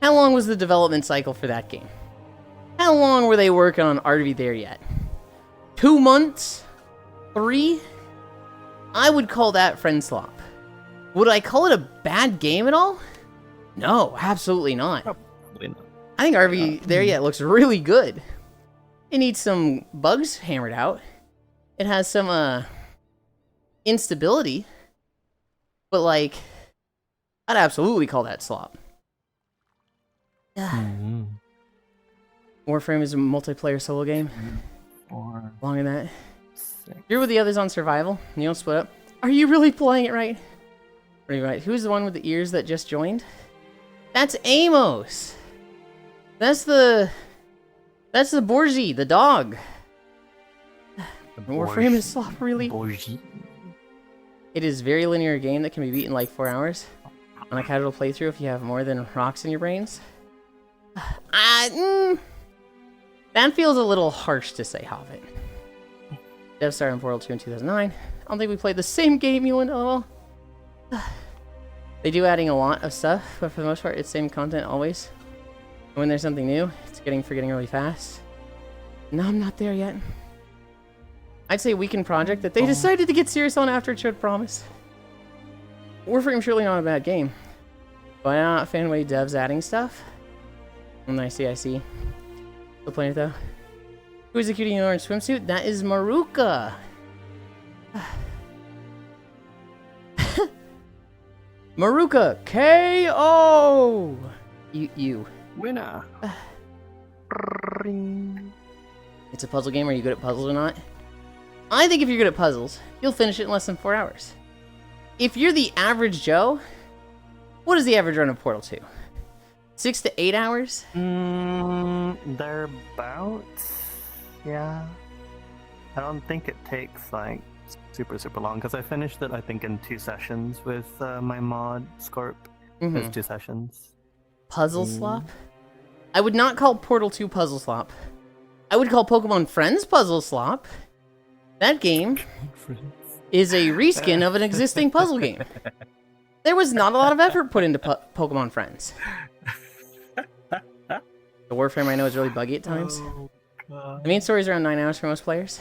How long was the development cycle for that game? How long were they working on Are We There Yet? 2 months? 3? I would call that friend slop. Would I call it a bad game at all? No, absolutely not. Probably not. I think Are We There Yet looks really good. It needs some bugs hammered out. It has some instability. But like, I'd absolutely call that slop. Warframe is a multiplayer solo game. 4, Longer than that. 6. You're with the others on survival, and you don't split up. Are you really playing it right? Right. Who's the one with the ears that just joined? That's Amos. That's the Borgie, the dog. Warframe is slop, really. It is a very linear game that can be beaten in like 4 hours on a casual playthrough if you have more than rocks in your brains. That feels a little harsh to say, Hobbit. Dev started in Portal 2 in 2009. I don't think we played the same game, Yulind. LOL. They do adding a lot of stuff, but for the most part, it's same content always. And when there's something new, it's forgetting really fast. No, I'm not there yet. I'd say weekend project that they decided to get serious on after it showed promise. Warframe's surely not a bad game, but I'm not a fan of the way devs adding stuff. I see. Still playing it though. Who's the cutie in the orange swimsuit? That is Maruka. Maruka KO. You. Winner. It's a puzzle game. Are you good at puzzles or not? I think if you're good at puzzles, you'll finish it in less than 4 hours. If you're the average Joe, what is the average run of Portal 2? 6 to 8 hours? Thereabouts. Yeah. I don't think it takes like super long because I finished it I think in 2 sessions with my mod Scorp. There's 2 sessions. Puzzle slop? I would not call Portal 2 puzzle slop. I would call Pokemon Friends puzzle slop. That game is a reskin of an existing puzzle game. There was not a lot of effort put into Pokemon Friends. The Warframe I know is really buggy at times. The main story is around 9 hours for most players.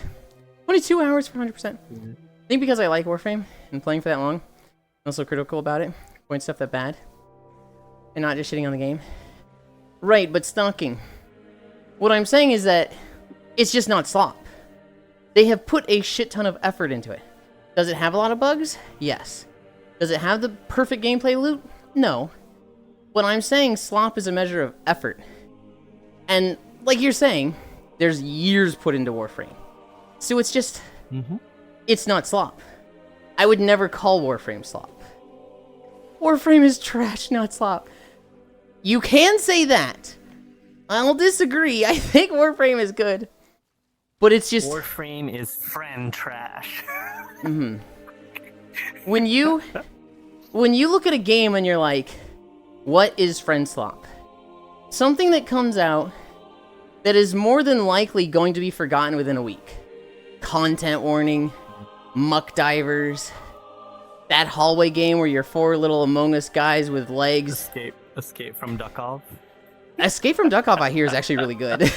22 hours for 100%. I think because I like Warframe and playing for that long, I'm also critical about it, pointing stuff that bad, and not just shitting on the game. Right, but stalking. What I'm saying is that it's just not slop. They have put a shit ton of effort into it. Does it have a lot of bugs? Yes. Does it have the perfect gameplay loop? No. What I'm saying, slop is a measure of effort. And like you're saying, there's years put into Warframe. So it's just, it's not slop. I would never call Warframe slop. Warframe is trash, not slop. You can say that. I'll disagree. I think Warframe is good. But it's just... Warframe is friend trash. When you look at a game and you're like, what is friend slop? Something that comes out that is more than likely going to be forgotten within a week. Content warning, muck divers, that hallway game where you're 4 little Among Us guys with legs. Escape from Duckov. Escape from Duckov I hear is actually really good.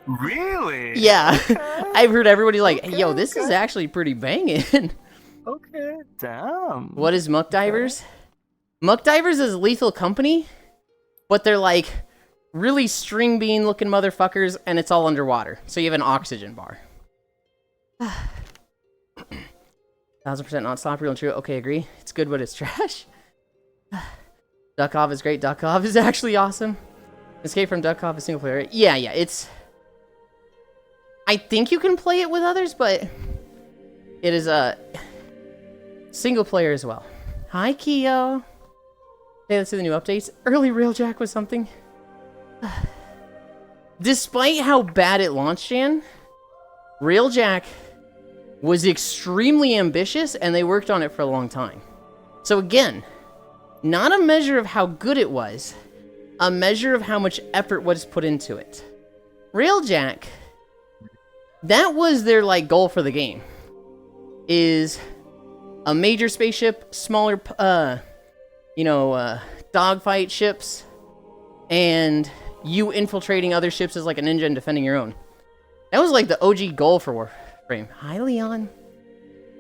Really? Yeah. I've heard everybody like, hey, yo, this is actually pretty banging. Okay, damn. What is Muck Divers? Muck Divers is Lethal Company, but they're like really string bean looking motherfuckers, and it's all underwater. So you have an oxygen bar. 1000% not stop, real and true. Okay, agree. It's good, but it's trash. Duck Off is great. Duck Off is actually awesome. Escape from Duck Off is single player. Yeah, it's... I think you can play it with others, but it is a single player as well. Hi, Keo. Hey, let's see the new updates. Early Railjack was something. Despite how bad it launched, Jan, Railjack was extremely ambitious, and they worked on it for a long time. So again, not a measure of how good it was, a measure of how much effort was put into it. Railjack, that was their goal for the game. Is a major spaceship, smaller, dogfight ships, and you infiltrating other ships as like a ninja and defending your own. That was like the OG goal for Warframe. Hi, Leon.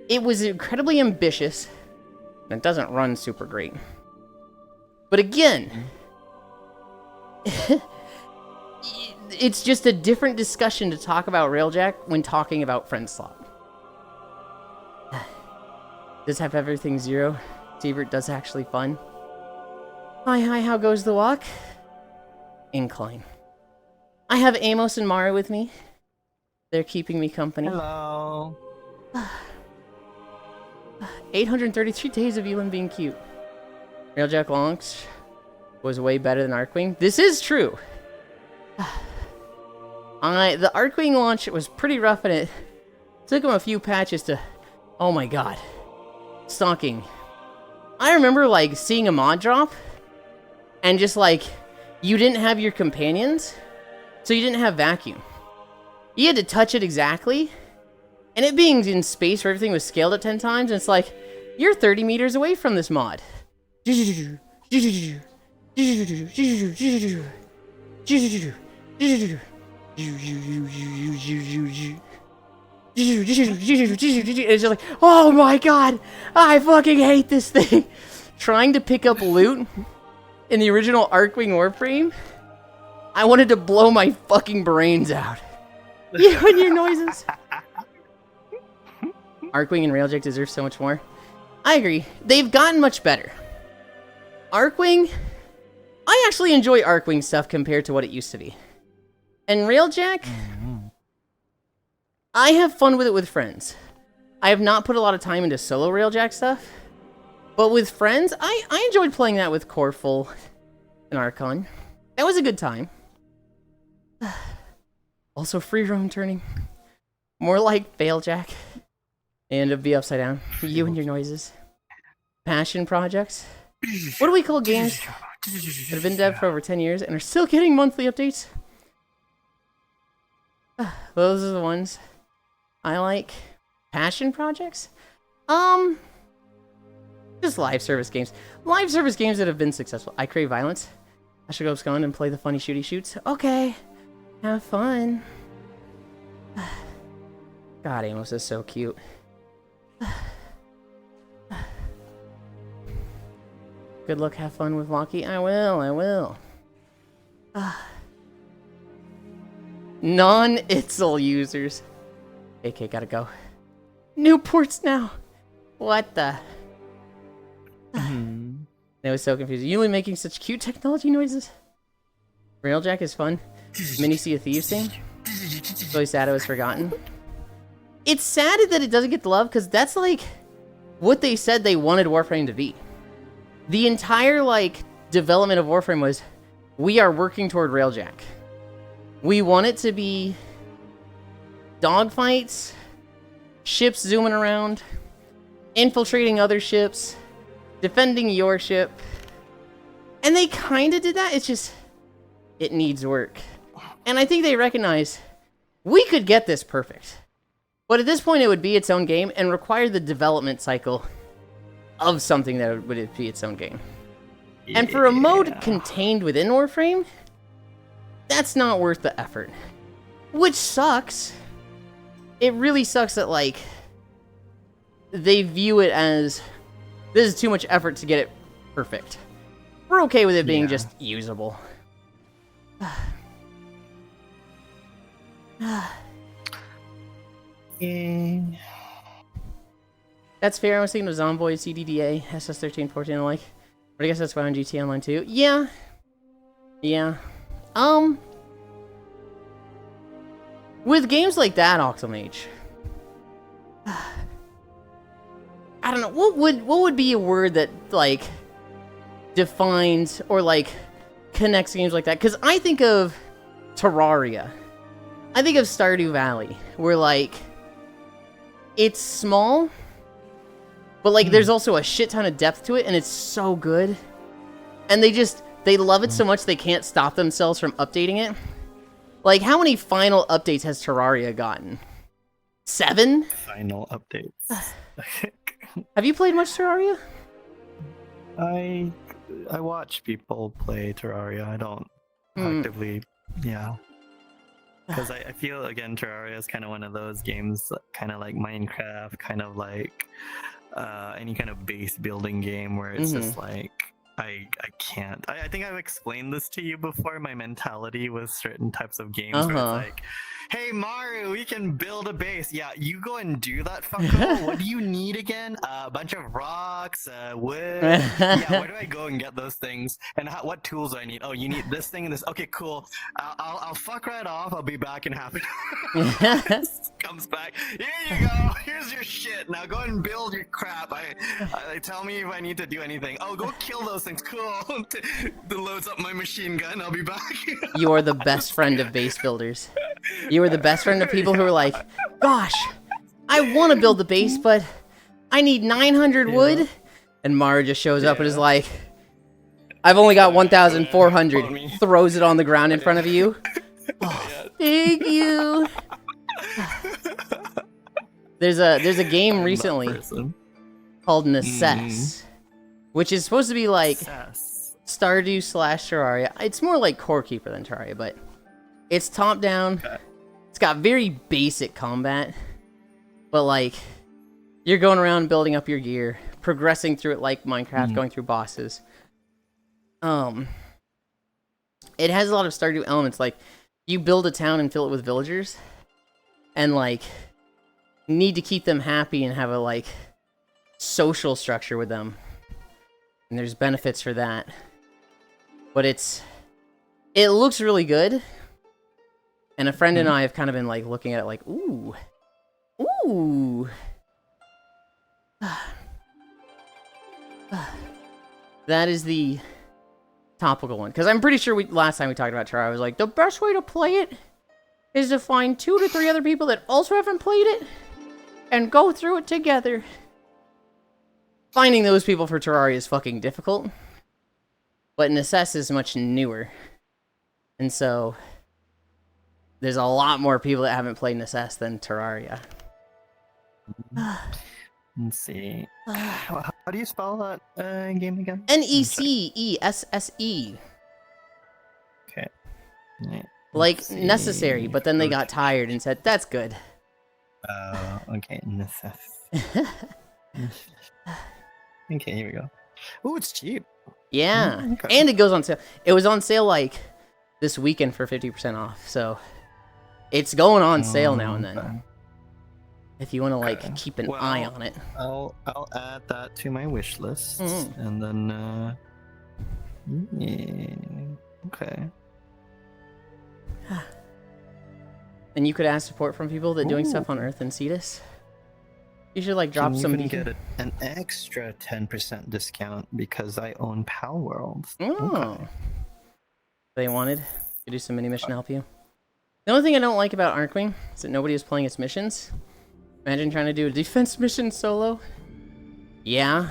It was incredibly ambitious. And it doesn't run super great. But again, it's just a different discussion to talk about Railjack when talking about Friend Slot. Does have everything 0. Sievert does actually fun. Hi, how goes the walk? Incline. I have Amos and Mara with me. They're keeping me company. Hello. 833 days of Yulind being cute. Railjack launch was way better than Arcwing. This is true. The Arcwing launch was pretty rough, and it took them a few patches to... Oh my god. Stalking. I remember, seeing a mod drop, and just, you didn't have your companions, so you didn't have vacuum. You had to touch it exactly, and it being in space where everything was scaled at 10 times, and it's like, you're 30 meters away from this mod. It's just like, oh my god, I fucking hate this thing. Trying to pick up loot in the original Arcwing Warframe, I wanted to blow my fucking brains out. You and your noises. Arcwing and Railjack deserve so much more. I agree. They've gotten much better. Arcwing, I actually enjoy Arcwing stuff compared to what it used to be. And Railjack, I have fun with it with friends. I have not put a lot of time into solo Railjack stuff. But with friends, I enjoyed playing that with Corful and Archon. That was a good time. Also free roam turning. More like Failjack. And it'd be upside down. You and your noises. Passion projects. What do we call games that have been dev for over 10 years and are still getting monthly updates? Those are the ones I like. Passion projects? Just live service games. Live service games that have been successful. I crave violence. I should go abscond and play the funny shooty shoots. Okay. Have fun. God, Amos is so cute. Good luck, have fun with Locky. I will. Non-Itzel users. AK, gotta go. New ports now. What the? It was so confusing. You only making such cute technology noises? Railjack is fun. Mini Sea of Thieves thing. It's really sad it was forgotten. It's sad that it doesn't get the love, because that's what they said they wanted Warframe to be. The entire development of Warframe was, we are working toward Railjack. We want it to be dogfights, ships zooming around, infiltrating other ships, defending your ship. And they kind of did that. It's just, it needs work. And I think they recognize, we could get this perfect. But at this point, it would be its own game and require the development cycle of something that would be its own game. Yeah. And for a mode contained within Warframe, that's not worth the effort. Which sucks. It really sucks that, they view it as, this is too much effort to get it perfect. We're okay with it being just usable. That's fair. I was thinking of Zomboid, CDDA, SS1314, and like. But I guess that's why on GT Online too. Yeah. Yeah. With games like that, Oxalmage, I don't know, what would be a word that, like, defines or, like, connects games like that? Because I think of Terraria. I think of Stardew Valley, where, like, it's small, but, like, there's also a shit ton of depth to it, and it's so good. And they love it so much they can't stop themselves from updating it. Like, how many final updates has Terraria gotten? 7? Final updates. Have you played much Terraria? I watch people play Terraria. I don't actively, because I feel, again, Terraria is kind of one of those games, kind of like Minecraft, kind of like any kind of base building game where it's just like, I can't. I think I've explained this to you before, my mentality with certain types of games where it's like, hey Maru, we can build a base. Yeah, you go and do that, fucko. What do you need again? A bunch of rocks, wood. Yeah, where do I go and get those things? And what tools do I need? Oh, you need this thing and this. Okay, cool. I'll fuck right off. I'll be back in half an hour. Comes back. Here you go. Here's your shit. Now go and build your crap. I tell me if I need to do anything. Oh, go kill those things. Cool. Loads up my machine gun. I'll be back. You are the best friend of base builders. You are the best friend of people who are like, gosh, I want to build the base, but I need 900 wood. And Mara just shows up and is like, I've only got 1,400. Throws it on the ground in front of you. Oh, thank you. There's a game recently called Necess, which is supposed to be like Stardew / Terraria. It's more like Core Keeper than Terraria, but it's top down. Okay. It's got very basic combat, but like you're going around building up your gear, progressing through it like Minecraft, going through bosses. It has a lot of Stardew elements, like you build a town and fill it with villagers, and like need to keep them happy and have a like social structure with them. And there's benefits for that. But it looks really good. And a friend and I have kind of been like looking at it like, ooh. Ooh. That is the topical one. Because I'm pretty sure last time we talked about Terraria, I was like, the best way to play it is to find 2 to 3 other people that also haven't played it and go through it together. Finding those people for Terraria is fucking difficult. But Necess is much newer. And so there's a lot more people that haven't played Necess than Terraria. Let's see. How do you spell that game again? Necesse. Okay. Like necessary, but then they got tired and said, that's good. Okay. Necess. Okay, here we go. Ooh, it's cheap. Yeah. Okay. And it goes on sale. It was on sale like this weekend for 50% off. So it's going on sale now and then. Okay. If you want to like keep an eye on it. I'll add that to my wish list, and then okay. And you could ask support from people that are doing stuff on Earth and Cetus. You should like drop some. You can get an extra 10% discount because I own Pal World. Oh. Okay. They wanted to do some mini mission to help you. The only thing I don't like about Arcwing is that nobody is playing its missions. Imagine trying to do a defense mission solo. Yeah.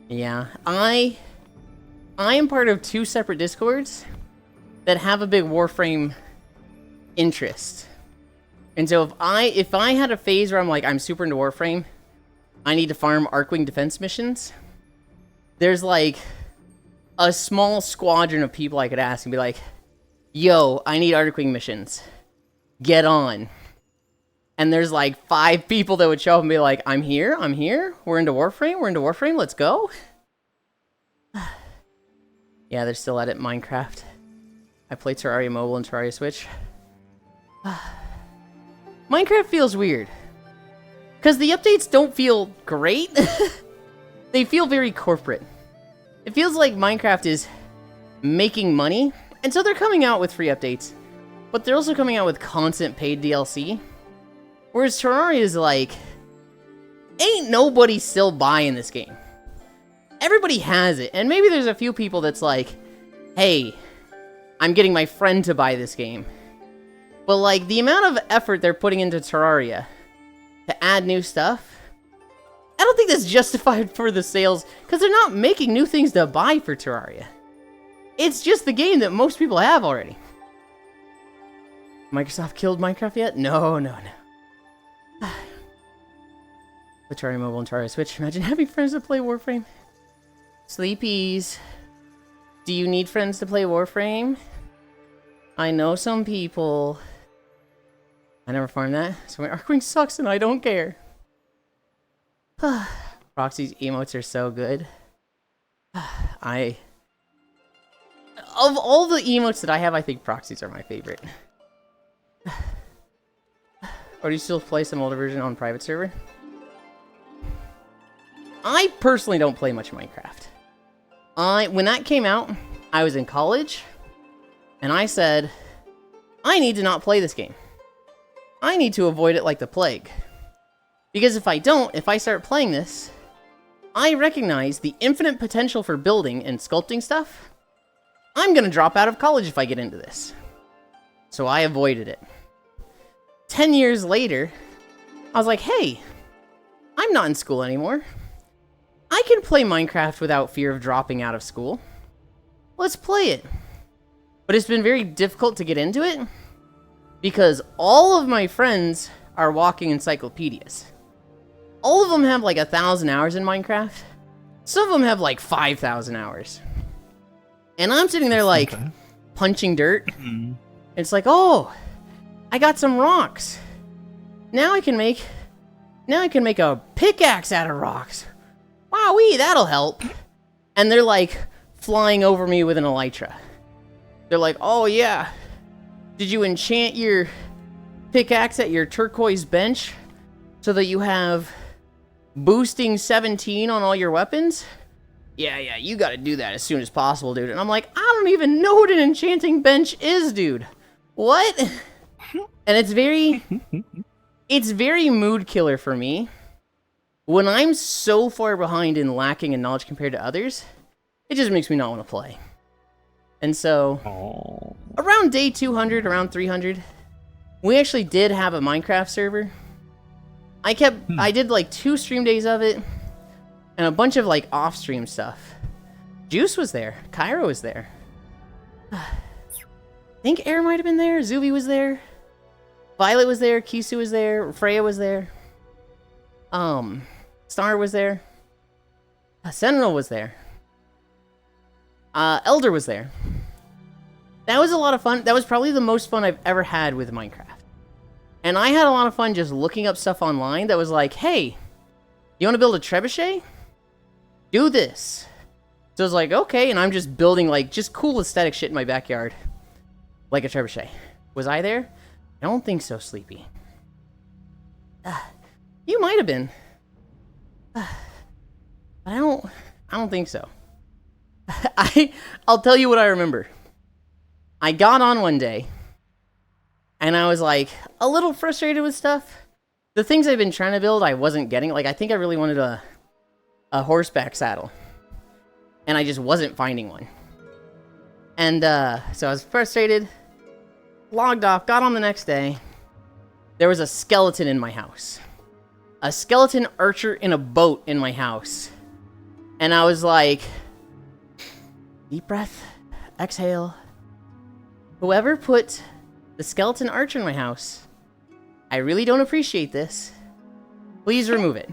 Yeah. I am part of 2 separate Discords that have a big Warframe interest. And so if I had a phase where I'm like, I'm super into Warframe, I need to farm Arcwing defense missions, there's like a small squadron of people I could ask and be like, yo, I need Arcwing missions. Get on. And there's like 5 people that would show up and be like, I'm here, we're into Warframe, let's go. Yeah, they're still at it, Minecraft. I play Terraria Mobile and Terraria Switch. Minecraft feels weird. Because the updates don't feel great. They feel very corporate. It feels like Minecraft is making money, and so they're coming out with free updates, but they're also coming out with constant paid DLC. Whereas Terraria is like, ain't nobody still buying this game. Everybody has it, and maybe there's a few people that's like, hey, I'm getting my friend to buy this game. But like, the amount of effort they're putting into Terraria to add new stuff, I don't think that's justified for the sales, because they're not making new things to buy for Terraria. It's just the game that most people have already. Microsoft killed Minecraft yet? No. The Terraria Mobile and Terraria Switch. Imagine having friends to play Warframe. Sleepies. Do you need friends to play Warframe? I know some people. I never farmed that, so my Arcwing sucks and I don't care. Proxy's emotes are so good. Of all the emotes that I have, I think Proxies are my favorite. Or do you still play some older version on private server? I personally don't play much Minecraft. When that came out, I was in college, and I said, I need to not play this game. I need to avoid it like the plague. Because if I don't, if I start playing this, I recognize the infinite potential for building and sculpting stuff. I'm gonna drop out of college if I get into this. So I avoided it. 10 years later, I was like, hey, I'm not in school anymore. I can play Minecraft without fear of dropping out of school. Let's play it. But it's been very difficult to get into it because all of my friends are walking encyclopedias. All of them have like 1,000 hours in Minecraft. Some of them have like 5,000 hours. And I'm sitting there like punching dirt. It's like, oh, I got some rocks. Now I can make a pickaxe out of rocks. Wowee, that'll help. And they're like flying over me with an elytra. They're like, oh yeah, did you enchant your pickaxe at your turquoise bench so that you have boosting 17 on all your weapons? Yeah, you gotta do that as soon as possible, dude. And I'm like, I don't even know what an enchanting bench is, dude. What? And it's very mood killer for me. When I'm so far behind and lacking in knowledge compared to others, it just makes me not want to play. And so, around day 200, around 300, we actually did have a Minecraft server. I did like 2 stream days of it, and a bunch of like off-stream stuff. Juice was there, Kyra was there. I think Air might have been there, Zuvi was there, Violet was there, Kisu was there, Freya was there. Star was there. Sentinel was there. Elder was there. That was a lot of fun. That was probably the most fun I've ever had with Minecraft. And I had a lot of fun just looking up stuff online that was like, hey, you want to build a trebuchet? Do this. So I was like, okay, and I'm just building like just cool aesthetic shit in my backyard. Like a trebuchet. Was I there? I don't think so, Sleepy. You might have been. But I don't think so. I'll tell you what I remember. I got on one day, and I was like a little frustrated with stuff. The things I've been trying to build, I wasn't getting. Like, I think I really wanted a horseback saddle, and I just wasn't finding one. And so I was frustrated, logged off, got on the next day. There was a skeleton in my house. A skeleton archer in a boat in my house. And I was like, deep breath, exhale. Whoever put the skeleton archer in my house, I really don't appreciate this. Please remove it.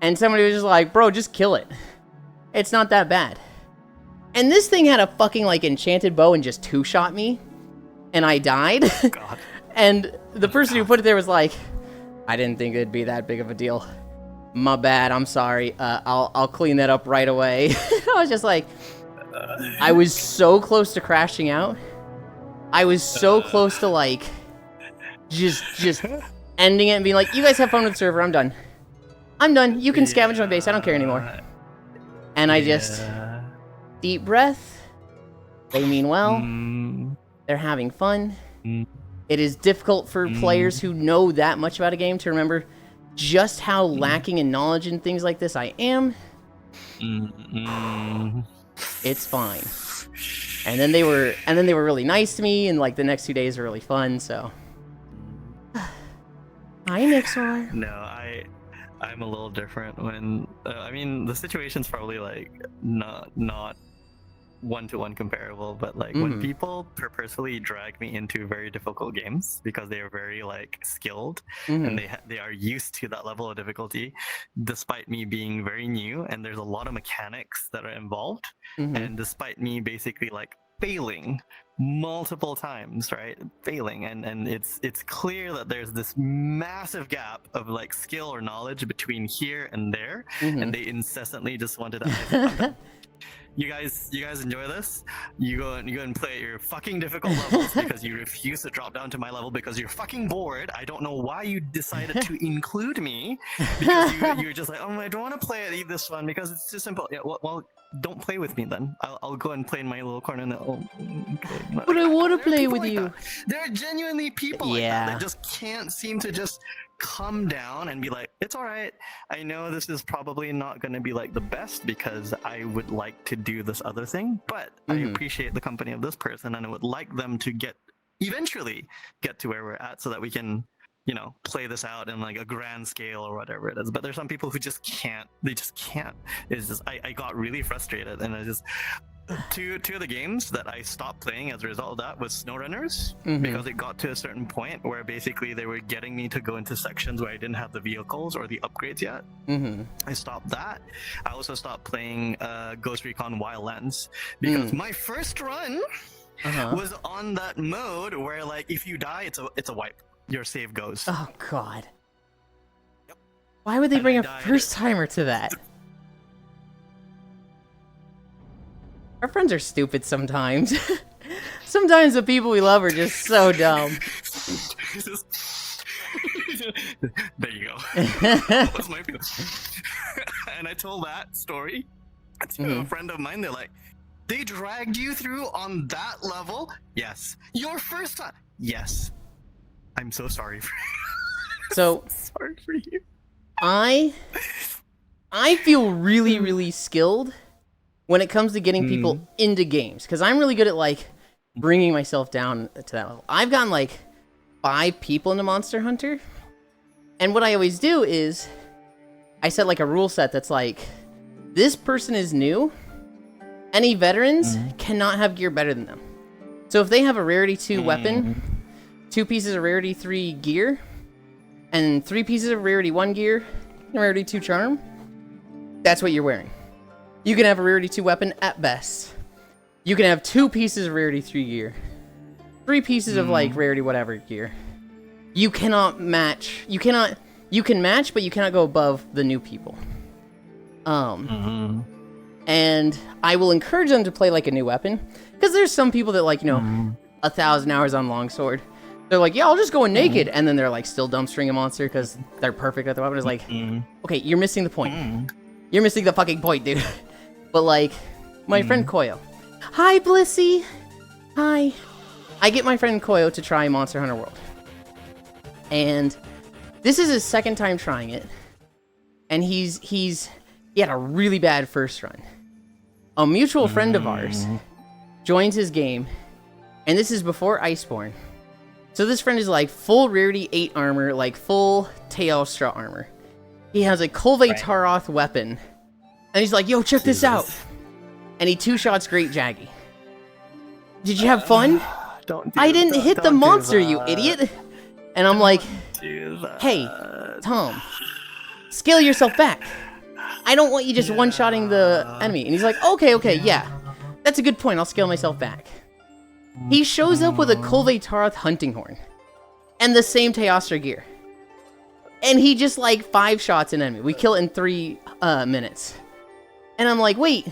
And somebody was just like, bro, just kill it. It's not that bad. And this thing had a fucking like enchanted bow and just 2-shot me. And I died. God. And the person who put it there was like, I didn't think it'd be that big of a deal. My bad, I'm sorry. I'll clean that up right away. I was just like, I was so close to crashing out. I was so close to like just ending it and being like, you guys have fun with the server, I'm done. I'm done. You can scavenge my base, I don't care anymore. And I just deep breath. They mean well. They're having fun. It is difficult for players who know that much about a game to remember just how lacking in knowledge and things like this I am. It's fine. And then they were really nice to me, and like the next 2 days were really fun. So, hi, Mixor. No, I'm a little different when I mean the situation's probably like not one-to-one comparable, but like when people purposefully drag me into very difficult games because they are very like skilled and they are used to that level of difficulty, despite me being very new, and there's a lot of mechanics that are involved, and despite me basically like failing multiple times, right? Failing, and it's clear that there's this massive gap of like skill or knowledge between here and there, and they incessantly just wanted to you guys enjoy this? You go and play at your fucking difficult levels because you refuse to drop down to my level because you're fucking bored. I don't know why you decided to include me, because you're just like, oh, I don't want to play at this one because it's too simple. Yeah, well, don't play with me then. I'll go and play in my little corner. And okay. But I want to play with you. There are genuinely people like that that just can't seem to just come down and be like, it's all right. I know this is probably not going to be like the best because I would like to do this other thing, but I appreciate the company of this person and I would like them to eventually get to where we're at so that we can, play this out in like a grand scale or whatever it is. But there's some people who just can't. They just can't. It's just I got really frustrated, and I just two of the games that I stopped playing as a result of that was SnowRunners, because it got to a certain point where basically they were getting me to go into sections where I didn't have the vehicles or the upgrades yet. I stopped that. I also stopped playing Ghost Recon Wildlands because my first run was on that mode where like if you die, it's a wipe. Your save goes. Oh god. Why would they bring a first timer to that? Our friends are stupid sometimes. Sometimes the people we love are just so dumb. There you go. And I told that story to a friend of mine. They're like, they dragged you through on that level? Yes. Your first time? Yes. I'm so sorry for you. So sorry for you. I feel really, really skilled when it comes to getting people into games, because I'm really good at like bringing myself down to that level. I've gotten like 5 people into Monster Hunter, and what I always do is I set like a rule set that's like, this person is new. Any veterans cannot have gear better than them. So if they have a rarity 2 weapon, 2 pieces of rarity 3 gear, and 3 pieces of rarity 1 gear, and rarity 2 charm, that's what you're wearing. You can have a rarity 2 weapon at best. You can have 2 pieces of rarity 3 gear, 3 pieces of like rarity whatever gear. You cannot match. You can match, but you cannot go above the new people. And I will encourage them to play like a new weapon, because there's some people that like 1,000 hours on longsword. They're like, yeah, I'll just go in naked, and then they're like still dumpstering a monster because they're perfect at the weapon. It's like, okay, you're missing the point. You're missing the fucking point, dude. But like, my friend Koyo. Hi, Blissy. Hi. I get my friend Koyo to try Monster Hunter World. And this is his second time trying it. And he had a really bad first run. A mutual friend of ours joins his game, and this is before Iceborne. So this friend is like full rarity 8 armor, like full Teostra armor. He has a Kolve Taroth weapon. And he's like, yo, check this out. And he 2-shots Great Jaggy. Did you have fun? I didn't hit the monster, you idiot. And I'm like, hey, Tom, scale yourself back. I don't want you just one-shotting the enemy. And he's like, okay, yeah. That's a good point. I'll scale myself back. He shows up with a Kolve Taroth hunting horn. And the same Teostra gear. And he just like 5 shots an enemy. We kill it in 3 minutes. And I'm like, wait.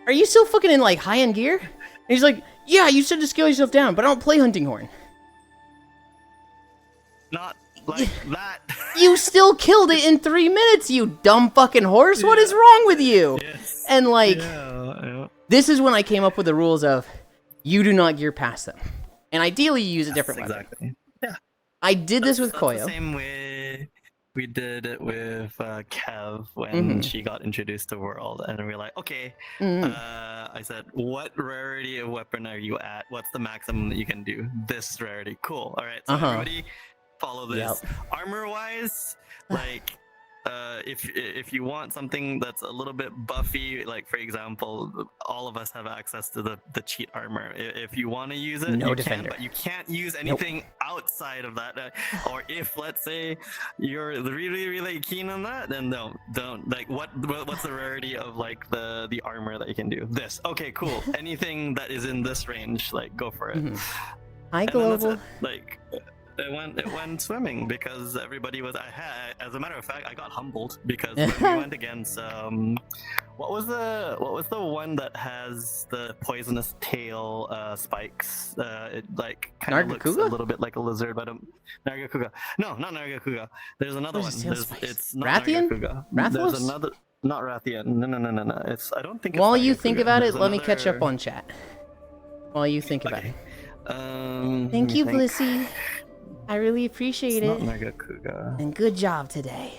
are you still fucking in like high-end gear? And he's like, yeah, you said to scale yourself down, but I don't play hunting horn. Not like that. You still killed it in 3 minutes, you dumb fucking horse. What is wrong with you? Yes. And like, yeah. this is when I came up with the rules of you do not gear past them. And ideally you use a different weapon. Exactly. Yeah. I did this with That's Koyo. the same way we did it with Kev when she got introduced to World, and we were like, okay, I said, what rarity of weapon are you at? What's the maximum that you can do? This rarity. Cool. All right. So everybody follow this. Yep. Armor-wise, like, if you want something that's a little bit buffy, like for example, all of us have access to the cheat armor. If you want to use it, No you defender. can, but you can't use anything outside of that. Or if, let's say, you're really keen on that, then no, don't. Like, what's the rarity of like the armor that you can do? This. Okay, cool. Anything that is in this range, like, go for it. Hi, And then Global. that's it. Like. It went swimming because everybody was. As a matter of fact, I got humbled because when we went against what was the one that has the poisonous tail spikes? It like kind of looks a Nargacuga? little bit like a lizard, but Nargacuga. No, not Nargacuga. There's another What is one. tail spikes? It's not Rathian? Nargacuga. Rathalos? There's another. Not Rathian. No. It's. I don't think. While it's you think Nargacuga. about it, There's let me catch up another- on chat. While you think about Okay. it. Let Thank me you, think. Blissy. I really appreciate It's it. not Nargacuga. And good job today.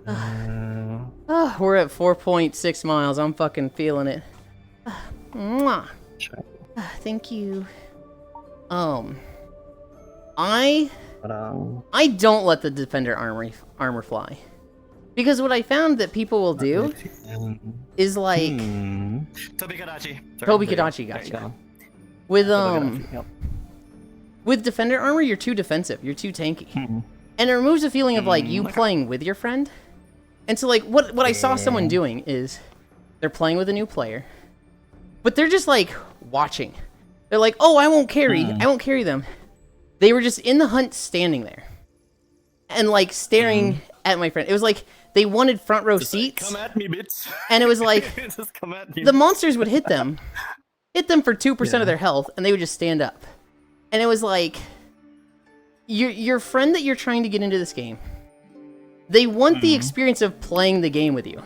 Uh, Oh, we're at 4.6 miles. I'm fucking feeling it. Mwah. check. Thank you. I But, don't let the defender armor fly. Because what I found that people will do is like Tobikadachi. Tobikadachi, gotcha. With with defender armor, you're too defensive. You're too tanky. And it removes the feeling of like you playing with your friend. And so like what I saw someone doing is they're playing with a new player, but they're just like watching. They're like, "Oh, I won't carry them." They were just in the hunt standing there. And like staring at my friend. It was like they wanted front row seats. Come at me, bitch. And it was like Just come at me. the monsters would hit them for 2% of their health, and they would just stand up. And it was like, your friend that you're trying to get into this game, they want the experience of playing the game with you.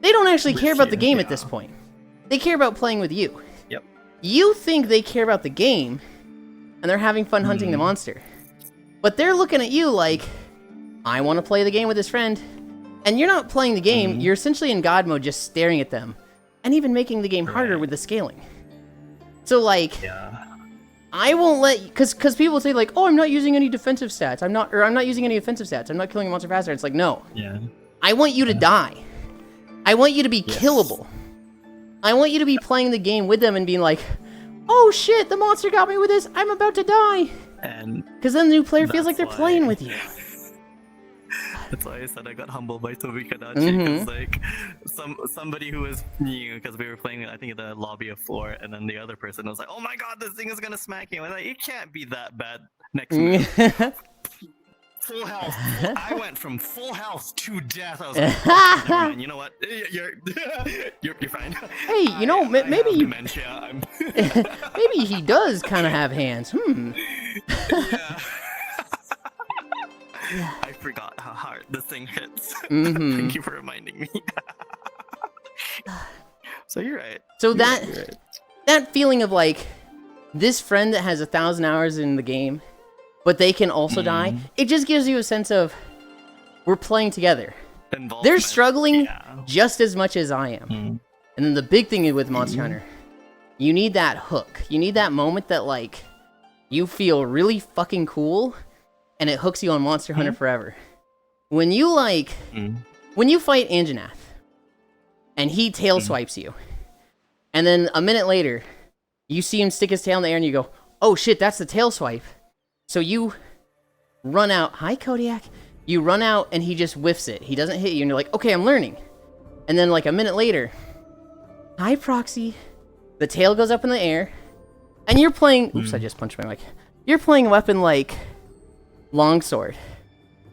They don't actually care about the game at this point. They care about playing with you. Yep. You think they care about the game, and they're having fun hunting the monster. But they're looking at you like, I want to play the game with this friend. And you're not playing the game, you're essentially in God mode just staring at them. And even making the game harder with the scaling. So like, I won't let, because people say like, oh, I'm not using any defensive stats. I'm not using any offensive stats. I'm not killing a monster faster. It's like, no. Yeah. I want you to die. I want you to be killable. I want you to be playing the game with them and being like, oh shit, the monster got me with this. I'm about to die. And Because then the new player feels like that's they're why- playing with you. that's why I said I got humbled by Tobikadachi because like somebody who was new, because we were playing I think in the lobby of 4, and then the other person was like, oh my god, this thing is gonna smack you. And like, it can't be that bad. Next move. Full health. I went from full health to death. I was like, oh, never mind. You know what? You're fine. Hey, you know, I maybe have you, dementia. I'm maybe he does kind of have hands. Yeah. I forgot how hard this thing hits. Thank you for reminding me. So you're right. So You're that right. that feeling of like this friend that has 1,000 hours in the game, but they can also die. It just gives you a sense of we're playing together. They're Involvement. struggling Yeah. just as much as I am. And then the big thing with Monster Hunter, you need that hook. You need that moment that like you feel really fucking cool, and it hooks you on Monster Hunter forever. When you like, when you fight Anjanath, and he tail swipes you, and then a minute later, you see him stick his tail in the air, and you go, "Oh shit, that's the tail swipe." So you run out. Hi, Kodiak. You run out, and he just whiffs it. He doesn't hit you, and you're like, "Okay, I'm learning." And then like a minute later, hi, Proxy. The tail goes up in the air, and you're playing. Oops, I just punched my mic. You're playing a weapon like Longsword,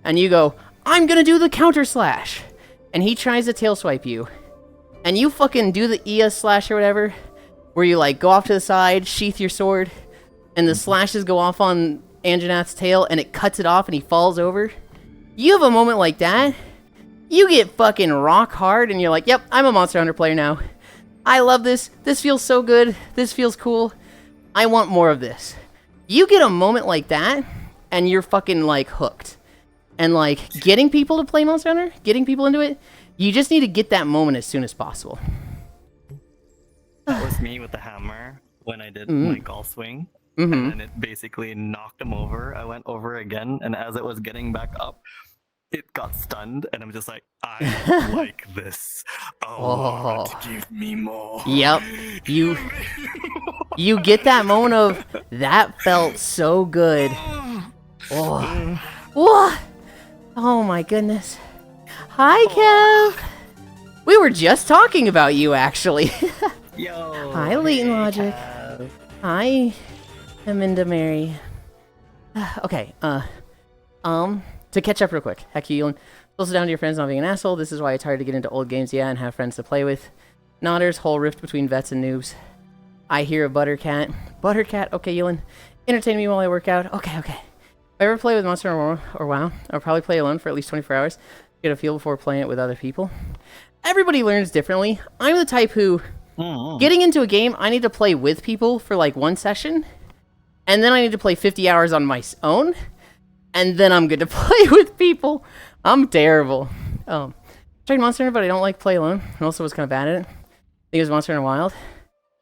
and you go, I'm gonna do the counter slash, and he tries to tail swipe you, and you fucking do the ES slash or whatever, where you like go off to the side, sheath your sword, and the slashes go off on Anjanath's tail, and it cuts it off, and he falls over. You have a moment like that, you get fucking rock hard, and you're like, yep, I'm a Monster Hunter player now. I love this. This feels so good. This feels cool. I want more of this. You get a moment like that, and you're fucking like hooked. And like getting people to play Monster Hunter, getting people into it, you just need to get that moment as soon as possible. That was me with the hammer when I did my golf swing. And then it basically knocked him over. I went over again, and as it was getting back up, it got stunned, and I'm just like, I like this. Oh, give me more. Yep. You get that moment of, that felt so good. Oh. What? Oh my goodness. Hi, Kev. We were just talking about you, actually. Yo. Hi, Leighton Logic. Kev. Hi, Aminda Mary. Okay, to catch up real quick. Heck you, Yulind. Close it down to your friends not being an asshole. This is why it's hard to get into old games, yeah, and have friends to play with. Nodders, whole rift between vets and noobs. I hear a Buttercat. Buttercat, okay, Yulind. Entertain me while I work out. Okay. If I ever play with Monster or WoW, I'll probably play alone for at least 24 hours. Get a feel before playing it with other people. Everybody learns differently. I'm the type who, getting into a game, I need to play with people for like one session, and then I need to play 50 hours on my own, and then I'm good to play with people. I'm terrible. I tried Monster Hunter, but I don't like play alone. And also was kind of bad at it. I think it was Monster Hunter Wild.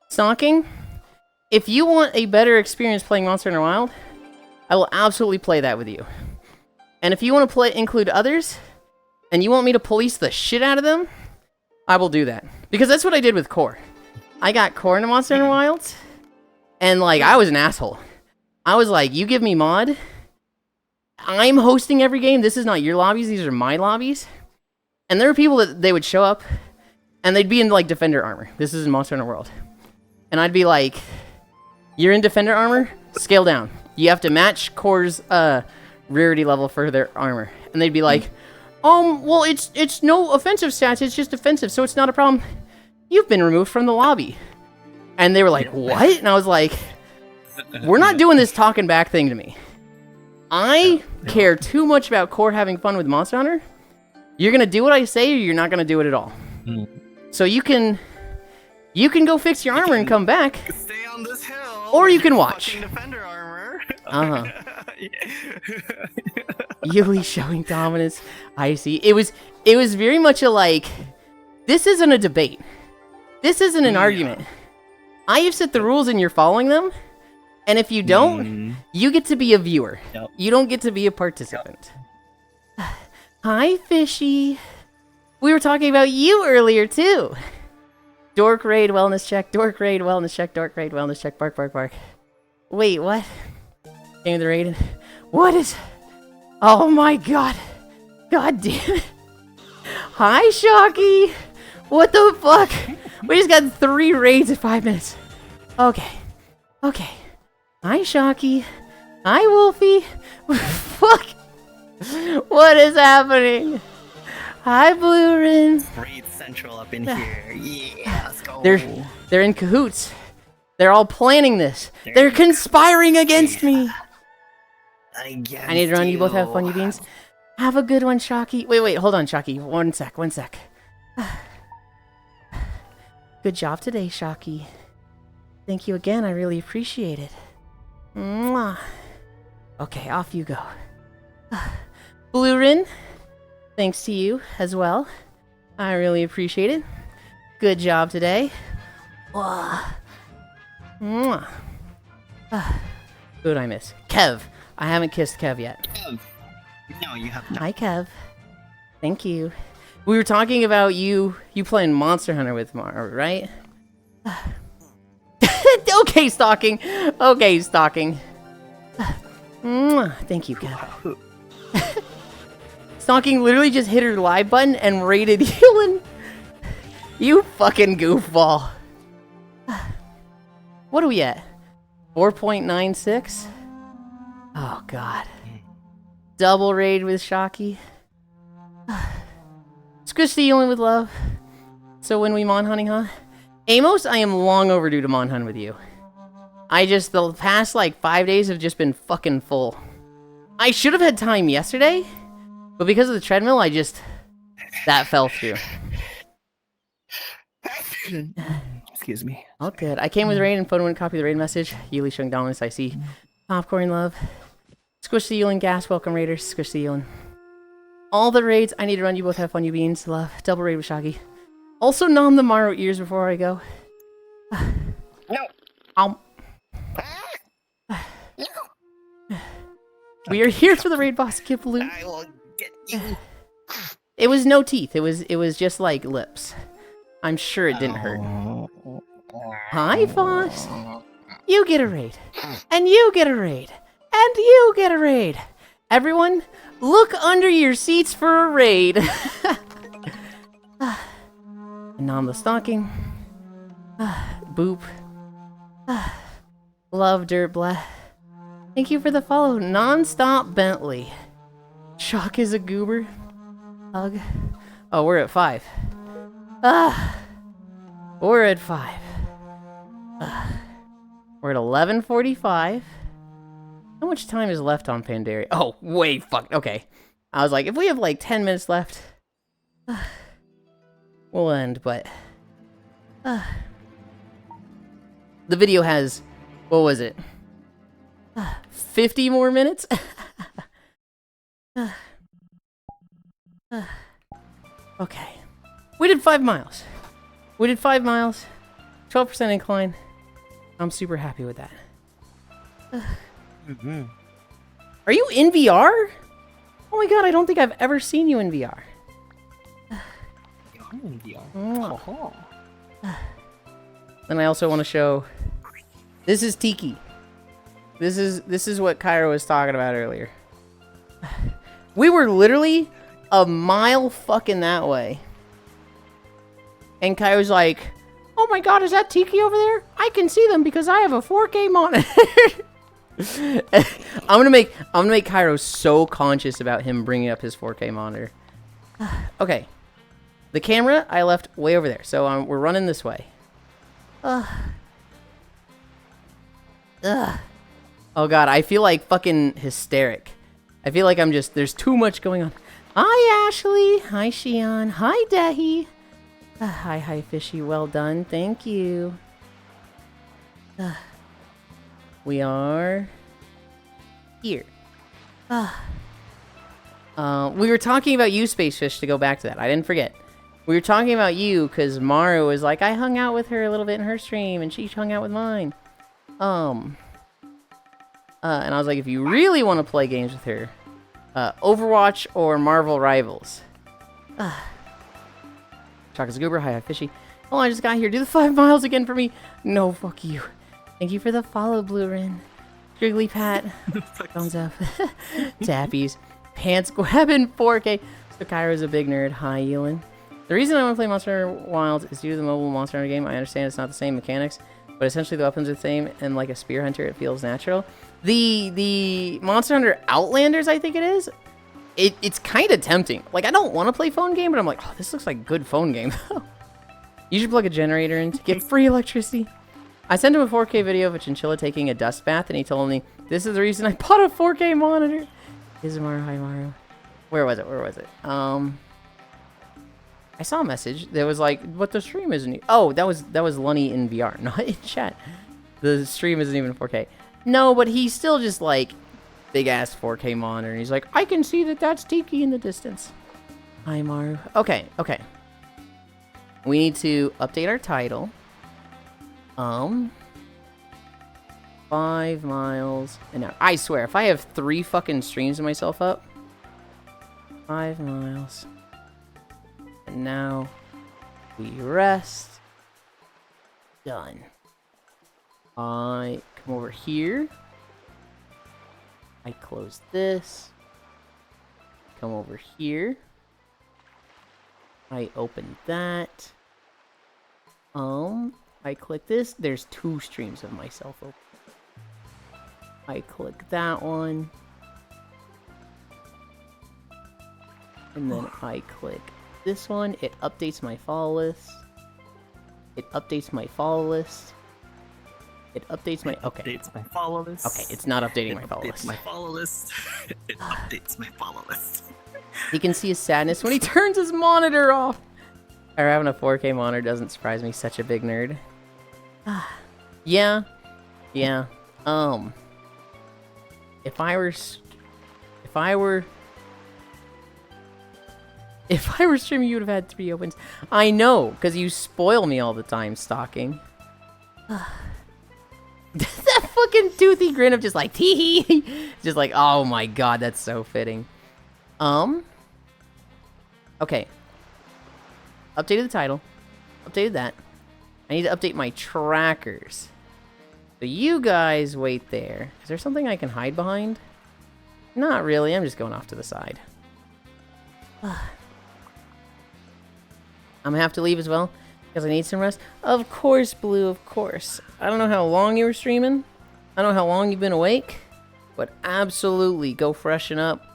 Stalking. If you want a better experience playing Monster Hunter Wild, I will absolutely play that with you. And if you want to include others, and you want me to police the shit out of them, I will do that. Because that's what I did with Core. I got Core into Monster Hunter Wilds, and like, I was an asshole. I was like, you give me mod, I'm hosting every game, this is not your lobbies, these are my lobbies. And there were people that they would show up, and they'd be in like Defender armor. This is in Monster Hunter World. And I'd be like, you're in Defender armor? Scale down. You have to match Core's rarity level for their armor. And they'd be like, well, it's no offensive stats, it's just defensive, so it's not a problem. You've been removed from the lobby. And they were like, what? And I was like, we're not doing this talking back thing to me. I care too much about Core having fun with Monster Hunter. You're gonna do what I say, or you're not gonna do it at all. So you can go fix your armor and come back. Stay on this hill. Or you can watch. Defender armor. Yuli showing dominance. I see. It was very much a like, this isn't a debate. This isn't an argument. I have set the rules and you're following them. And if you don't, you get to be a viewer. Yep. You don't get to be a participant. Hi, Fishy. We were talking about you earlier, too. Dork raid wellness check, dork raid wellness check, dork raid wellness check, bark, bark, bark. Wait, what? Game of the raid. What is... Oh my god. God damn it. Hi, Shocky. What the fuck? We just got 3 raids in 5 minutes. Okay. Hi, Shocky. Hi, Wolfie. Fuck. What is happening? Hi, Blue Rin. Raid Central up in here. Yeah, let's go. They're in cahoots. They're all planning this. They're conspiring against me. I need to run. You both have fun, you beans. Have a good one, Shocky. Wait, hold on, Shocky. One sec. Good job today, Shocky. Thank you again. I really appreciate it. Mwah. Okay, off you go. Blue Rin, thanks to you as well. I really appreciate it. Good job today. Mwah. Who did I miss? Kev. I haven't kissed Kev yet. Kev. No, you have not. Hi, Kev. Thank you. We were talking about you playing Monster Hunter with Mar, right? Okay, stalking. Thank you, Kev. Stalking literally just hit her live button and rated Yulind. You fucking goofball. What are we at? 4.96? Oh, God. Double raid with Shocky. Squish the Yulind with love. So when we mon hunting, huh? Amos, I am long overdue to mon hunt with you. The past like 5 days have just been fucking full. I should have had time yesterday, but because of the treadmill, that fell through. Excuse me. All good. I came with raid and phone and copy the raid message. Yulind showing dominance, I see. Popcorn love. Squish the Yulind gas, welcome raiders. Squish the Yulind. All the raids, I need to run, you both have fun, you beans. Love. Double raid with Shaggy. Also nom the Maro ears before I go. No. We are here for the raid boss, Kip Loot. I will get you. It was no teeth, it was just like lips. I'm sure it didn't hurt. Hi, Foss. You get a raid. And you get a raid. And you get a raid. Everyone, look under your seats for a raid. And on the stocking. Boop. Love Dirt Blah. Thank you for the follow. Non-stop Bentley. Shock is a goober. Hug. Oh, we're at 5. We're at 5. We're at 11:45. How much time is left on Pandaria? Oh, wait, fuck. Okay. I was like, if we have like 10 minutes left, we'll end, but the video has, what was it? 50 more minutes? Okay. We did 5 miles. We did 5 miles. 12% incline. I'm super happy with that. Are you in VR? Oh my god, I don't think I've ever seen you in VR. I'm in VR. Oh. Then I also want to show. This is Tiki. This is what Cairo was talking about earlier. We were literally a mile fucking that way. And Cairo's like, oh my god, is that Tiki over there? I can see them because I have a 4K monitor. I'm gonna make Cairo so conscious about him bringing up his 4K monitor. Okay. The camera I left way over there, so we're running this way. Oh god, I feel like fucking hysteric. I feel like there's too much going on. Hi Ashley, hi Shion, hi Dehi. Hi Fishy, well done, thank you. We are here. We were talking about you, Spacefish, to go back to that. I didn't forget. We were talking about you because Maru was like, I hung out with her a little bit in her stream, and she hung out with mine. And I was like, if you really want to play games with her, Overwatch or Marvel Rivals. Chaka's Goober, hi Fishy. Oh, I just got here. Do the 5 miles again for me. No, fuck you. Thank you for the follow, Blue Rin. Jiggly Pat. Thumbs up. Tappies. Pants grabbing 4K. So Kyra's a big nerd. Hi, Yulind. The reason I want to play Monster Hunter Wilds is due to the mobile Monster Hunter game. I understand it's not the same mechanics, but essentially the weapons are the same, and like a spear hunter, it feels natural. The Monster Hunter Outlanders, I think it is, it's kind of tempting. Like, I don't want to play phone game, but I'm like, oh, this looks like a good phone game. You should plug a generator in to get free electricity. I sent him a 4K video of a chinchilla taking a dust bath, and he told me, this is the reason I bought a 4K monitor. Izumaru, hi Maru. Where was it? I saw a message that was like, "But the stream isn't." Oh, that was Lunny in VR, not in chat. The stream isn't even 4K. No, but he's still just like big ass 4K monitor. And he's like, I can see that that's Tiki in the distance. Hi Maru. Okay. We need to update our title. 5 miles an hour. I swear, if I have 3 fucking streams of myself up, 5 miles. And now we rest. Done. I come over here. I close this. Come over here. I open that. I click this. There's 2 streams of myself open. I click that one. And then I click this one. It updates my follow list. It updates my follow list. It updates my... Okay. Updates my follow list. Okay, it's not updating my follow It list. updates my follow list. It updates my follow list. He can see his sadness when he turns his monitor off. Or having a 4K monitor doesn't surprise me. Such a big nerd. Yeah. Yeah. If I were streaming, you would have had 3 opens. I know, because you spoil me all the time, stalking. That fucking toothy grin of just like, tee hee. Just like, oh my god, that's so fitting. Okay. Updated the title. Updated that. I need to update my trackers. So you guys wait there. Is there something I can hide behind? Not really. I'm just going off to the side. I'm gonna have to leave as well because I need some rest. Of course, Blue, of course. I don't know how long you were streaming. I don't know how long you've been awake. But absolutely, go freshen up.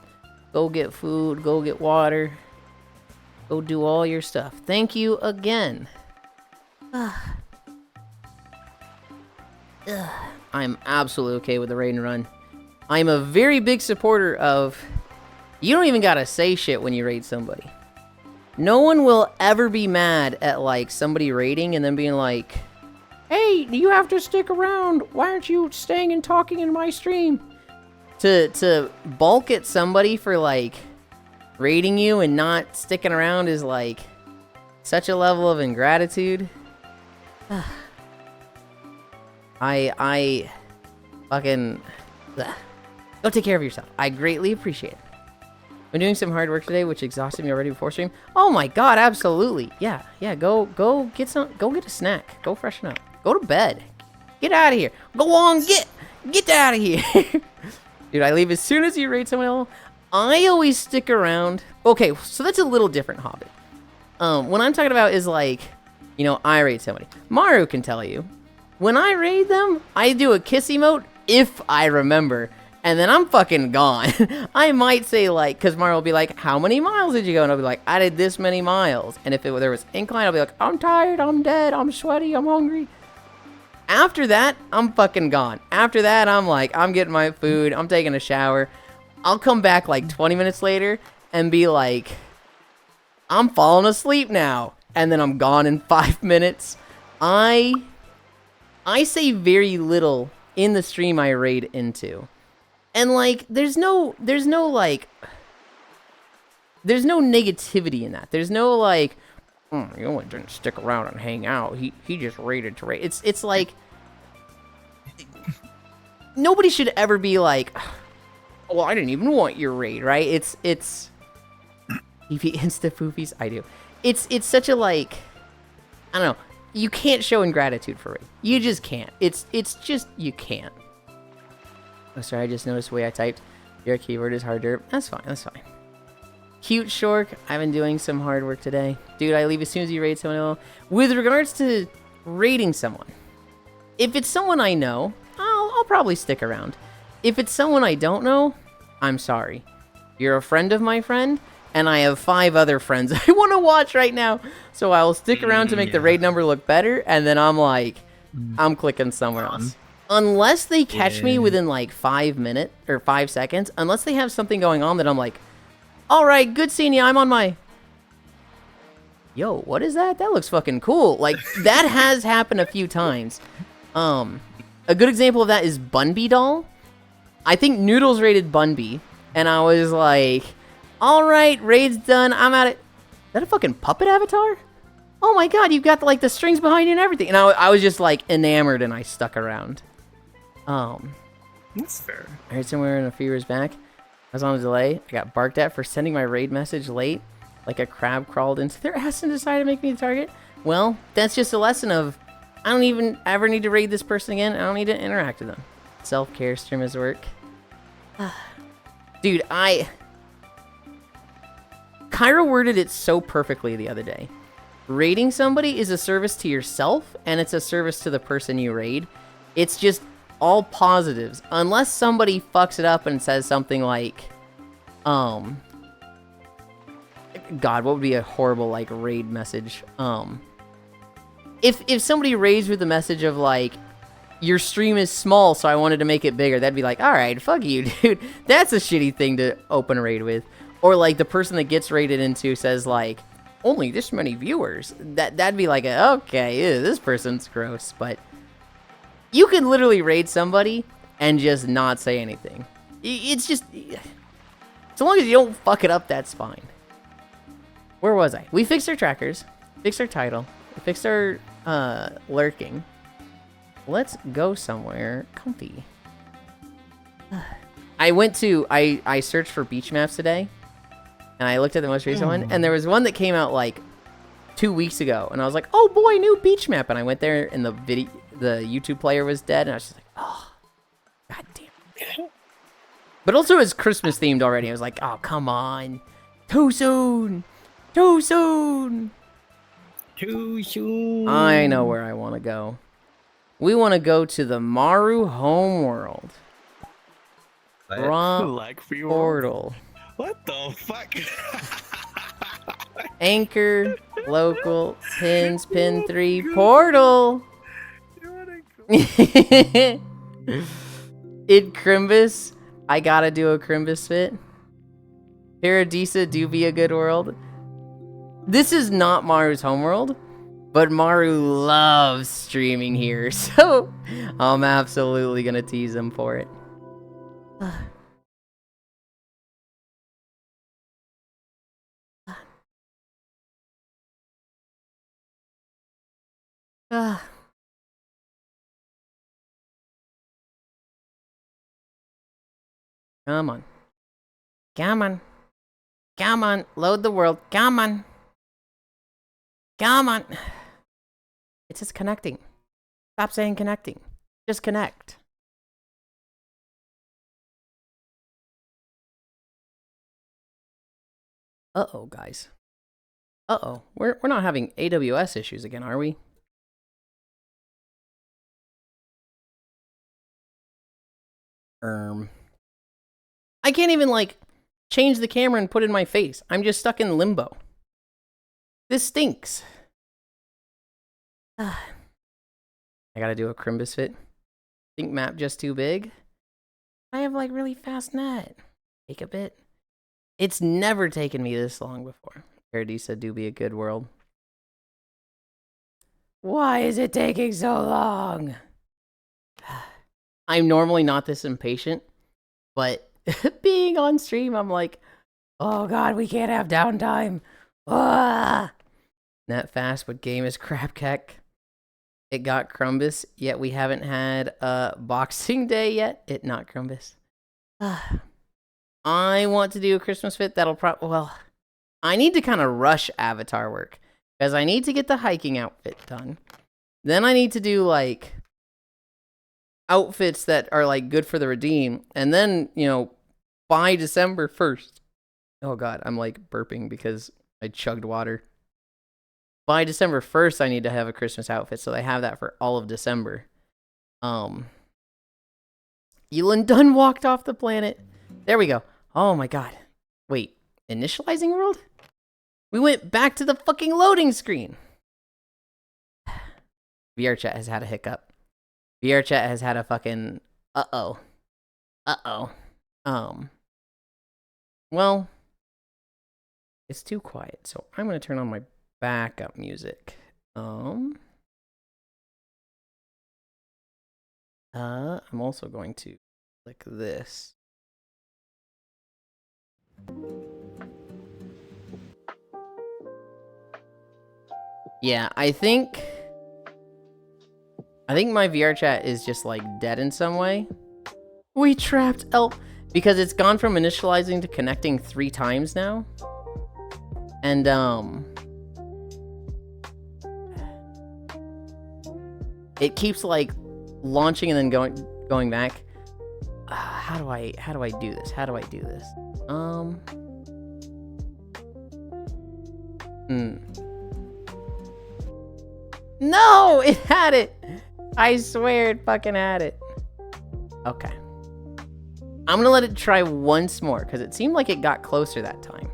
Go get food. Go get water. Go do all your stuff. Thank you again. I'm absolutely okay with the raid and run. I'm a very big supporter of... You don't even gotta say shit when you raid somebody. No one will ever be mad at, like, somebody raiding and then being like, hey, you have to stick around. Why aren't you staying and talking in my stream? To balk at somebody for, like, raiding you and not sticking around is, like, such a level of ingratitude. I fucking... Go take care of yourself. I greatly appreciate it. I'm doing some hard work today, which exhausted me already before stream. Oh my god, absolutely. Yeah, go get a snack. Go freshen up. Go to bed. Get out of here. Go on, get out of here. Dude, I leave as soon as you raid someone else. I always stick around. Okay, so that's a little different Hobbit. What I'm talking about is like, you know, I raid somebody. Maru can tell you. When I raid them, I do a kiss emote if I remember. And then I'm fucking gone. I might say, like, because Mario will be like, how many miles did you go? And I'll be like, I did this many miles. And if there was incline, I'll be like, I'm tired, I'm dead, I'm sweaty, I'm hungry. After that, I'm fucking gone. After that, I'm like, I'm getting my food, I'm taking a shower. I'll come back like 20 minutes later and be like, I'm falling asleep now. And then I'm gone in 5 minutes. I say very little in the stream I raid into. And, like, there's no negativity in that. There's no, like, he only didn't stick around and hang out. He just raided to raid. It's like, nobody should ever be like, well, I didn't even want your raid, right? It's, if he insta-foofies, I do. It's such a, like, I don't know. You can't show ingratitude for raid. You just can't. It's just, you can't. Oh, sorry, I just noticed the way I typed. Your keyboard is hard derp. That's fine, that's fine. Cute Shork, I've been doing some hard work today. Dude, I leave as soon as you raid someone else. With regards to raiding someone, if it's someone I know, I'll probably stick around. If it's someone I don't know, I'm sorry. You're a friend of my friend, and I have 5 other friends I want to watch right now. So I will stick around to make the raid number look better, and then I'm like, I'm clicking somewhere else. Unless they catch me within like 5 minutes or 5 seconds, unless they have something going on that I'm like, all right, good seeing you. I'm on my... Yo, what is that? That looks fucking cool. Like, that has happened a few times. A good example of that is Bunby Doll. I think Noodles raided Bunby, and I was like, all right, raid's done. I'm at it. Is that a fucking puppet avatar? Oh my god, you've got like the strings behind you and everything. And I was just like enamored, and I stuck around. That's fair. I heard somewhere in a few years back, I was on a delay. I got barked at for sending my raid message late. Like a crab crawled into their ass and decided to make me the target. Well, that's just a lesson of, I don't even ever need to raid this person again. I don't need to interact with them. Self-care, stream as work. Dude, Kyra worded it so perfectly the other day. Raiding somebody is a service to yourself, and it's a service to the person you raid. It's just all positives, unless somebody fucks it up and says something like, God, what would be a horrible, like, raid message? if somebody raised with the message of like, your stream is small, so I wanted to make it bigger, that'd be like, all right, fuck you, dude. That's a shitty thing to open a raid with. Or like the person that gets raided into says like, only this many viewers. That'd be like, okay, ew, this person's gross. But you can literally raid somebody and just not say anything. It's just, so long as you don't fuck it up, that's fine. Where was I? We fixed our trackers, fixed our title, we fixed our lurking. Let's go somewhere comfy. I searched for beach maps today, and I looked at the most recent one, and there was one that came out like 2 weeks ago, and I was like, oh boy, new beach map, and I went there, and the YouTube player was dead, and I was just like, oh, god damn. But also it was Christmas themed already. I was like, oh, come on. Too soon. Too soon. Too soon. I know where I want to go. We want to go to the Maru homeworld. Like portal. What the fuck? Anchor, local, pins, pin 3, portal. In Crimbus, I gotta do a Crimbus fit. Paradisa do be a good world. This is not Maru's homeworld, but Maru loves streaming here, so I'm absolutely gonna tease him for it. Come on. Come on. Come on. Load the world. Come on. Come on. It's just connecting. Stop saying connecting. Just connect. Uh-oh, guys. Uh-oh. We're not having AWS issues again, are we? I can't even, like, change the camera and put it in my face. I'm just stuck in limbo. This stinks. I gotta do a Crimbus fit. Think map just too big? I have, like, really fast net. Take a bit. It's never taken me this long before. Paradisa do be a good world. Why is it taking so long? I'm normally not this impatient, but being on stream, I'm like, oh god, we can't have downtime. Ah! Net fast, but game is crap keck. It got Crumbus, yet we haven't had Boxing Day yet. It not Crumbus. I want to do a Christmas fit. That'll well, I need to kind of rush avatar work because I need to get the hiking outfit done. Then I need to do like outfits that are like good for the redeem, and then, you know, by December 1st. Oh god, I'm like burping because I chugged water. By December 1st, I need to have a Christmas outfit, so I have that for all of December. Yulind done walked off the planet. There we go. Oh my god. Wait, initializing world? We went back to the fucking loading screen. VR chat has had a hiccup. VR chat has had a fucking uh-oh. Well, it's too quiet, so I'm gonna turn on my backup music. I'm also going to click this. Yeah, I think my VR chat is just like dead in some way. We trapped Elf because it's gone from initializing to connecting 3 times now. And it keeps like launching and then going back. How do I do this? How do I do this? No, it had it. I swear it fucking had it. Okay. I'm gonna let it try once more because it seemed like it got closer that time.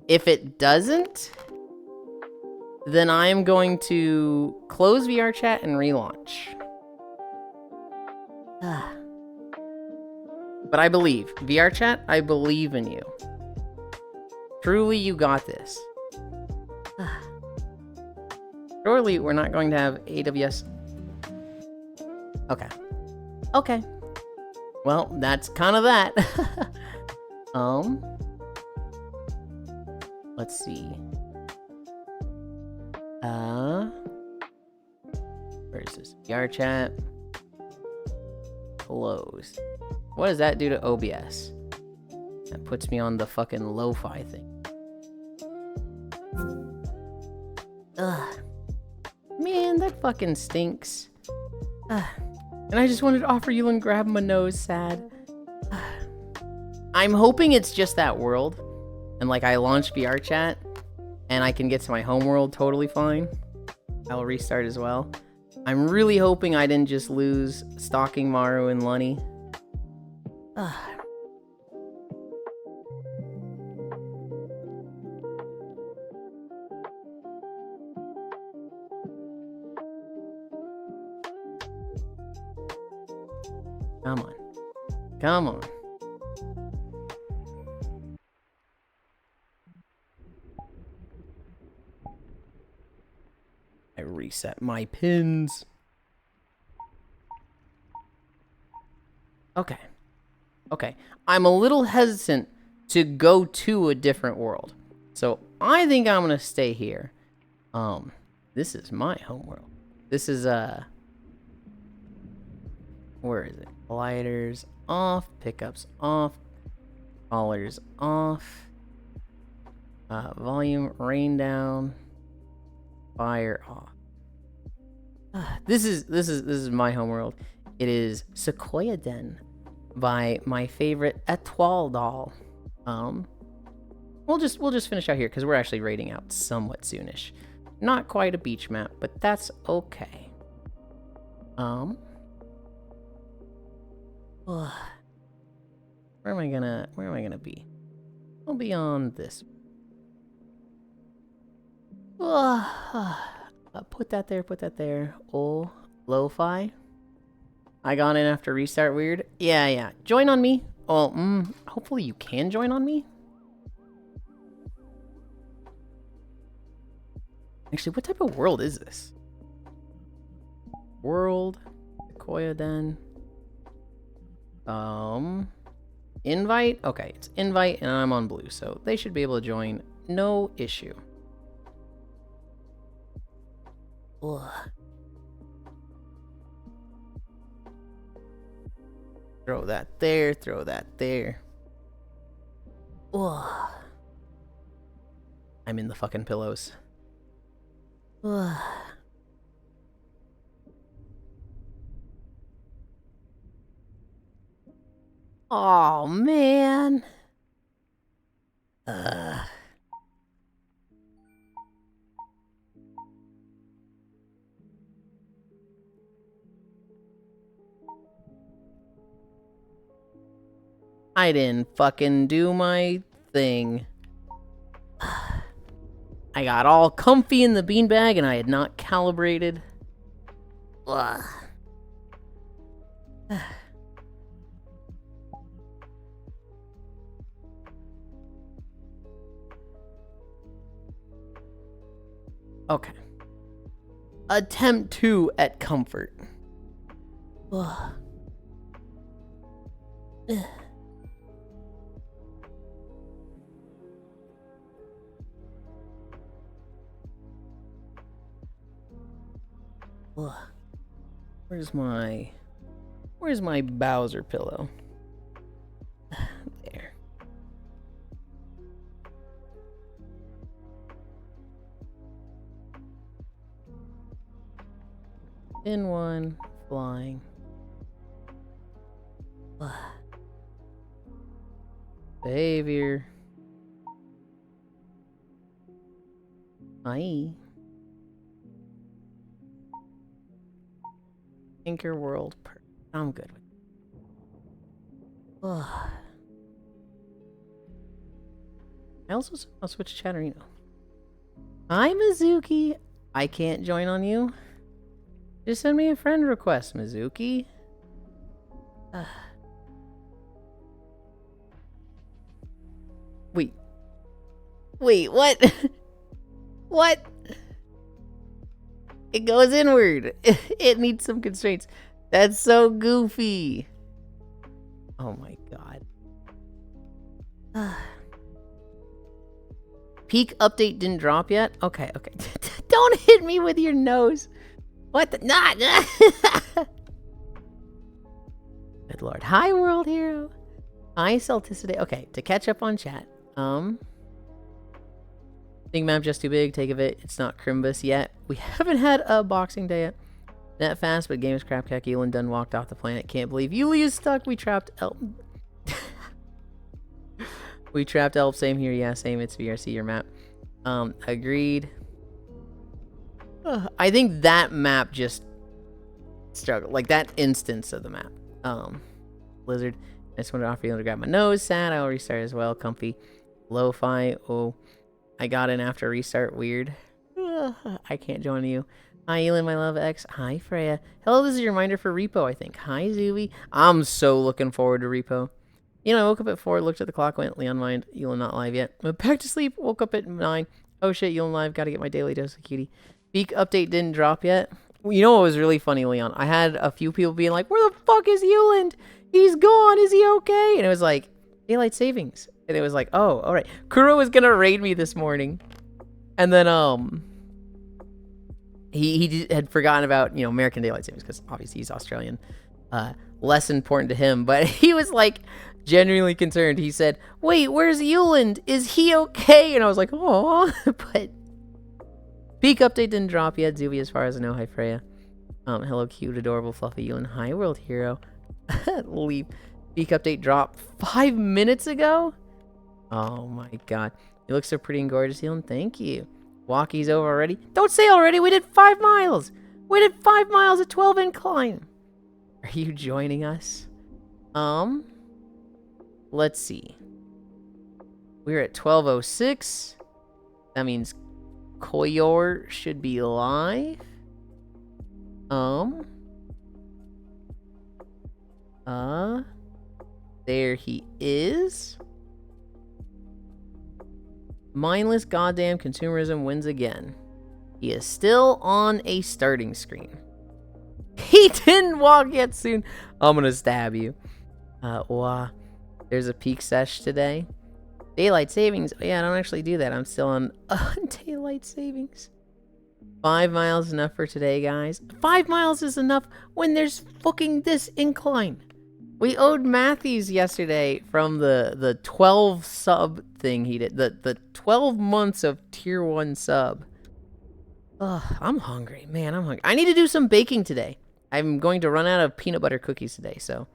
If it doesn't, then I am going to close VR chat and relaunch. But I believe. VR chat, I believe in you. Truly, you got this. Surely, we're not going to have AWS. Okay. Okay. Well, that's kind of that. Let's see. Where is this? VR chat. Close. What does that do to OBS? That puts me on the fucking lo-fi thing. Ugh. Man, that fucking stinks. And I just wanted to offer Yulind grab my nose, sad. I'm hoping it's just that world. And like I launch VR chat and I can get to my home world totally fine. I'll restart as well. I'm really hoping I didn't just lose Stalking Maru and Lunny. Come on. Come on. I reset my pins. Okay. Okay. I'm a little hesitant to go to a different world. So I think I'm gonna stay here. This is my homeworld. This is where is it? Gliders off, pickups off, collars off, volume rain down, fire off. This is my homeworld. It is Sequoia Den by my favorite Etoile doll. We'll just finish out here because we're actually raiding out somewhat soonish. Not quite a beach map, but that's okay. Where am I gonna be? I'll be on this. Put that there. Oh, lo-fi. I got in after restart weird. Yeah. Join on me. Well, hopefully you can join on me. Actually, what type of world is this? World, Sequoia Den. Invite? Okay, it's invite and I'm on blue, so they should be able to join. No issue. Ugh. Throw that there. Ugh. I'm in the fucking pillows. Ugh. Oh man. I didn't fucking do my thing. I got all comfy in the beanbag and I had not calibrated. Ugh. Okay. Attempt 2 at comfort. Ugh. Ugh. Where's my Bowser pillow? There. In one, flying. Ugh. Behavior. Hi. Tinker World. I'm good with it. Ugh. I also saw Switch Chatterino. Hi, Mizuki. I can't join on you. Just send me a friend request, Mizuki. Wait. Wait, what? What? It goes inward. It needs some constraints. That's so goofy. Oh my god. Peak update didn't drop yet? Okay, okay. Don't hit me with your nose. What the? Nah. Good lord. Hi, world hero. Hi, Celticity. Okay, to catch up on chat. Think map just too big. Take of it. It's not Crimbus yet. We haven't had a Boxing Day yet. Net fast, but game is crap. Yulind done walked off the planet. Can't believe Yuli is stuck. We trapped Elf. We trapped Elf. Same here. Yeah, same. It's VRC, your map. Agreed. I think that map just struggled. Like that instance of the map. Blizzard. I just wanted to offer you to grab my nose. Sad. I'll restart as well. Comfy. Lo-fi. Oh. I got in after restart. Weird. I can't join you. Hi, Yulind, my love X. Hi, Freya. Hello, this is your reminder for Repo, I think. Hi, Zuby. I'm so looking forward to Repo. You know, I woke up at 4, looked at the clock, went, Leon mind, Yulind not live yet. Went back to sleep, woke up at 9. Oh shit, Yulind live, gotta get my daily dose of cutie. Peak update didn't drop yet. You know what was really funny, Leon? I had a few people being like, where the fuck is Yulind? He's gone, is he okay? And it was like, daylight savings. And it was like, oh, all right. Kuro was gonna raid me this morning, and then he had forgotten about, you know, American daylight savings because obviously he's Australian. Less important to him, but he was like genuinely concerned. He said, "Wait, where's Yulind? Is he okay?" And I was like, "Oh," but peak update didn't drop yet. Zuby, as far as I know. Hi, Freya. Hello, cute, adorable, fluffy Yulind. Hi, world hero. Leap. Peak update dropped 5 minutes ago. Oh my god. You look so pretty and gorgeous, Yulind. Thank you. Walkie's over already. Don't say already. We did 5 miles. We did 5 miles at 12 incline. Are you joining us? Let's see. We're at 12:06. That means Koyor should be live. There he is. Mindless goddamn consumerism wins again. He is still on a starting screen. He didn't walk yet soon. I'm gonna stab you. Wow. There's a peak sesh today. Daylight savings. Oh, yeah, I don't actually do that. I'm still on daylight savings. 5 miles enough for today, guys. 5 miles is enough when there's fucking this incline. We owed Matthews yesterday from the 12 sub thing he did. The 12 months of tier 1 sub. Ugh, I'm hungry. Man, I'm hungry. I need to do some baking today. I'm going to run out of peanut butter cookies today, so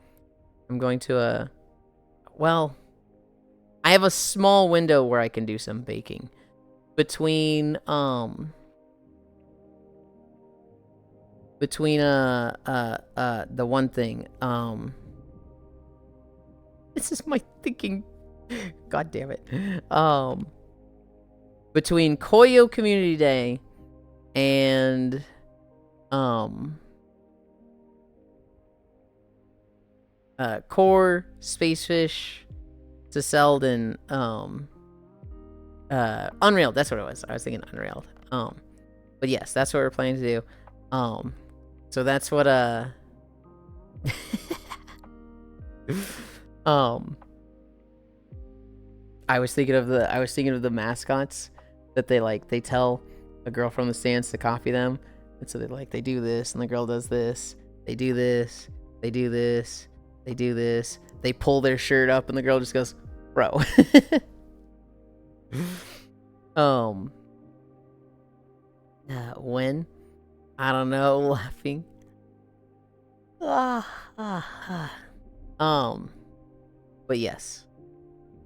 I'm going to, well, I have a small window where I can do some baking. Between, the one thing, this is my thinking. God damn it. Between Koyo Community Day and Core, Spacefish, to Selden, Unreal, that's what it was. I was thinking Unreal. But yes, that's what we're planning to do. So that's what I was thinking of the mascots that they tell a girl from the stands to copy them. And so they do this and the girl does this. They do this. They do this. They do this. They pull their shirt up and the girl just goes, bro. When? I don't know, laughing. But yes.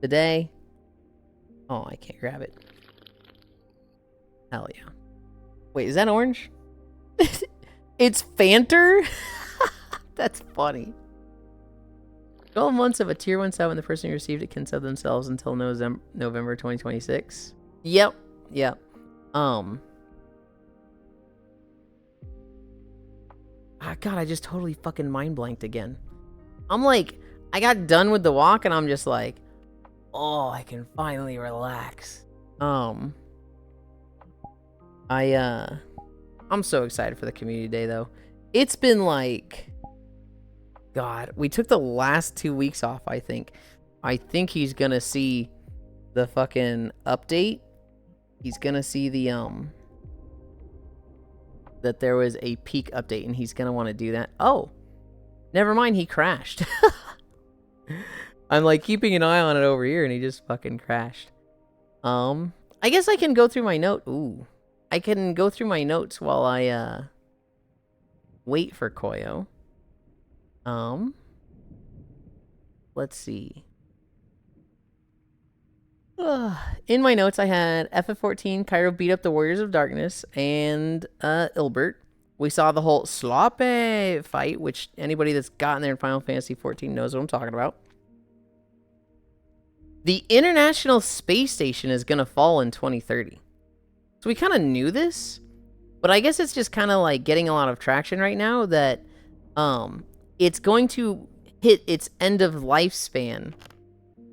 Today. Oh, I can't grab it. Hell yeah. Wait, is that orange? It's Fanter? That's funny. 12 months of a tier 1 sub and the person who received it can sub themselves until November 2026. Yep. God, I just totally fucking mind blanked again. I'm like, I got done with the walk and I'm just like, oh, I can finally relax. I'm so excited for the community day though. It's been like, God, we took the last 2 weeks off, I think. I think he's gonna see the fucking update. He's gonna see the, that there was a peak update and he's gonna want to do that. Oh, never mind, he crashed. I'm like keeping an eye on it over here and he just fucking crashed. I guess I can go through my note. Ooh. I can go through my notes while I wait for Koyo. Let's see. In my notes, I had FF14, Cairo beat up the Warriors of Darkness, and Ilbert. We saw the whole sloppy fight, which anybody that's gotten there in Final Fantasy 14 knows what I'm talking about. The International Space Station is going to fall in 2030. So we kind of knew this, but I guess it's just kind of like getting a lot of traction right now that it's going to hit its end of lifespan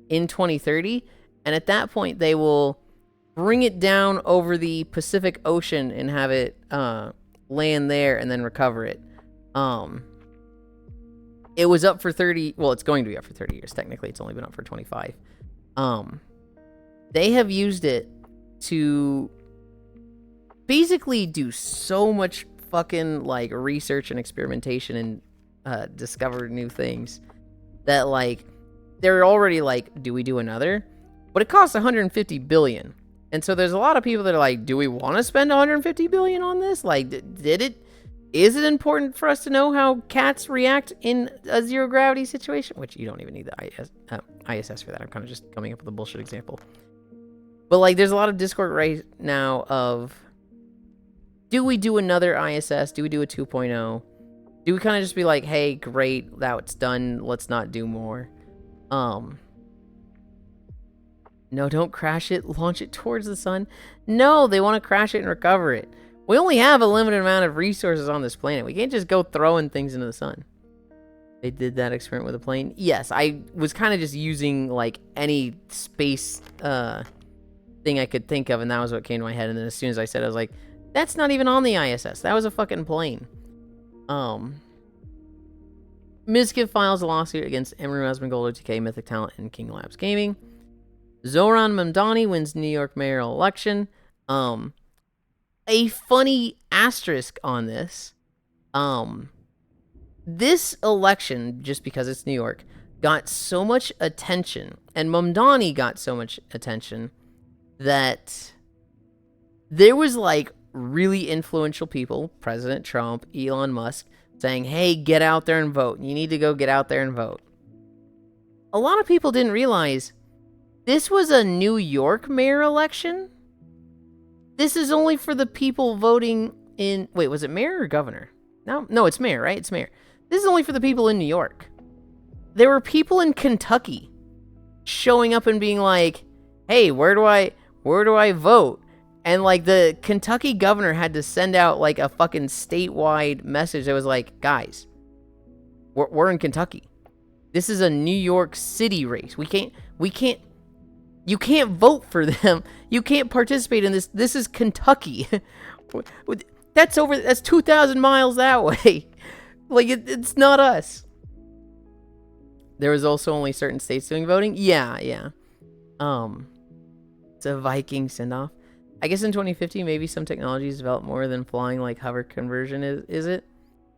in 2030. And at that point, they will bring it down over the Pacific Ocean and have it land there and then recover it. It was up for 30... Well, it's going to be up for 30 years. Technically, it's only been up for 25. They have used it to basically do so much fucking, like, research and experimentation and discover new things that, like, they're already like, do we do another? But it costs 150 billion. And so there's a lot of people that are like, do we want to spend 150 billion on this? Like, is it important for us to know how cats react in a zero gravity situation? Which you don't even need the ISS for that. I'm kind of just coming up with a bullshit example. But like, there's a lot of Discord right now of, do we do another ISS? Do we do a 2.0? Do we kind of just be like, hey, great, that's done. Let's not do more. No, don't crash it. Launch it towards the sun. No, they want to crash it and recover it. We only have a limited amount of resources on this planet. We can't just go throwing things into the sun. They did that experiment with a plane. Yes, I was kind of just using like any space thing I could think of, and that was what came to my head. And then as soon as I said it, I was like, that's not even on the ISS. That was a fucking plane. Mizkif files a lawsuit against Emery Asmongold, TK, Mythic Talent, and King Labs Gaming. Zoran Mamdani wins New York mayoral election. A funny asterisk on this. This election, just because it's New York, got so much attention, and Mamdani got so much attention, that there was like really influential people, President Trump, Elon Musk, saying, hey, get out there and vote. You need to go get out there and vote. A lot of people didn't realize this was a New York mayor election. This is only for the people voting in... Wait, was it mayor or governor? No, it's mayor, right? It's mayor. This is only for the people in New York. There were people in Kentucky showing up and being like, hey, where do I vote? And like the Kentucky governor had to send out like a fucking statewide message that was like, guys, we're in Kentucky. This is a New York City race. You can't vote for them. You can't participate in this. This is Kentucky. That's 2,000 miles that way. Like, it's not us. There was also only certain states doing voting. Yeah. It's a Viking send-off. I guess in 2050, maybe some technologies develop more than flying, like hover conversion, is it?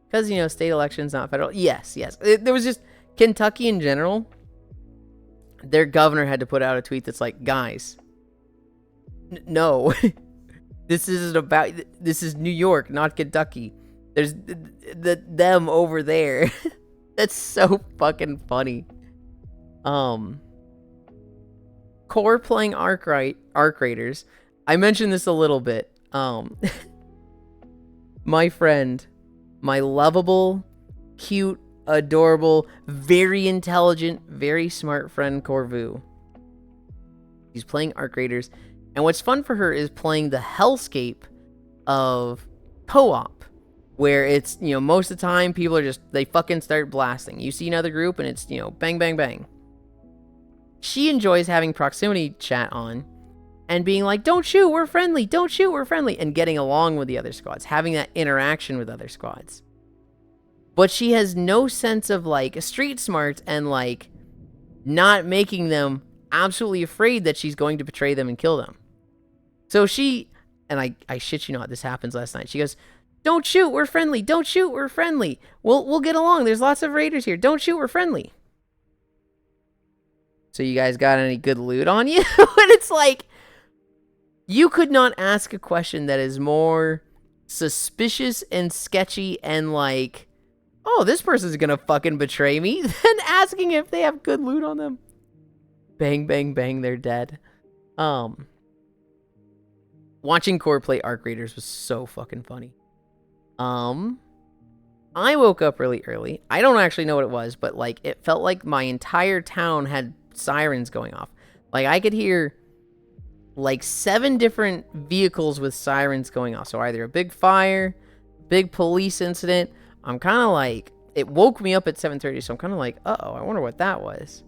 Because, state elections, not federal. Yes. There was just Kentucky in general. Their governor had to put out a tweet that's like, guys, no, this is New York, not Kentucky. There's them over there. That's so fucking funny. Core playing Arc Raiders. I mentioned this a little bit. My friend, my lovable, cute, adorable, very intelligent, very smart friend Corvu. He's playing Arc Raiders, And what's fun for her is playing the hellscape of co-op, where it's, you know, most of the time people are just, they fucking start blasting. You see another group and it's, you know, bang, bang, bang. She enjoys having proximity chat on and being like, don't shoot, we're friendly, don't shoot, we're friendly, and getting along with the other squads, having that interaction with other squads. But she has no sense of, like, street smarts and, like, not making them absolutely afraid that she's going to betray them and kill them. So she, and I shit you not, this happens last night. She goes, don't shoot, we're friendly, don't shoot, we're friendly. We'll get along, there's lots of raiders here, don't shoot, we're friendly. So you guys got any good loot on you? And it's like, you could not ask a question that is more suspicious and sketchy and like, oh, this person's gonna fucking betray me, than asking if they have good loot on them. Bang, bang, bang, they're dead. Watching Core play Arc Raiders was so fucking funny. I woke up really early. I don't actually know what it was, but like, it felt like my entire town had sirens going off. Like, I could hear like 7 different vehicles with sirens going off. So either a big fire, big police incident. I'm kind of like, it woke me up at 7:30, so I'm kind of like, uh-oh, I wonder what that was.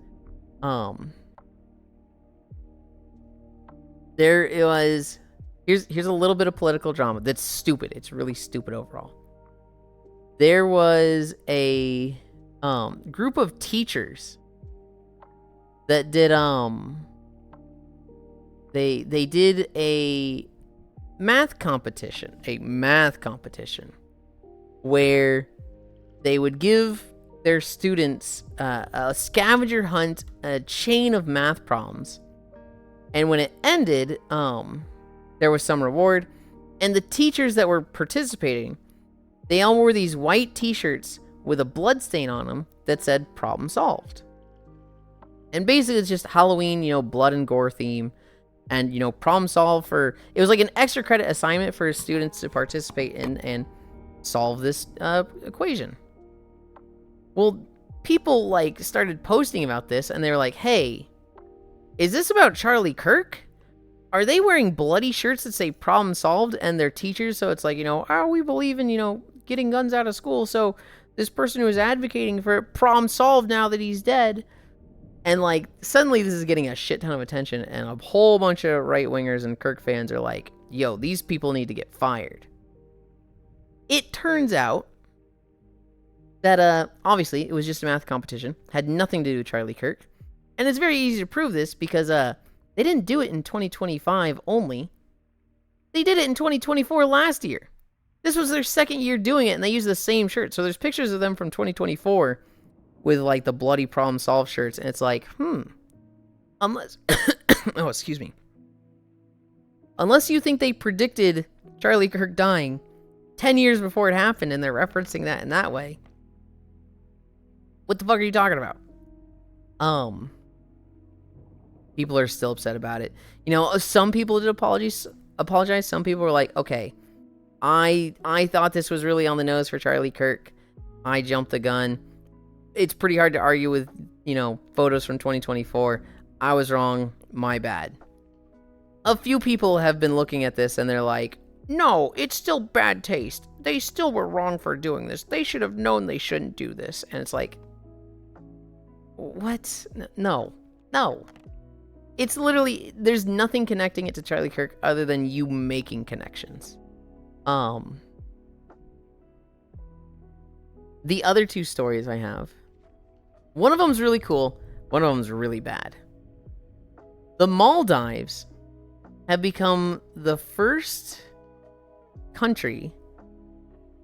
There it was. Here's a little bit of political drama that's stupid. It's really stupid overall. There was a group of teachers that did they did a math competition, where they would give their students a scavenger hunt, a chain of math problems, and when it ended, there was some reward, and the teachers that were participating, they all wore these white t-shirts with a blood stain on them that said problem solved. And basically it's just Halloween, you know, blood and gore theme. And, you know, problem solve for... It was like an extra credit assignment for students to participate in and solve this equation. Well, people, like, started posting about this, and they were like, hey, is this about Charlie Kirk? Are they wearing bloody shirts that say problem solved and they're teachers? So it's like, you know, oh, we believe in, you know, getting guns out of school. So this person who is advocating for problem solved now that he's dead... And, like, suddenly this is getting a shit ton of attention, and a whole bunch of right-wingers and Kirk fans are like, yo, these people need to get fired. It turns out that, obviously, it was just a math competition, had nothing to do with Charlie Kirk, and it's very easy to prove this because, they didn't do it in 2025 only. They did it in 2024 last year. This was their second year doing it, and they used the same shirt. So there's pictures of them from 2024 with, like, the bloody problem solved shirts, and it's like, unless... oh, excuse me. Unless you think they predicted Charlie Kirk dying 10 years before it happened, and they're referencing that in that way, what the fuck are you talking about? People are still upset about it. You know, some people did apologize. Some people were like, okay, I thought this was really on the nose for Charlie Kirk. I jumped the gun. It's pretty hard to argue with, you know, photos from 2024. I was wrong. My bad. A few people have been looking at this and they're like, no, it's still bad taste. They still were wrong for doing this. They should have known they shouldn't do this. And it's like, what? No. It's literally, there's nothing connecting it to Charlie Kirk other than you making connections. The other 2 stories I have, one of them's really cool, one of them's really bad. The Maldives have become the first country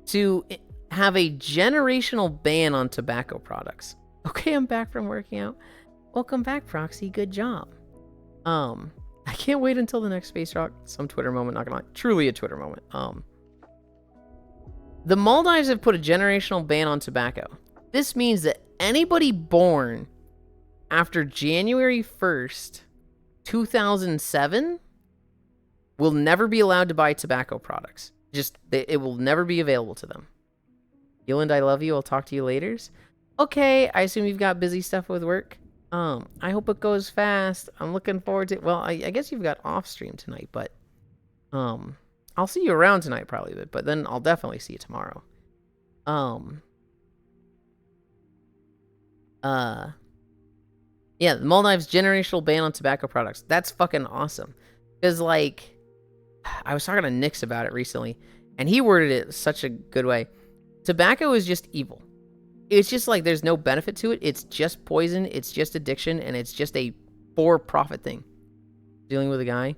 to have a generational ban on tobacco products. Okay, I'm back from working out. Welcome back, Proxy. Good job. I can't wait until the next Space Rock. Some Twitter moment, not gonna lie. Truly a Twitter moment. The Maldives have put a generational ban on tobacco. This means that anybody born after January 1st, 2007 will never be allowed to buy tobacco products. It will never be available to them. Yulind, I love you. I'll talk to you later. Okay, I assume you've got busy stuff with work. I hope it goes fast. I'm looking forward to it. Well, I guess you've got off stream tonight, but I'll see you around tonight probably, but then I'll definitely see you tomorrow. Yeah, the Maldives generational ban on tobacco products. That's fucking awesome. Because, like, I was talking to Nix about it recently, and he worded it such a good way. Tobacco is just evil. It's just like there's no benefit to it. It's just poison. It's just addiction, and it's just a for-profit thing. Dealing with a guy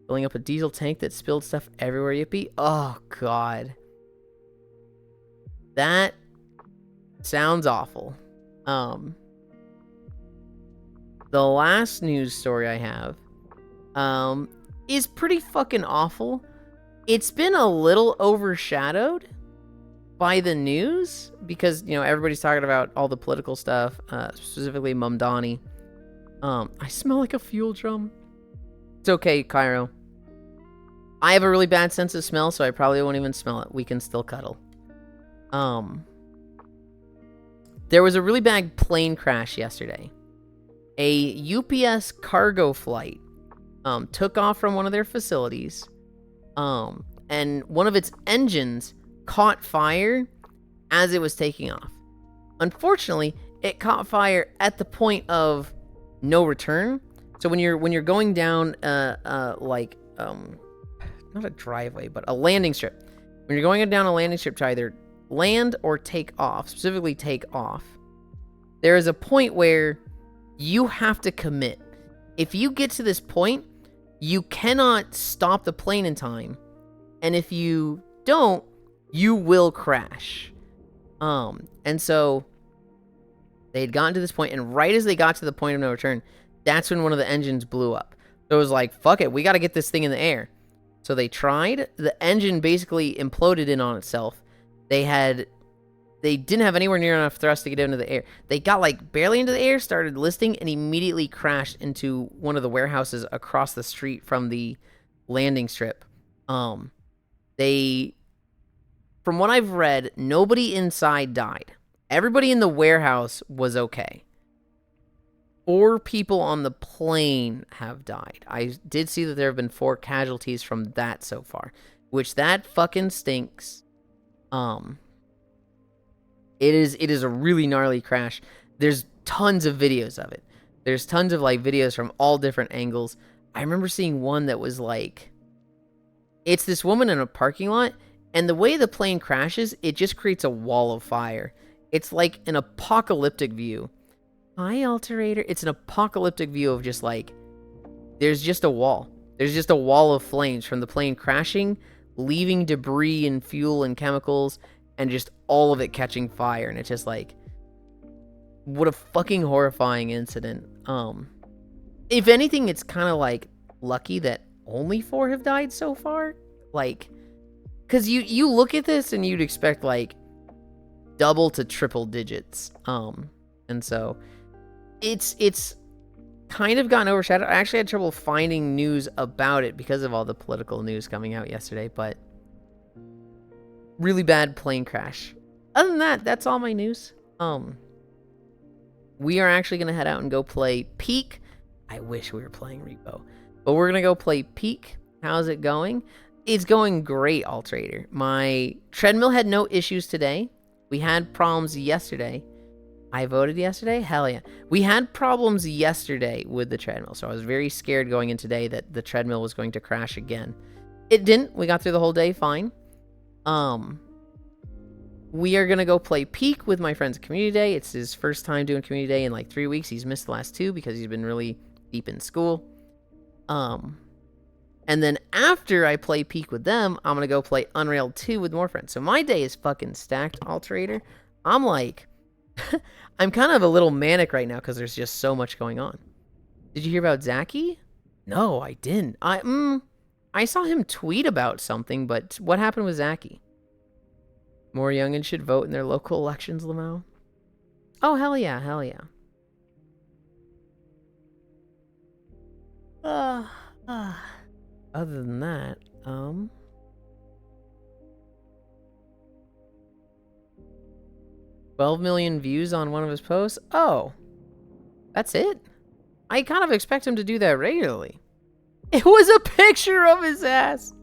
filling up a diesel tank that spilled stuff everywhere. Yippee! Oh God, that sounds awful. The last news story I have, is pretty fucking awful. It's been a little overshadowed by the news because, you know, everybody's talking about all the political stuff, specifically Mumdani. I smell like a fuel drum. It's okay, Cairo. I have a really bad sense of smell, so I probably won't even smell it. We can still cuddle. There was a really bad plane crash yesterday. A UPS cargo flight took off from one of their facilities, and one of its engines caught fire as it was taking off. Unfortunately, it caught fire at the point of no return. So when you're going down not a driveway, but a landing strip. When you're going down a landing strip to either land or take off, specifically take off, there is a point where you have to commit. If you get to this point, you cannot stop the plane in time. And if you don't, you will crash. And so they had gotten to this point, and right as they got to the point of no return, that's when one of the engines blew up. So it was like, fuck it, we got to get this thing in the air. So they tried. The engine basically imploded in on itself. They didn't have anywhere near enough thrust to get into the air. They got like barely into the air, started listing, and immediately crashed into one of the warehouses across the street from the landing strip. From what I've read, nobody inside died. Everybody in the warehouse was okay. 4 people on the plane have died. I did see that there have been 4 casualties from that so far, which that fucking stinks. It is a really gnarly crash. There's tons of videos of it. There's tons of like videos from all different angles. I remember seeing one that was like, it's this woman in a parking lot, and the way the plane crashes, it just creates a wall of fire. It's like an apocalyptic view. Hi, Alterator. It's an apocalyptic view of just like, there's just a wall. There's just a wall of flames from the plane crashing, leaving debris and fuel and chemicals, and just all of it catching fire. And it's just like, what a fucking horrifying incident. If anything, it's kind of like lucky that only 4 have died so far. Like, because you look at this and you'd expect like double to triple digits. And so it's kind of gotten overshadowed. I actually had trouble finding news about it because of all the political news coming out yesterday, but really bad plane crash. Other than that, that's all my news. We are actually going to head out and go play Peak. I wish we were playing Repo, but we're going to go play Peak. How's it going? It's going great, Alterator. My treadmill had no issues today. We had problems yesterday. I voted yesterday? Hell yeah. We had problems yesterday with the treadmill, so I was very scared going in today that the treadmill was going to crash again. It didn't. We got through the whole day fine. We are going to go play Peak with my friends at Community Day. It's his first time doing Community Day in like 3 weeks. He's missed the last 2 because he's been really deep in school. And then after I play Peak with them, I'm going to go play Unrailed 2 with more friends. So my day is fucking stacked, Alterator. I'm like, I'm kind of a little manic right now because there's just so much going on. Did you hear about Zachy? No, I didn't. I saw him tweet about something, but what happened with Zachy? More youngins should vote in their local elections, Lamau. Oh, hell yeah, hell yeah. Other than that, 12 million views on one of his posts? Oh. That's it? I kind of expect him to do that regularly. It was a picture of his ass.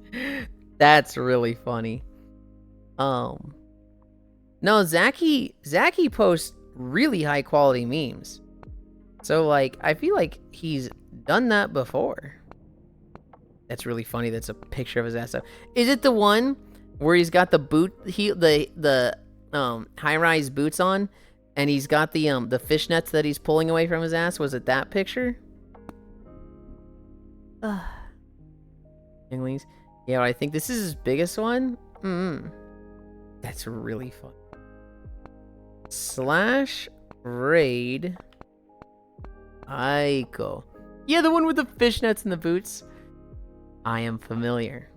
That's really funny. No, Zaki posts really high quality memes. So like, I feel like he's done that before. That's really funny. That's a picture of his ass. Is it the one where he's got the high-rise boots on, and he's got the fishnets that he's pulling away from his ass? Was it that picture? Younglings. Yeah, I think this is his biggest one. That's really fun. /raid Aiko. Yeah, the one with the fishnets and the boots. I am familiar.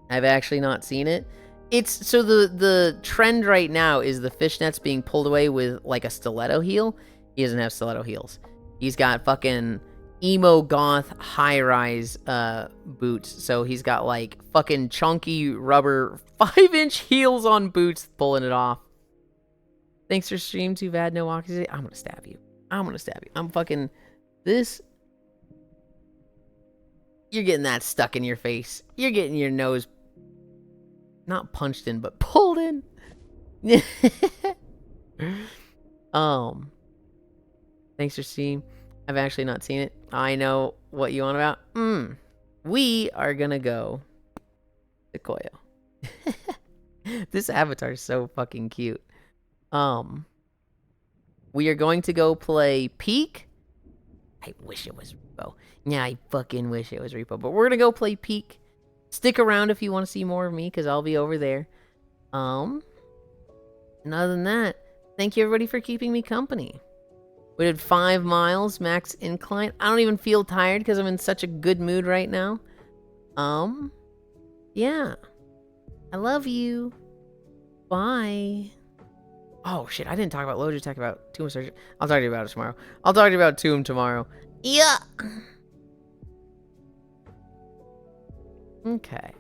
I've actually not seen it. It's so the trend right now is the fishnets being pulled away with like a stiletto heel. He doesn't have stiletto heels. He's got fucking emo goth high-rise boots. So he's got like fucking chunky rubber 5-inch heels on boots pulling it off. Thanks for stream. Too bad no walkies today. I'm gonna stab you. I'm fucking this. You're getting that stuck in your face. You're getting your nose not punched in, but pulled in. Thanks for stream. I've actually not seen it. I know what you want about. We are gonna go to Koyo. This avatar is so fucking cute. We are going to go play Peak. I wish it was Repo. Yeah, I fucking wish it was Repo. But we're gonna go play Peak. Stick around if you want to see more of me, because I'll be over there. And other than that, thank you everybody for keeping me company. We did 5 miles, max incline. I don't even feel tired because I'm in such a good mood right now. Yeah. I love you. Bye. Oh shit, I didn't talk about Logitech, about Tomb Surgery. I'll talk to you about it tomorrow. I'll talk to you about Tomb tomorrow. Yeah. Okay.